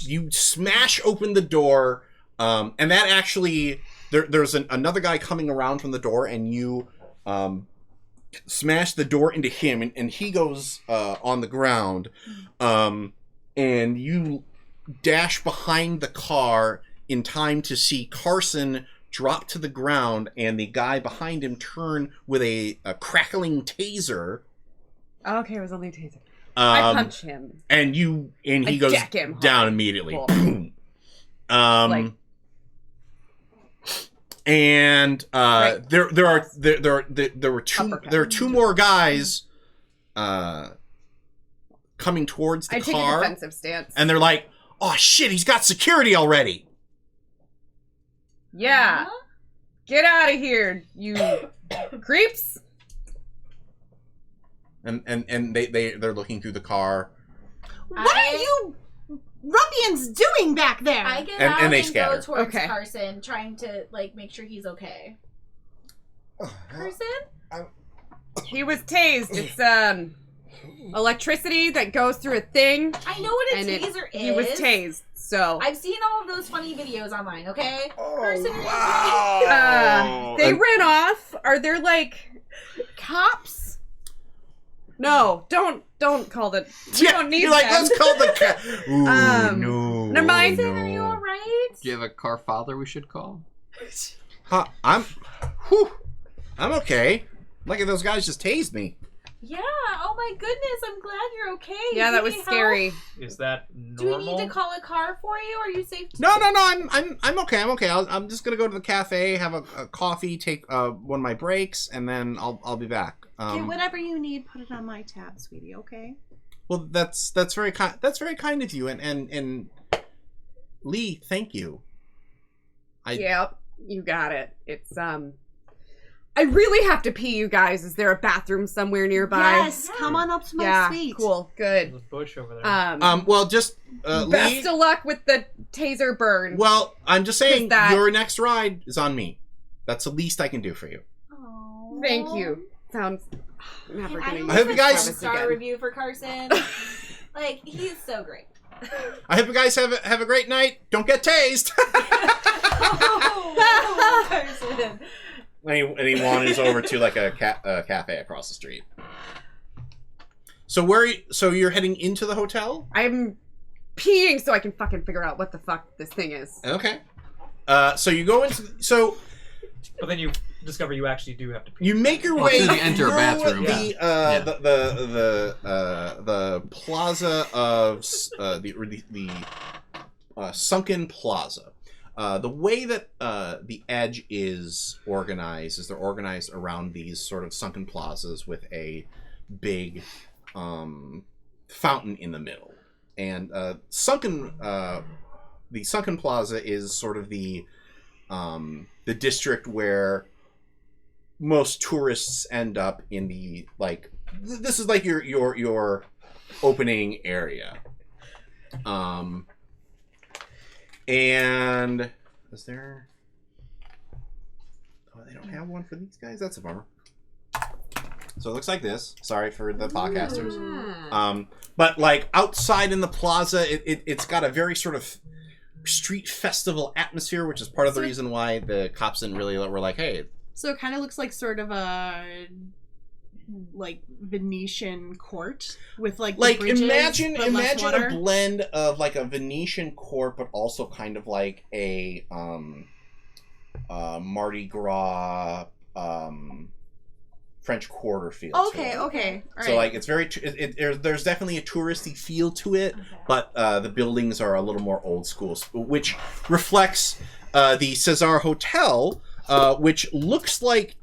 you smash open the door, and that actually, there's another guy coming around from the door, and you smash the door into him, and he goes on the ground, and you dash behind the car in time to see Carson drop to the ground, and the guy behind him turn with a crackling taser. Okay, it was only a taser. I punch him. And he goes him down immediately. Cool. And there are two more guys coming towards the I car. take an defensive stance. And they're like, "Oh shit, he's got security already." Yeah. Get out of here, you creeps. And they're looking through the car. What are you ruffians doing back there? I get And- out and they and scatter. go towards Okay. Carson, trying to make sure he's okay. Carson? He was tased. It's electricity that goes through a thing. I know what a and taser is. He was tased. So I've seen all of those funny videos online, okay? Carson, they ran off. Are there cops? No, don't call the. We don't need you're like, them. let's call the cat. Ooh, no. Never mind. No. are you alright? Do you have a car father we should call? I'm okay. Look at those guys just tased me. Yeah, oh my goodness, I'm glad you're okay. Yeah, Do that you was need scary. Is that Do we normal? need to call a car for you? Are you safe to No, I'm okay. I'm okay. I'm just gonna go to the cafe, have a coffee, take one of my breaks, and then I'll be back. Okay, whatever you need, put it on my tab, sweetie. Okay. Well, that's very kind. That's very kind of you, and Lee, thank you. Yep, you got it. It's I really have to pee, you guys. Is there a bathroom somewhere nearby? Yes, come on up to my suite. Cool, good. There's a bush over there. Well, just best Lee. of luck with the taser burn. Well, I'm just saying, That- your next ride is on me. That's the least I can do for you. Oh. Thank you. Sounds. I'm never Can I gonna I hope leave you a guys- 5-star again. review for Carson? He's so great. I hope you guys have a great night. Don't get tased. Oh, Carson. And he wanders over to a cafe across the street. So you're heading into the hotel? I'm peeing so I can fucking figure out what the fuck this thing is. Okay. So you go into But then you discover you actually do have to pee. you make your Well, way as soon as you enter a through bathroom. the plaza of the sunken plaza. The way that the edge is organized is they're organized around these sort of sunken plazas with a big fountain in the middle. And the sunken plaza is sort of the district where most tourists end up in the this is your opening area. And is there? Oh, they don't have one for these guys. That's a bummer. So it looks like this. Sorry for the podcasters. But outside in the plaza, it's got a very sort of street festival atmosphere, which is part of the reason why the cops didn't really were like, hey. So it kind of looks like sort of a Venetian court with the bridges, imagine but less a water. blend of a Venetian court, but also kind of like a Mardi Gras French Quarter feel. Okay, to it. okay. All So right. it's very there's definitely a touristy feel to it, but the buildings are a little more old school, which reflects the Cesar Hotel, which looks like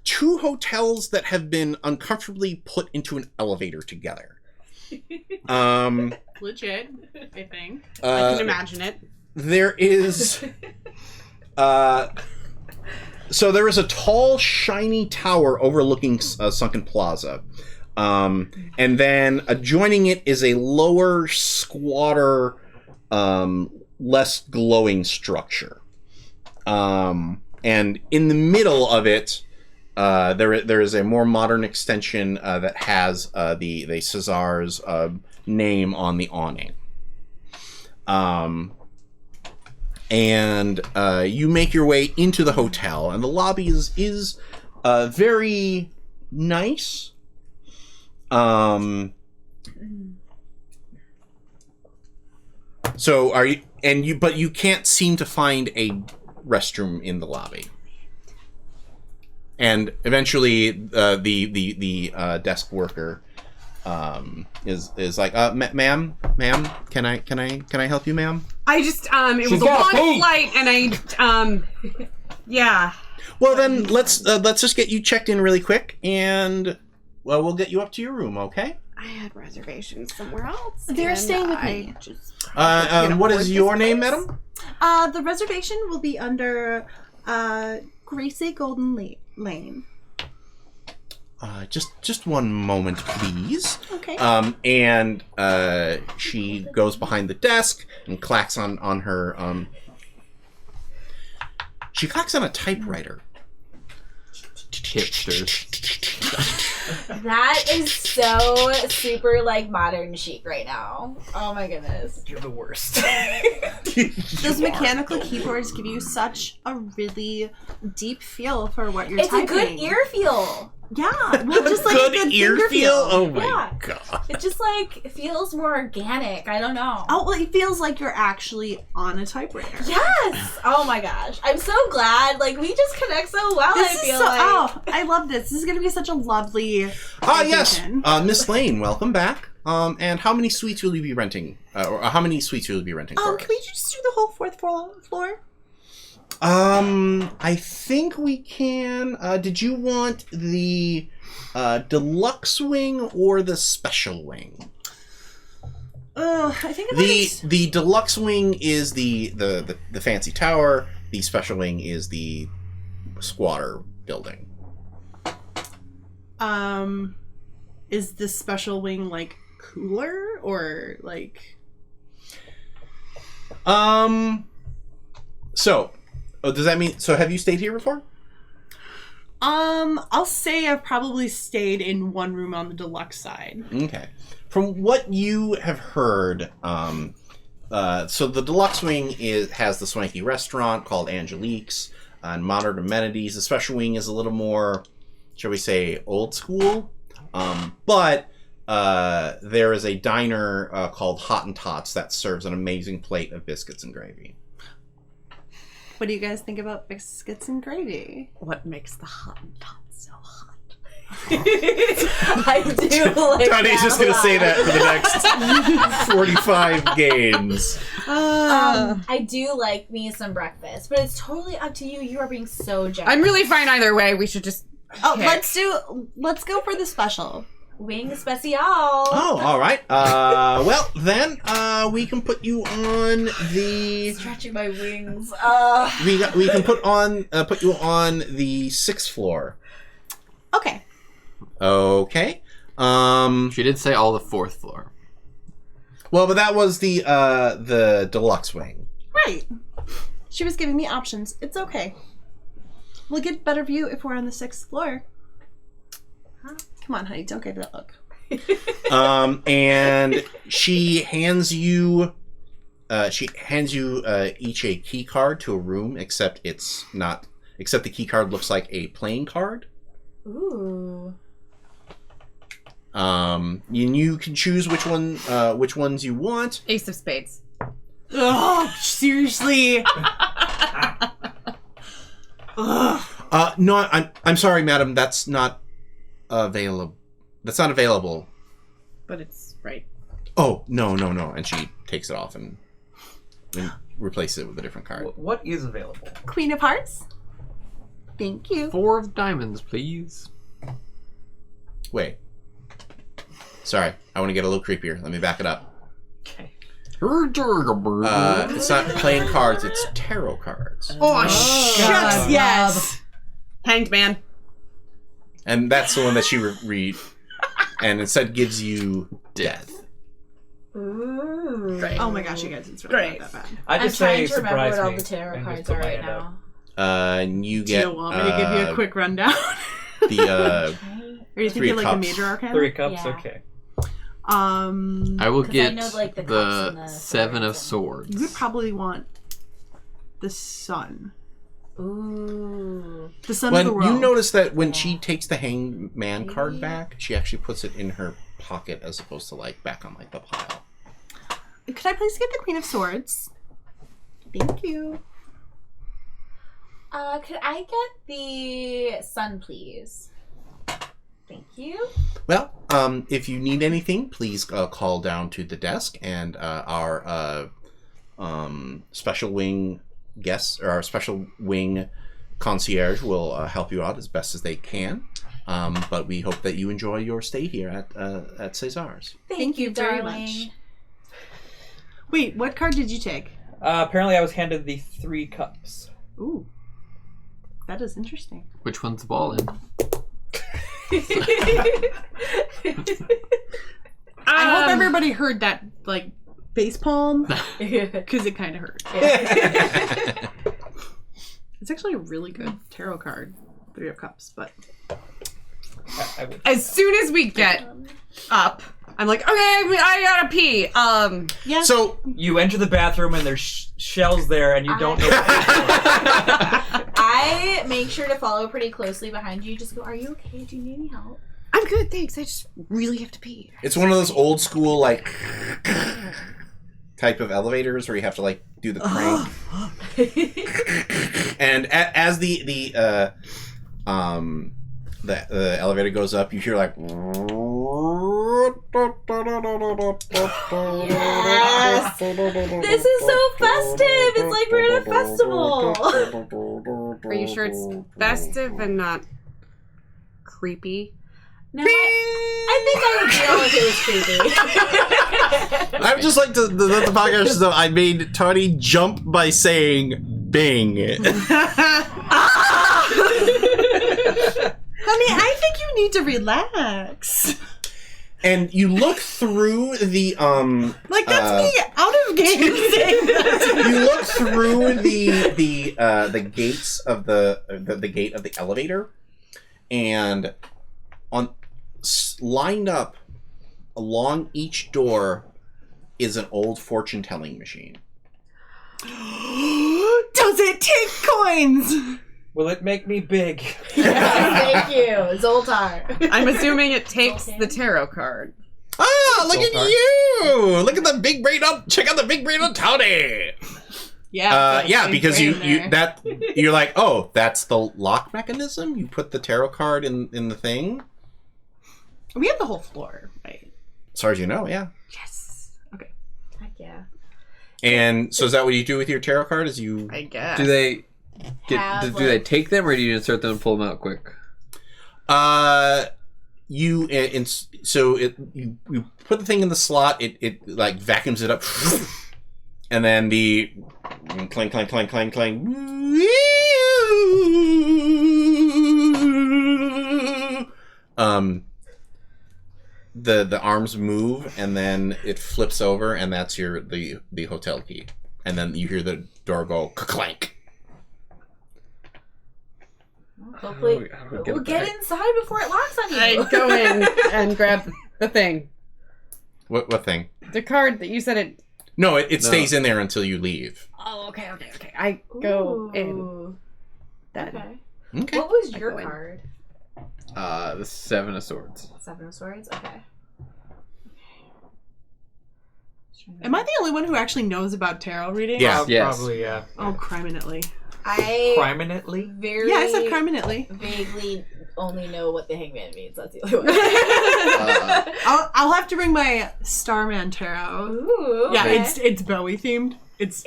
two hotels that have been uncomfortably put into an elevator together. Legit, I think. I can imagine it. There is so there is a tall, shiny tower overlooking Sunken Plaza. And then adjoining it is a lower, squatter, less glowing structure. And in the middle of it there is a more modern extension that has the Cesar's name on the awning. And you make your way into the hotel, and the lobby is very nice. So are you? But you can't seem to find a restroom in the lobby. And eventually, the desk worker is like, ma'am, can I help you, ma'am? I just it was a long flight, and yeah. Well, then let's just get you checked in really quick, and we'll get you up to your room, okay? I had reservations somewhere else. They're and staying with I me. Just what is your name, madam? The reservation will be under Gracie Golden Lane. Just one moment, please. Okay. And she goes behind the desk and clacks on her. She clacks on a typewriter. Hipsters. That is so super like modern chic right now. Oh my goodness. You're the worst. Those mechanical keyboards give you such a really deep feel for what you're It's typing. a good ear feel. Yeah, well, just like a good ear finger feel. Oh my Yeah. god! It just like feels more organic. I don't know. Oh, well, it feels like you're actually on a typewriter. Yes. Oh my gosh. I'm so glad. Like we just connect so well. This I is feel so. like. Oh, I love this. This is gonna be such a lovely. Yes, addition. Miss Lane, welcome back. And how many suites will you be renting? Or how many suites will you be renting? For Can we just do the whole fourth floor? I think we can. Did you want the deluxe wing or the special wing? I think The deluxe wing is the fancy tower. The special wing is the squatter building. Is this special wing like cooler or like? So, does that mean? So, have you stayed here before? I'll say I've probably stayed in one room on the deluxe side. Okay. From what you have heard, so the deluxe wing has the swanky restaurant called Angelique's and modern amenities. The special wing is a little more, shall we say, old school. But there is a diner called Hot and Tots that serves an amazing plate of biscuits and gravy. What do you guys think about biscuits and gravy? what makes the hot and hot so hot? I do like Tony's that just going to a say lot. that for the next 45 games. I do like me some breakfast, but it's totally up to you. You are being so generous. I'm really fine either way. We should just. Oh, pick. let's go for the special. wing special. Oh, all right. Well, then we can put you on the. Stretching my wings. We can put you on the 6th floor. Okay. Okay. She did say all the 4th floor. Well, but that was the deluxe wing. Right. She was giving me options. It's okay. We'll get a better view if we're on the 6th floor. Come on, honey, don't get that look. And she hands you each a key card to a room, except it's not. Except the key card looks like a playing card. Ooh. And you can choose which ones you want. Ace of Spades. Oh, seriously. No, I'm sorry, madam. That's not available. That's not available. But it's right. Oh, no. And she takes it off and replaces it with a different card. What is available? Queen of Hearts. Thank you. 4 of diamonds, please. Wait. Sorry, I want to get a little creepier. Let me back it up. Okay. It's not playing cards, it's tarot cards. Oh, Shucks, yes. Hanged Man. And that's the one that she read, and instead gives you death. Ooh. Great. Oh my gosh, you guys, it's really Great. not that bad. I I'm just trying say to remember surprise what all me the tarot and just cards put are my right hand up. now. And you Do get. you want me to give you a quick rundown? The Are you Three thinking like the cups. major arcana? 3 cups, Yeah. okay. I will 'Cause I get know, like, the cups and the the Seven of swords You would Swords. probably want the sun. Ooh. The sun of the when world. you notice that when she takes the hangman card back, she actually puts it in her pocket as opposed to like back on like the pile. Could I please get the Queen of Swords? Thank you. Could I get the sun, please? Thank you. Well, if you need anything, please call down to the desk, and our special wing guests or our special wing concierge will help you out as best as they can. But we hope that you enjoy your stay here at Cesar's. Thank you very darling. much. Wait, what card did you take? Apparently I was handed the 3 cups. Ooh. That is interesting. Which one's the ball in? I hope everybody heard that, like, face palm, because it kind of hurt. It's actually a really good tarot card, 3 of Cups, but... I would. As soon as we get up, I'm like, okay, I gotta pee. Yeah. So You enter the bathroom and there's shells there and you don't know what I make sure to follow pretty closely behind you. Just go, are you okay? Do you need any help? I'm good, thanks. I just really have to pee. it's one of those old school like type of elevators where you have to like do the crank. And as the elevator goes up, you hear like. Yes. This is so festive. It's like we're at a festival. Are you sure it's festive and not creepy? No, I think I would feel if it was creepy. I would just like to let the podcast know I made Tony jump by saying Bing. Honey, I think you need to relax. And you look through the Like, that's me out of game saying that. you look through the gates of the gate of the elevator, and lined up along each door is an old fortune telling machine. Does it take coins? Will it make me big? Thank you, Zoltar. I'm assuming it takes the tarot card. Ah, look at you! Look at the big brain up. Check out the big brain on Tony. Yeah, because you're like, oh, that's the lock mechanism. You put the tarot card in the thing. We have the whole floor, right? As far as you know, yeah. Yes. Okay. Heck yeah. And so is that what you do with your tarot card? Is you I guess. Do they Have, do they take them, or do you insert them and pull them out quick? you put the thing in the slot. It like vacuums it up, and then the clang clang clang clang clang. The arms move, and then it flips over, and that's the hotel key. And then you hear the door go clank. Hopefully, we'll get inside before it locks on you. I go in and grab the thing. What thing? The card that you said it. No, it stays in there until you leave. Oh, okay. I go in. Ooh. Then. Okay. Okay. What was your go in. card? The Seven of Swords. Seven of Swords? Okay. Am I the only one who actually knows about tarot reading? Yeah. Yes. Probably, yeah. Oh, criminally. I Criminally? very Yeah, I said criminally. vaguely only know what the hangman means. That's the only one. I'll have to bring my Starman tarot. Ooh. Yeah, okay. it's Bowie themed. It's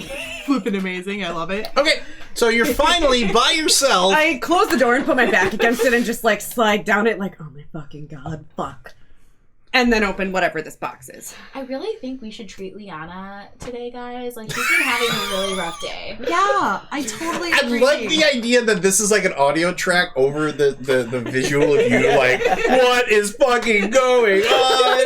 flippin' amazing. I love it. Okay, so you're finally by yourself. I close the door and put my back against it and just like slide down it like, oh my fucking god, fuck. And then open whatever this box is. I really think we should treat Liana today, guys. Like, she's been having a really rough day. Yeah, I totally I agree. like the idea that this is like an audio track over the visual of you, like, what is fucking going on?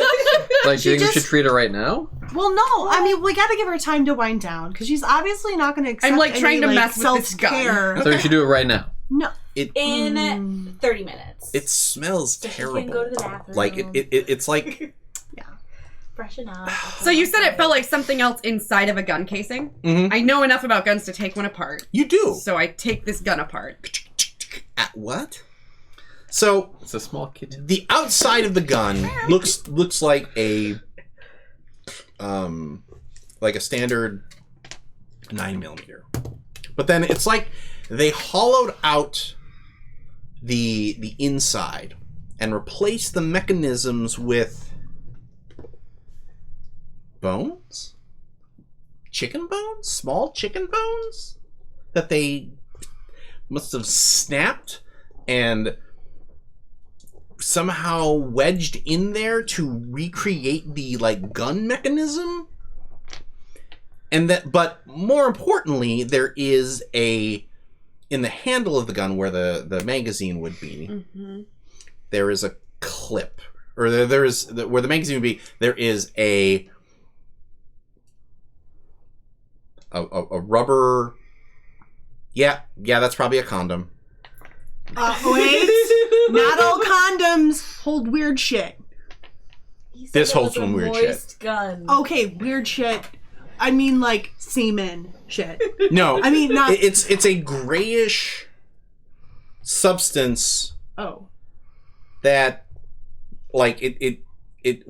Like, do you think we just- should treat her right now? Well, no. I mean, we gotta give her time to wind down because she's obviously not going to accept I'm, like, any, trying to mess with this self-care. So we should do it right now. No. in 30 minutes. It smells So she terrible. can go to the bathroom. Like it's like Freshen up. So you said it felt like something else inside of a gun casing. Mhm. I know enough about guns to take one apart. you do. So I take this gun apart. At what? So It's a small kitchen. the outside of the gun looks like a standard 9mm, but then it's like they hollowed out the inside and replaced the mechanisms with bones, chicken bones, small chicken bones that they must have snapped and somehow wedged in there to recreate the like gun mechanism. And that, but more importantly, there is in the handle of the gun where the magazine would be, there is a clip, or there is where the magazine would be. There is a rubber. Yeah, that's probably a condom. Wait. Not all condoms hold weird shit. This holds some weird shit. Moist gun. Okay, weird shit. I mean, like semen shit. No, I mean not. It's a grayish substance Oh. that, like it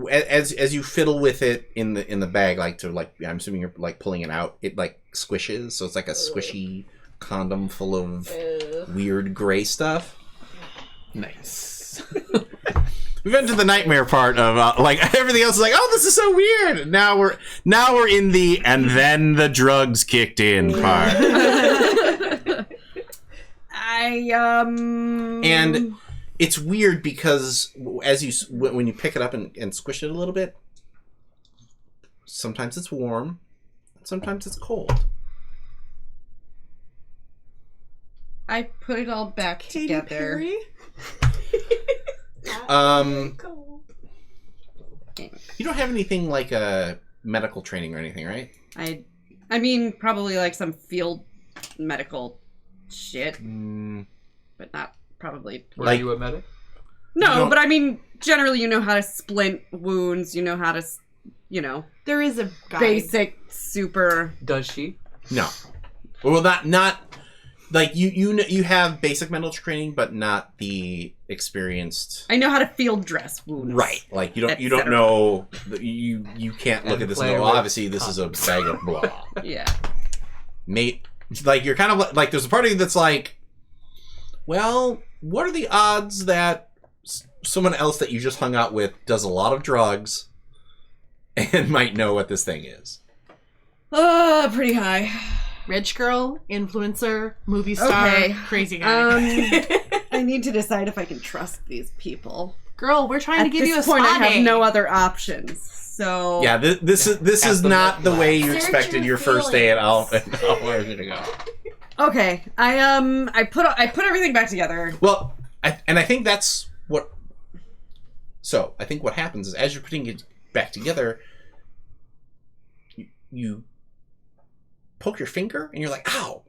as you fiddle with it in the bag, like to like I'm assuming you're like pulling it out. It like squishes, so it's like a squishy condom full of weird gray stuff. Nice. We've entered the nightmare part of like everything else is like, oh, this is so weird. Now we're in the and then the drugs kicked in part. And it's weird because when you pick it up and squish it a little bit, sometimes it's warm, sometimes it's cold. I put it all back together. You don't have anything like a medical training or anything, right? I mean, probably like some field medical shit, but not probably. Were you a medic? No, but I mean, generally, you know how to splint wounds. You know how to, There is a guide. basic super. Does she? No. Well, not like you have basic medical training, but not the experienced. I know how to field dress wounds. Right, like you don't etc. know you can't look And at this play and go, with obviously this is a bag of blah. Yeah. Mate, like you're kind of like there's a part of you that's like, well, what are the odds that someone else that you just hung out with does a lot of drugs and might know what this thing is? Pretty high. Rich girl, influencer, movie star, Okay. crazy guy. I need to decide if I can trust these people. Girl, we're trying to give you a At this point, spa I day. have no other options. So Yeah, this is not the way you Search expected your your first day at all. feelings. Where to go? Okay, I put everything back together. Well, I think that's what. So I think what happens is as you're putting it back together, you poke your finger and you're like, ow,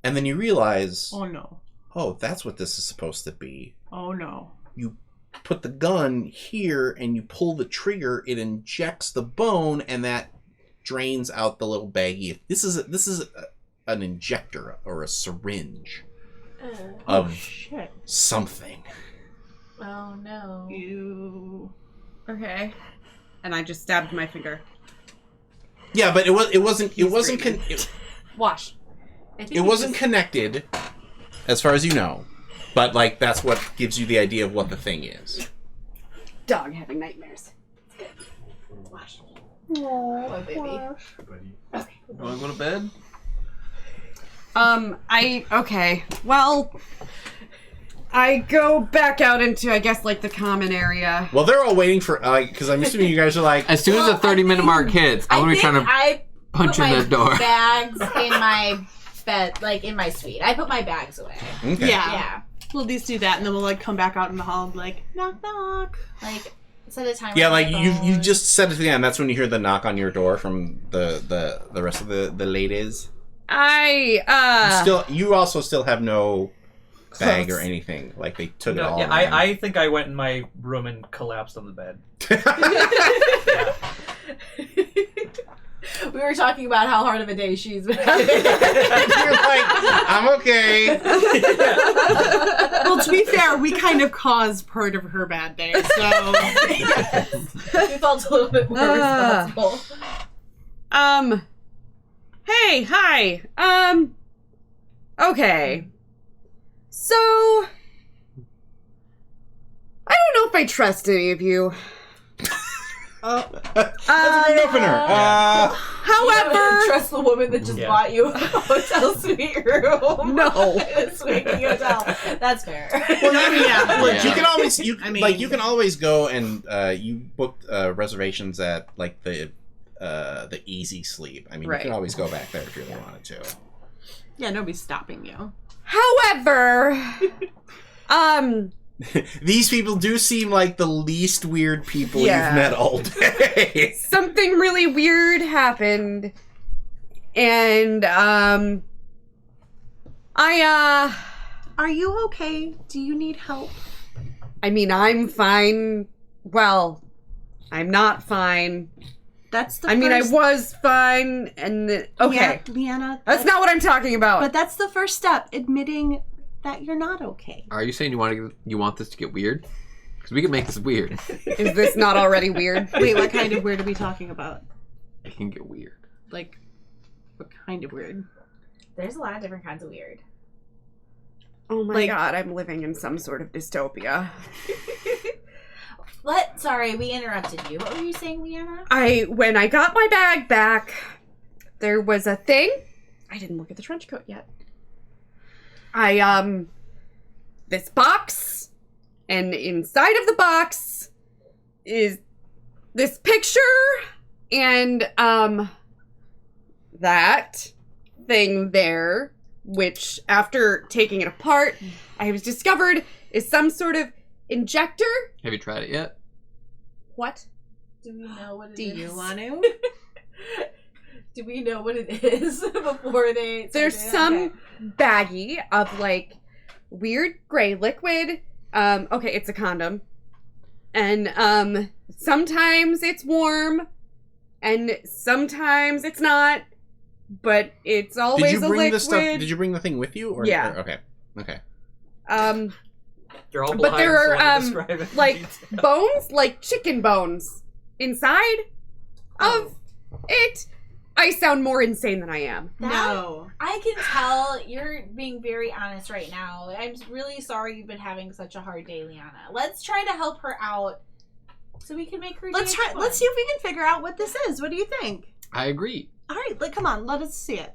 and then you realize, Oh no. oh, that's what this is supposed to be. Oh no. You put the gun here and you pull the trigger, it injects the bone, and that drains out the little baggie. This is an injector or a syringe of Shit. something. Oh no. You. Okay, and I just stabbed my finger. Yeah, but it wasn't Wash. it wasn't connected, as far as you know. But like that's what gives you the idea of what the thing is. Dog having nightmares. Wash. Oh, baby. You want to go to bed? Well, I go back out into, I guess, like the common area. Well, they're all waiting for because I'm assuming you guys are like, As soon as the 30-minute mark hits, I'm going to be trying to I punch put in my the door. bags in my bed, like in my suite. I put my bags away. okay. Yeah. We'll just do that, and then we'll like come back out in the hall and be like, knock knock. Like set a timer. Yeah, on like my you phone. just said it again. That's when you hear the knock on your door from the rest of the ladies. You also still have no bag or anything. Like they took it all. Yeah, around. I think I went in my room and collapsed on the bed. We were talking about how hard of a day she's been having. You're like, I'm okay. Well, to be fair, we kind of caused part of her bad day, so. We felt a little bit more responsible. Hey, hi. Okay. So, I don't know if I trust any of you. That's a great opener. However, Trust the woman that just bought you a hotel suite room. No. In a swinging hotel. That's fair. Well, yeah. Look, Yeah. you can always I mean- you can always go and you booked reservations at like the Easy Sleep. I mean, Right. you can always go back there if you really wanted to. Yeah, nobody's stopping you. however, These people do seem like the least weird people Yeah. you've met all day. something really weird happened, and Are you okay? Do you need help? I mean, I'm fine. Well, I'm not fine. That's the I mean, I first... was fine, and okay. Leanna, That's not what I'm talking about. But that's the first step, admitting that you're not okay. Are you saying you want this to get weird? Because we can make this weird. Is this not already weird? Wait, what kind of weird are we talking about? It can get weird. Like, what kind of weird? There's a lot of different kinds of weird. Oh my Like- god, I'm living in some sort of dystopia. Sorry, we interrupted you. What were you saying, Leanna? When I got my bag back, there was a thing. I didn't look at the trench coat yet. This box, and inside of the box is this picture, and, that thing there, which, after taking it apart, I was discovered is some sort of injector. Have you tried it yet? What? Do we know what it Do is? you want to? Do we know what it is before they... There's some baggie of, like, weird gray liquid. Okay, it's a condom. And, sometimes it's warm, and sometimes it's not, but it's always Did you a bring liquid. the stuff? Did you bring the thing with you? Or, Yeah. Okay. Okay. You're all But blind, there so are, I describe it in like, detail. bones, like chicken bones, inside of it. I sound more insane than I am. No. I can tell you're being very honest right now. I'm really sorry you've been having such a hard day, Liana. Let's try to help her out so we can make her Let's day try. fun. Let's see if we can figure out what this is. What do you think? I agree. All right, come on. Let us see it.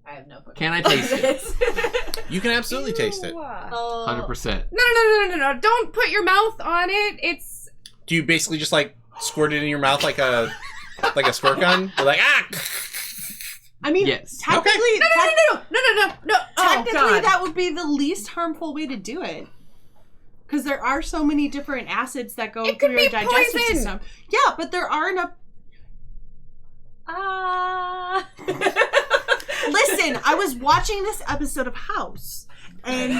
I have no clue. Can I taste it? You can absolutely taste it. 100%. No. Don't put your mouth on it. It's... Do you basically just like squirt it in your mouth like a squirt gun? You're like, ah! I mean, Yes. technically, No. technically that would be the least harmful way to do it. Because there are so many different acids that go It could through your be digestive poison. system. Yeah, but there are enough. Listen, I was watching this episode of House, and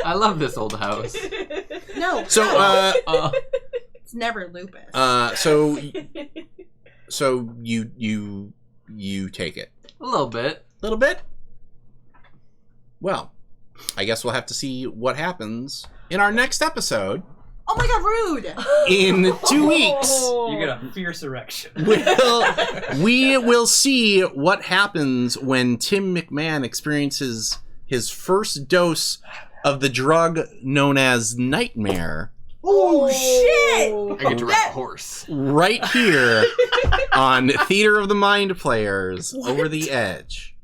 I love this old house. no, So, it's never lupus. so you take it A little bit. a little bit. Well, I guess we'll have to see what happens in our next episode Oh my god, rude! in 2 weeks. You get a fierce erection. We will see what happens when Tim McMahon experiences his first dose of the drug known as Nightmare Oh shit! I get to ride a horse. right here on Theater of the Mind Players Over the Edge.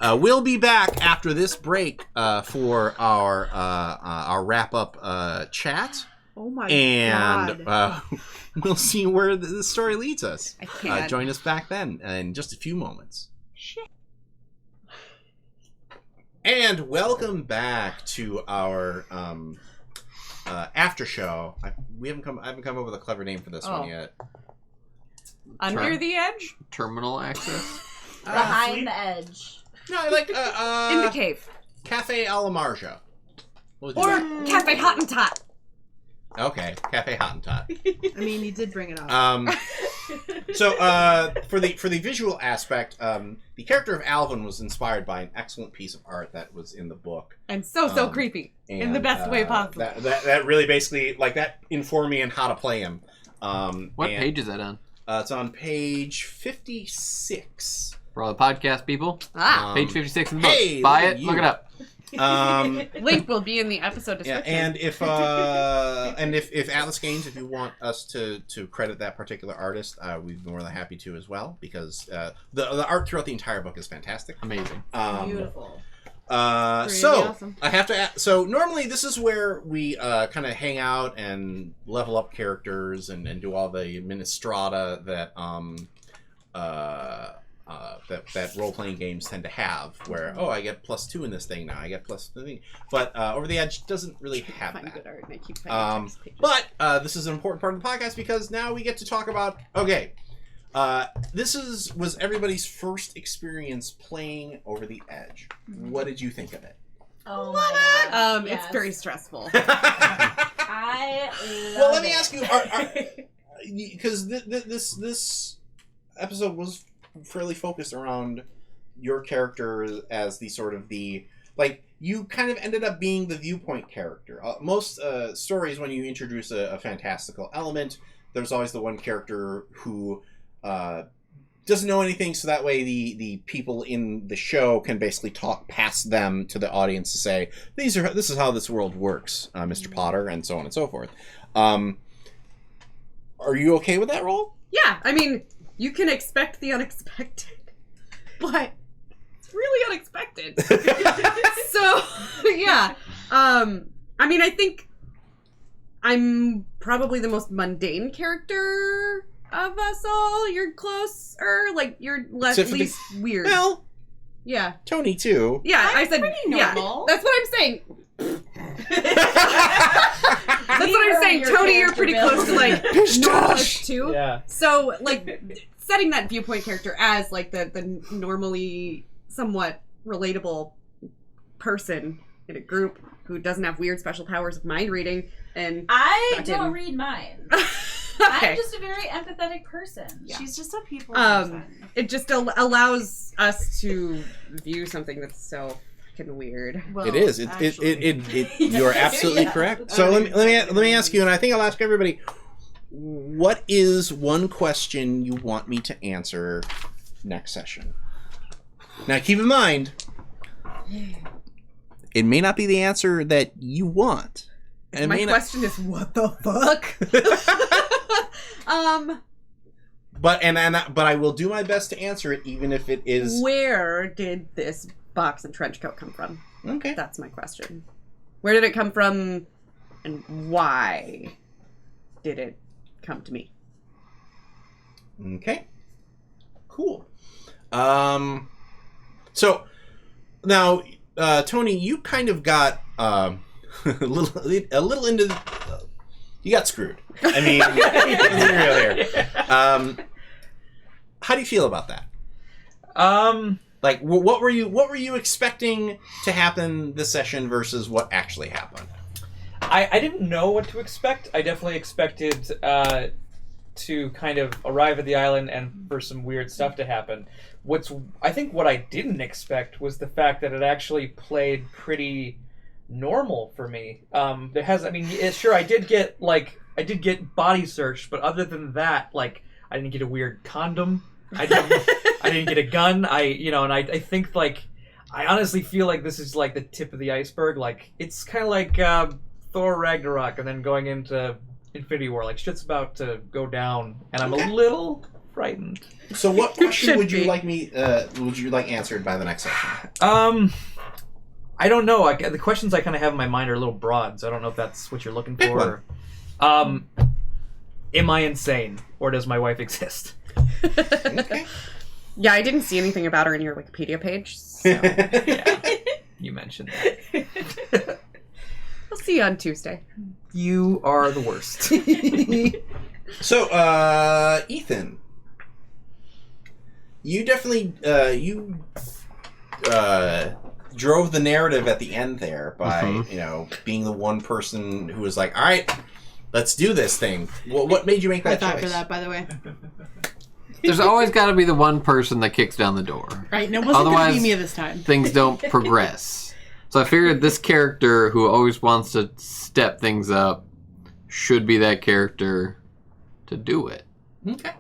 We'll be back after this break for our wrap-up chat. Oh my And god. we'll see where the story leads us. I can't. Join us back then in just a few moments. And welcome back to our after show. I haven't come up with a clever name for this one yet. Under the edge? Terminal access. Behind Sleep? the edge. No, I like In the cave. Cafe Amarja. We'll do Or that. Cafe Hottentot. Okay, Cafe Hottentot. I mean, you did bring it up. So for the visual aspect, the character of Alvin was inspired by an excellent piece of art that was in the book. And so creepy. In the And, best way possible. That really basically, like, that informed me on how to play him. What page is that on? It's on page 56. For all the podcast people. Page 56 in the book. Hey, Buy look it, at look you. it up. Link will be in the episode Yeah, description. and if Atlas Games, if you want us to credit that particular artist, we'd be more than happy to as well, because the art throughout the entire book is fantastic. Amazing. Beautiful. So awesome. I have to. So normally this is where we kind of hang out and level up characters and do all the administrata that that role playing games tend to have. Where I get +2 in this thing now. I get +3. But Over the Edge doesn't really have Find that. good art, and I keep finding text pages. But this is an important part of the podcast because now we get to talk about. Okay. This was everybody's first experience playing Over the Edge. What did you think of it? Oh my god. It's very stressful. I love Well, let me it. ask you, because this episode was fairly focused around your character as the sort of you kind of ended up being the viewpoint character. Most stories, when you introduce a fantastical element, there's always the one character who doesn't know anything, so that way the people in the show can basically talk past them to the audience to say, this is how this world works, Mr. Potter, and so on and so forth. Are you okay with that role? Yeah, I mean, you can expect the unexpected, but it's really unexpected. So, yeah. I mean, I think I'm probably the most mundane character of us all. You're closer, like, you're least weird. Well, yeah. Tony, too. Yeah, I said, pretty yeah, normal. that's what I'm saying. That's what I'm saying. Tony, you're pretty close to, like, normalish, too. Yeah. So, like, setting that viewpoint character as, like, the normally somewhat relatable person in a group who doesn't have weird special powers of mind reading, and I not don't hidden. read mine. Okay. I'm just a very empathetic person. Yeah. She's just a people person. It just allows us to view something that's so fucking weird. Well, It is. You're absolutely correct. So let me ask you, and I think I'll ask everybody, what is one question you want me to answer next session? Now, keep in mind, it may not be the answer that you want. And My question is, what the fuck? But I will do my best to answer it, even if it is. Where did this box and trench coat come from? Okay. That's my question. Where did it come from, and why did it come to me? Okay. Cool. So now, Tony, you kind of got a little into. You got screwed. I mean, how do you feel about that? Like, what were you expecting to happen this session versus what actually happened? I didn't know what to expect. I definitely expected to kind of arrive at the island and for some weird stuff to happen. I think what I didn't expect was the fact that it actually played pretty normal for me. Sure, I did get body searched, but other than that, like, I didn't get a weird condom. I didn't get a gun. I think, like, I honestly feel like this is like the tip of the iceberg. Like, it's kind of like Thor Ragnarok and then going into Infinity War. Like, shit's about to go down, and I'm a little frightened. So, what question would you like answered by the next session? I don't know. The questions I kind of have in my mind are a little broad, so I don't know if that's what you're looking Pick for. Am I insane, or does my wife exist? Okay. Yeah, I didn't see anything about her in your Wikipedia page. So. Yeah, you mentioned that. I'll see you on Tuesday. You are the worst. So, Ethan, You definitely drove the narrative at the end there by being the one person who was like, all right, let's do this thing. Well, what made you make that I thought choice? for that, by the way. There's always got to be the one person that kicks down the door. Right, and it wasn't going to be me this time. Things don't progress. So I figured this character who always wants to step things up should be that character to do it. Okay.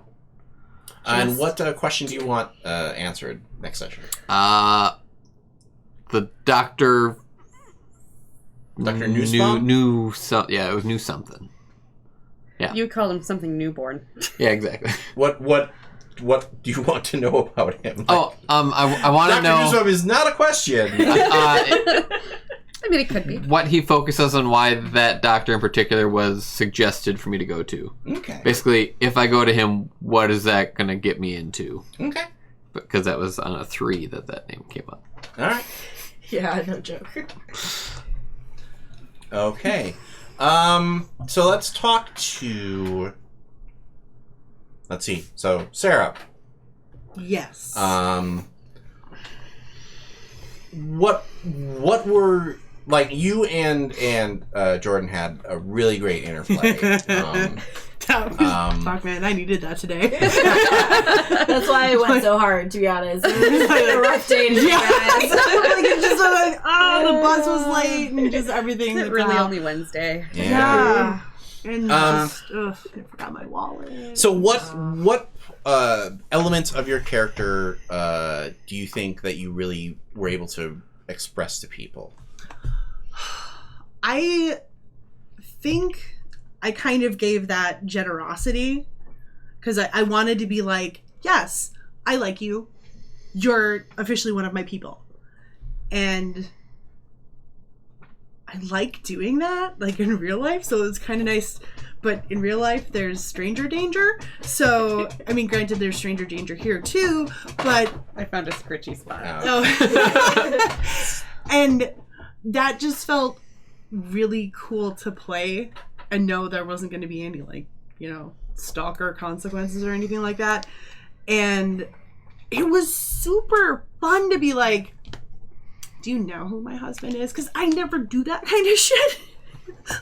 And what question do you want answered next session? The doctor. Dr. Newspawn? It was new something. Yeah. You called him something newborn. Yeah, exactly. What do you want to know about him? I want to know. Dr. Newspawn is not a question. I mean, it could be. What he focuses on, why that doctor in particular was suggested for me to go to. Okay. Basically, if I go to him, what is that going to get me into? Okay. Because that was on a 3 that name came up. All right. Yeah, no joke. Okay. So let's talk to... Let's see. So, Sarah. Yes. What were... Like, you and Jordan had a really great interplay. Fuck, man, I needed that today. That's why I went so hard, to be honest. It was like a rough day to you guys. Like, it's just like, the bus was late and just everything. Is it really only Wednesday? Yeah. And just, I forgot my wallet. So what elements of your character do you think that you really were able to express to people? I think I kind of gave that generosity because I wanted to be like, yes, I like you. You're officially one of my people. And I like doing that, like in real life, so it's kind of nice. But in real life, there's stranger danger. So, I mean, granted, there's stranger danger here too, but... I found a scritchy spot. Oh. And that just felt really cool to play and know there wasn't going to be any, like, stalker consequences or anything like that. And it was super fun to be like, do you know who my husband is? Because I never do that kind of shit.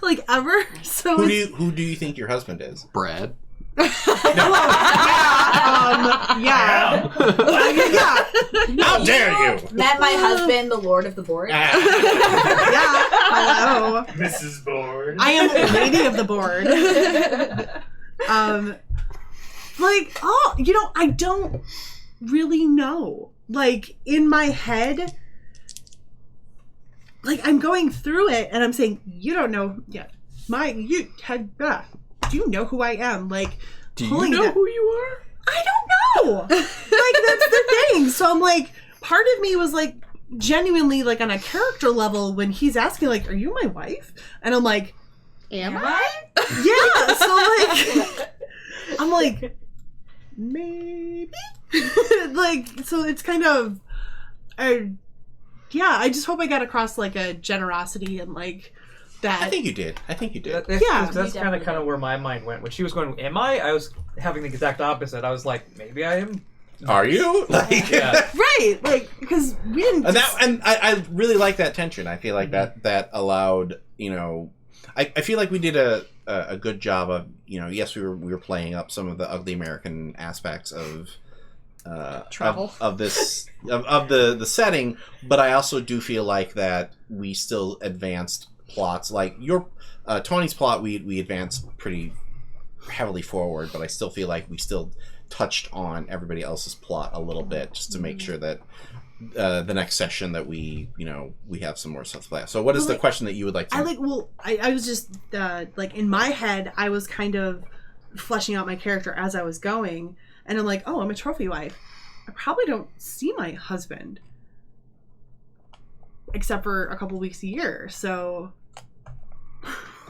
Like, ever. So who do you think your husband is? Brad. Yeah. How dare you? Met my husband, the Lord of the Board. Yeah. Hello. Mrs. Board. I am the lady of the board. I don't really know. Like, in my head, like, I'm going through it and I'm saying, you don't know yet. Do you know who I am? Like, do you know who you are? I don't know. Like, that's the thing. So I'm like, part of me was like, genuinely, like, on a character level, when he's asking, like, are you my wife? And I'm like, am I? Yeah. So, like, I'm like, maybe. Like, so it's kind of, I just hope I got across, like, a generosity and, like, that. I think you did. That's kind of where my mind went. When she was going, am I was having the exact opposite. I was like, maybe I am. Are you? Like, yeah. Right, like, because we didn't. And I really like that tension. I feel like that allowed, I feel like we did a good job of, yes, we were playing up some of the ugly American aspects of travel of this of the setting, but I also do feel like that we still advanced plots. Like your Tony's plot, we advanced pretty heavily forward, but I still feel like we still touched on everybody else's plot a little bit, just to make sure that the next session that we have some more stuff to play. So what is the question that you would like to... I was just like, in my head, I was kind of fleshing out my character as I was going, and I'm like, oh, I'm a trophy wife. I probably don't see my husband except for a couple weeks a year, so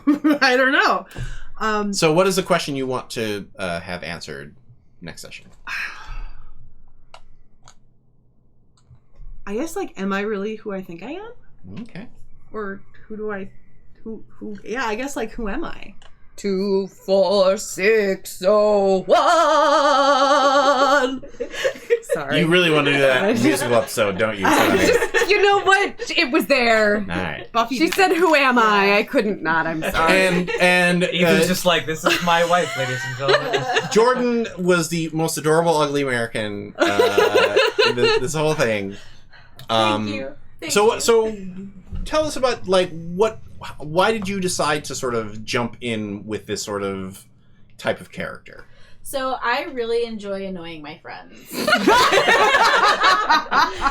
I don't know. So what is the question you want to have answered next session? I guess, like, am I really who I think I am? Okay. Or who yeah, I guess, like, who am I? 24601. sorry. You really want to do that musical episode, don't you? You know what? It was there. All right. Buffy She did said, it. "Who am I?" I couldn't not. I'm sorry. And Ethan's just like, this is my wife, ladies and gentlemen. Jordan was the most adorable ugly American in this whole thing. Thank you. So tell us about why did you decide to sort of jump in with this sort of type of character? So I really enjoy annoying my friends.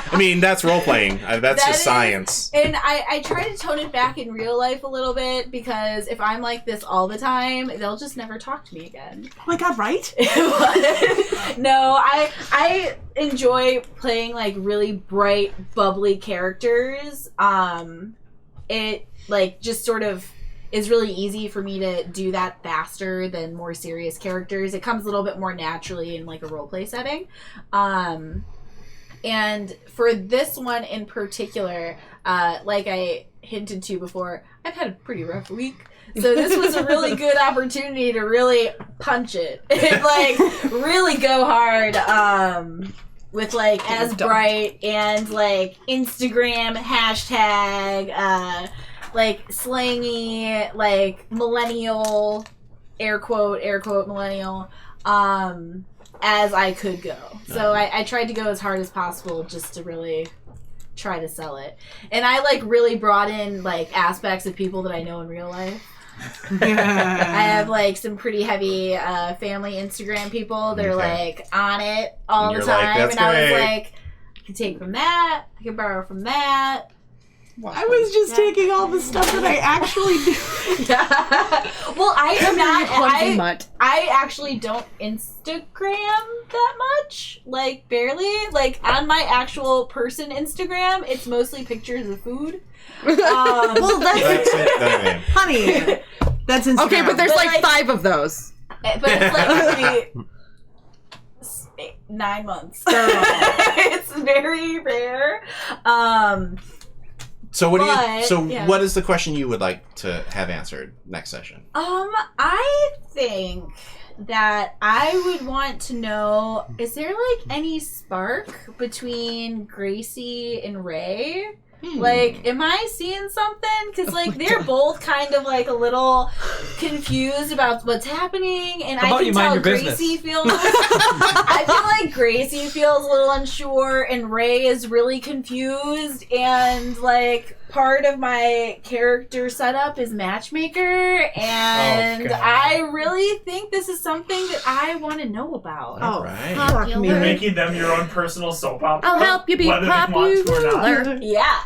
I mean, that's role playing. That's just science. And I try to tone it back in real life a little bit because if I'm like this all the time, they'll just never talk to me again. Oh my god, right? No, I enjoy playing like really bright, bubbly characters. It like just sort of is really easy for me to do that faster than more serious characters. It comes a little bit more naturally in like a roleplay setting. And for this one in particular, like I hinted to before, I've had a pretty rough week. So this was a really good opportunity to really punch it and like really go hard with like as bright and like Instagram hashtag like slangy, like millennial, air quote millennial, as I could go. So I tried to go as hard as possible just to really try to sell it. And I like really brought in like aspects of people that I know in real life. I have like some pretty heavy family Instagram people. They're like on it all the time. Like, and I was like, I can take from that, I can borrow from that. I was just taking all the stuff that I actually do. Well, I am Clumsy not. mutt. I actually don't Instagram that much. Like barely. Like on my actual person Instagram, it's mostly pictures of food. Well, that's That's honey. That's Instagram. Okay, but there's But, like like- 5 of those. But it's like every 9 months. It's very rare. So what yeah. what is the question you would like to have answered next session? I think that I would want to know, is there like any spark between Gracie and Ray? Like, am I seeing something? Because, like, they're both kind of, like, a little confused about what's happening, and How I about can you mind tell your business? Gracie feels... I feel like Gracie feels a little unsure, and Ray is really confused, and, like, part of my character setup is matchmaker, and Oh, God. I really think this is something that I want to know about. Oh, Right. fuck me. You're making them your own personal soap opera. I'll help you be whether they want to or not. popular. Yeah.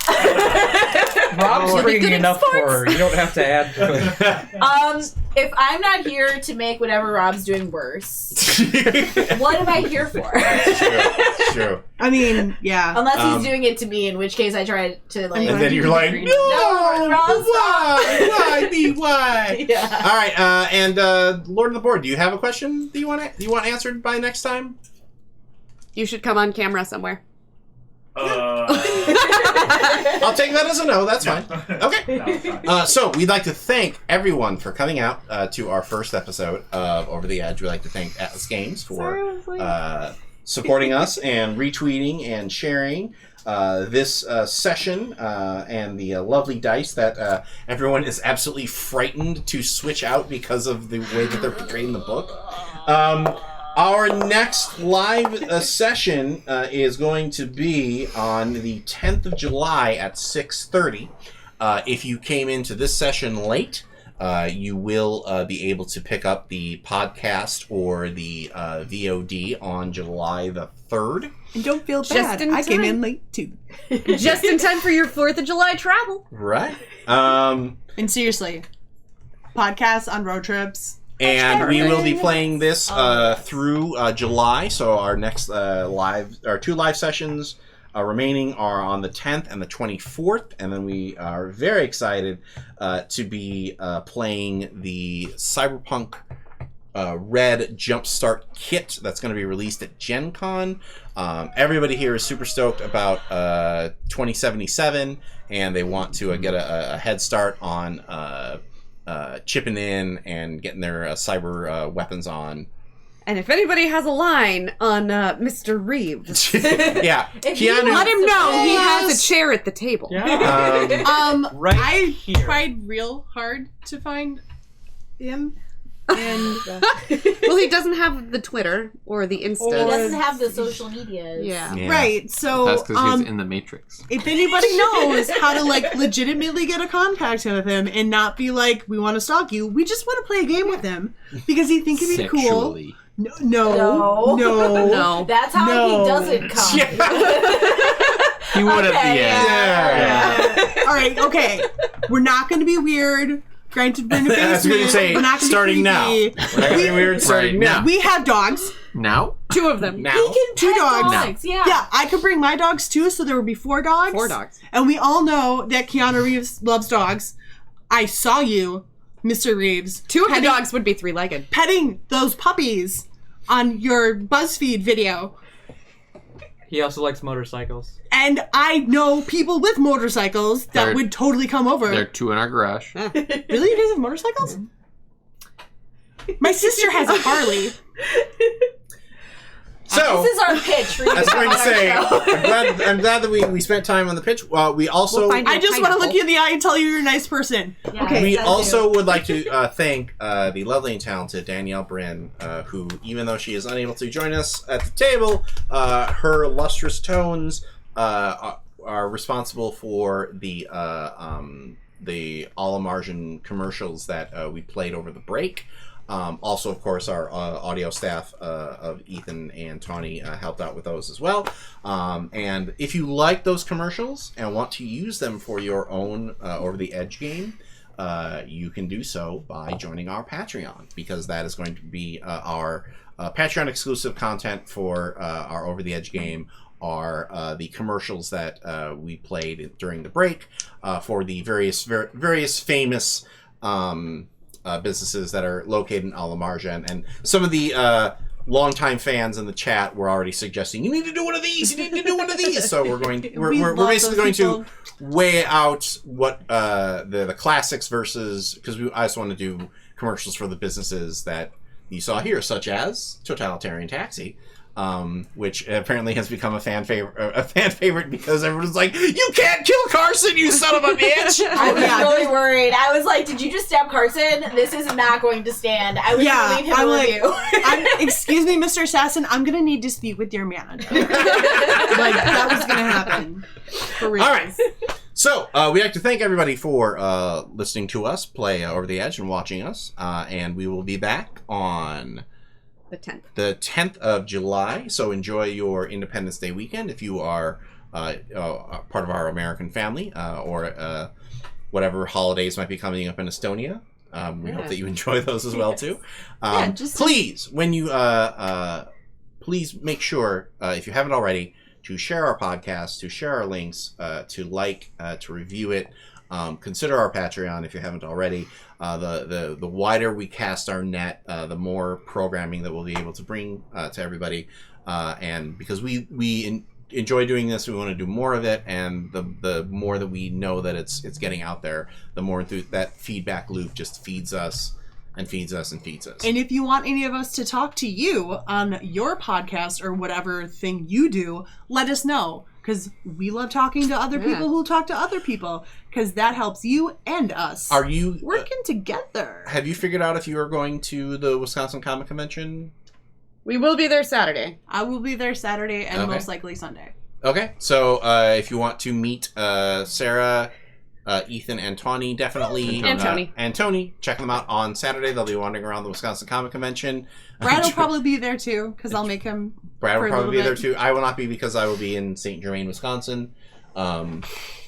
Rob's Oh. bringing Good enough sports. for her. You don't have to add to it. If I'm not here to make whatever Rob's doing worse, what am I here for? Sure. I mean, yeah. Unless he's doing it to me, in which case I try to like. And then you're like, No, Rob, why me? Why? Yeah. All right, and Lord of the Board, do you have a question that you want answered by next time? You should come on camera somewhere. I'll take that as a no. That's fine. Okay. No, it's fine. So we'd like to thank everyone for coming out to our first episode of Over the Edge. We'd like to thank Atlas Games for supporting us and retweeting and sharing this session and the lovely dice that everyone is absolutely frightened to switch out because of the way that they're portrayed in the book. Our next live session is going to be on the 10th of July at 6:30. If you came into this session late, you will be able to pick up the podcast or the VOD on July the 3rd. And don't feel Just bad. in I came time. in late too. Just in time for your 4th of July travel. Right. And seriously, podcasts on road trips. And we will be playing this through July. So our next our 2 live sessions remaining are on the 10th and the 24th. And then we are very excited to be playing the Cyberpunk Red Jumpstart Kit that's going to be released at Gen Con. Everybody here is super stoked about 2077, and they want to get a head start on chipping in and getting their cyber weapons on And if anybody has a line on Mr. Reeves, Yeah, Keanu. let him know he has a chair at the table. Right I here. tried real hard to find him, and Well, he doesn't have the Twitter or the Insta. He doesn't have the social medias. Yeah. Yeah. right. So That's because he's in the Matrix. if anybody knows how to like legitimately get a contact with him and not be like, we want to stalk you, we just want to play a game with him because he think it'd be cool. Sexually. No. No. That's how No. he doesn't come. He would at the end. Yeah. All right. Okay. We're not going to be weird. Granted, we're in a I was basement. going to say, We're not gonna starting be now. creepy. We're not gonna be weird starting Right now. now. We have dogs. Now? 2 of them. Now. He can Two pet dogs. dogs. Yeah. Yeah, I could bring my dogs too, so there would be 4 dogs. 4 dogs. And we all know that Keanu Reeves loves dogs. I saw you, Mr. Reeves. 2 of the petting- dogs would be 3-legged. petting those puppies on your BuzzFeed video. He also likes motorcycles. And I know people with motorcycles that They're- would totally come over. There are 2 in our garage. Really? You guys have motorcycles? My sister has a Harley. So, This is our pitch. I was going to say, Show. I'm glad that we spent time on the pitch. We also We'll find I just want to Pineapple. look you in the eye and tell you you're a nice person. Yeah, Okay. we thank also you. would like to thank the lovely and talented Danielle Bryn, who, even though she is unable to join us at the table, her lustrous tones are responsible for the Amarja commercials that we played over the break. Also, of course, our audio staff of Ethan and Tawny helped out with those as well. And if you like those commercials and want to use them for your own Over the Edge game, you can do so by joining our Patreon, because that is going to be our Patreon exclusive content for our Over the Edge game. Are the commercials that we played during the break for the various famous businesses that are located in Amarja, and some of the longtime fans in the chat were already suggesting, you need to do one of these, you need to do one of these. So we're love basically going those people. to weigh out what the classics versus, because I just want to do commercials for the businesses that you saw here, such as Totalitarian Taxi. Which apparently has become a fan favorite because everyone's like, you can't kill Carson, you son of a bitch. I was really worried. I was like, did you just stab Carson? This is not going to stand. I was going to leave him I'm a like, review. excuse me, Mr. Assassin, I'm gonna need to speak with your manager. Like, that was gonna happen. For real. All right. So, we'd like to thank everybody for listening to us play Over the Edge and watching us. And we will be back on The 10th of July. So enjoy your Independence Day weekend if you are part of our American family, or whatever holidays might be coming up in Estonia. We hope that you enjoy those as well too. Please, when you please make sure, if you haven't already, to share our podcast, to share our links, to like, to review it. Consider our Patreon if you haven't already. The wider we cast our net, the more programming that we'll be able to bring to everybody. And because we enjoy doing this, we want to do more of it. And the more that we know that it's getting out there, the more that feedback loop just feeds us and feeds us and feeds us. And if you want any of us to talk to you on your podcast or whatever thing you do, let us know. Because we love talking to other people who talk to other people. Because that helps you and us. Are you working together? Have you figured out if you are going to the Wisconsin Comic Convention? We will be there Saturday. I will be there Saturday and Okay. most likely Sunday. Okay, so if you want to meet Sarah, Ethan, and Tawny, definitely. And Tony. Check them out on Saturday. They'll be wandering around the Wisconsin Comic Convention. Brad will probably be there too, because I'll make him. Brad for will a probably be little there bit. too. I will not be because I will be in St. Germain, Wisconsin.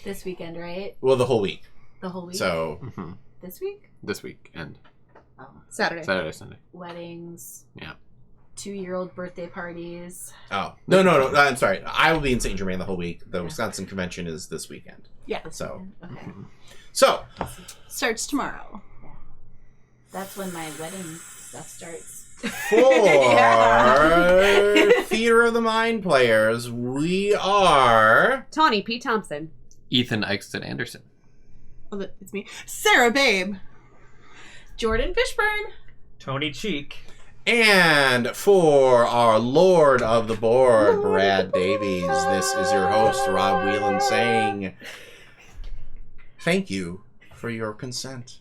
This weekend, right? Well, the whole week. The whole week? So. This week? This week and Oh. Saturday, Sunday. Weddings. Yeah. 2-year-old birthday parties. Oh. No. I'm sorry. I will be in St. Germain the whole week. The Wisconsin Convention is this weekend. Yeah. So. Okay. So. Starts tomorrow. That's when my wedding stuff starts. For Theater of the Mind players, we are Tawny P. Thompson, Ethan Eichstead Anderson, Oh, it's me. Sarah Babe. Jordan Fishburne. Tony Cheek. And for our Lord of the Board, Brad Davies, this is your host, Rob Wieland, saying thank you for your consent.